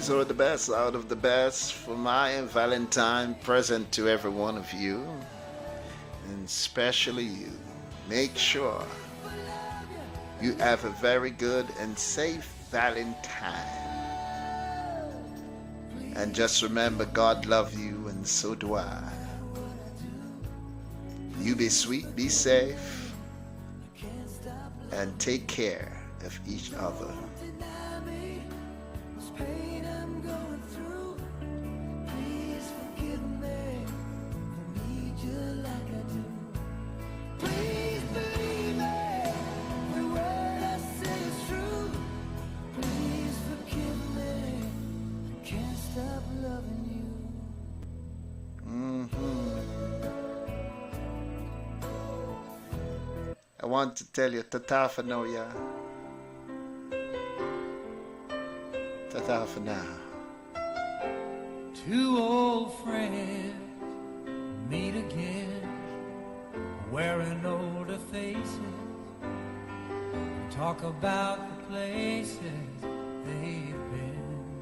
These are the best out of the best for my Valentine present to every one of you, and especially you. Make sure you have a very good and safe Valentine. And just remember, God loves you, and so do I. You be sweet, be safe, and take care of each other. I want to tell you, tata for now, yeah. Tata for now. Two old friends meet again, wearing older faces, talk about the places they've been.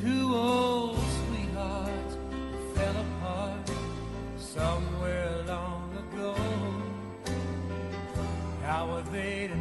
Two old sweethearts who fell apart somewhere long ago. How were they to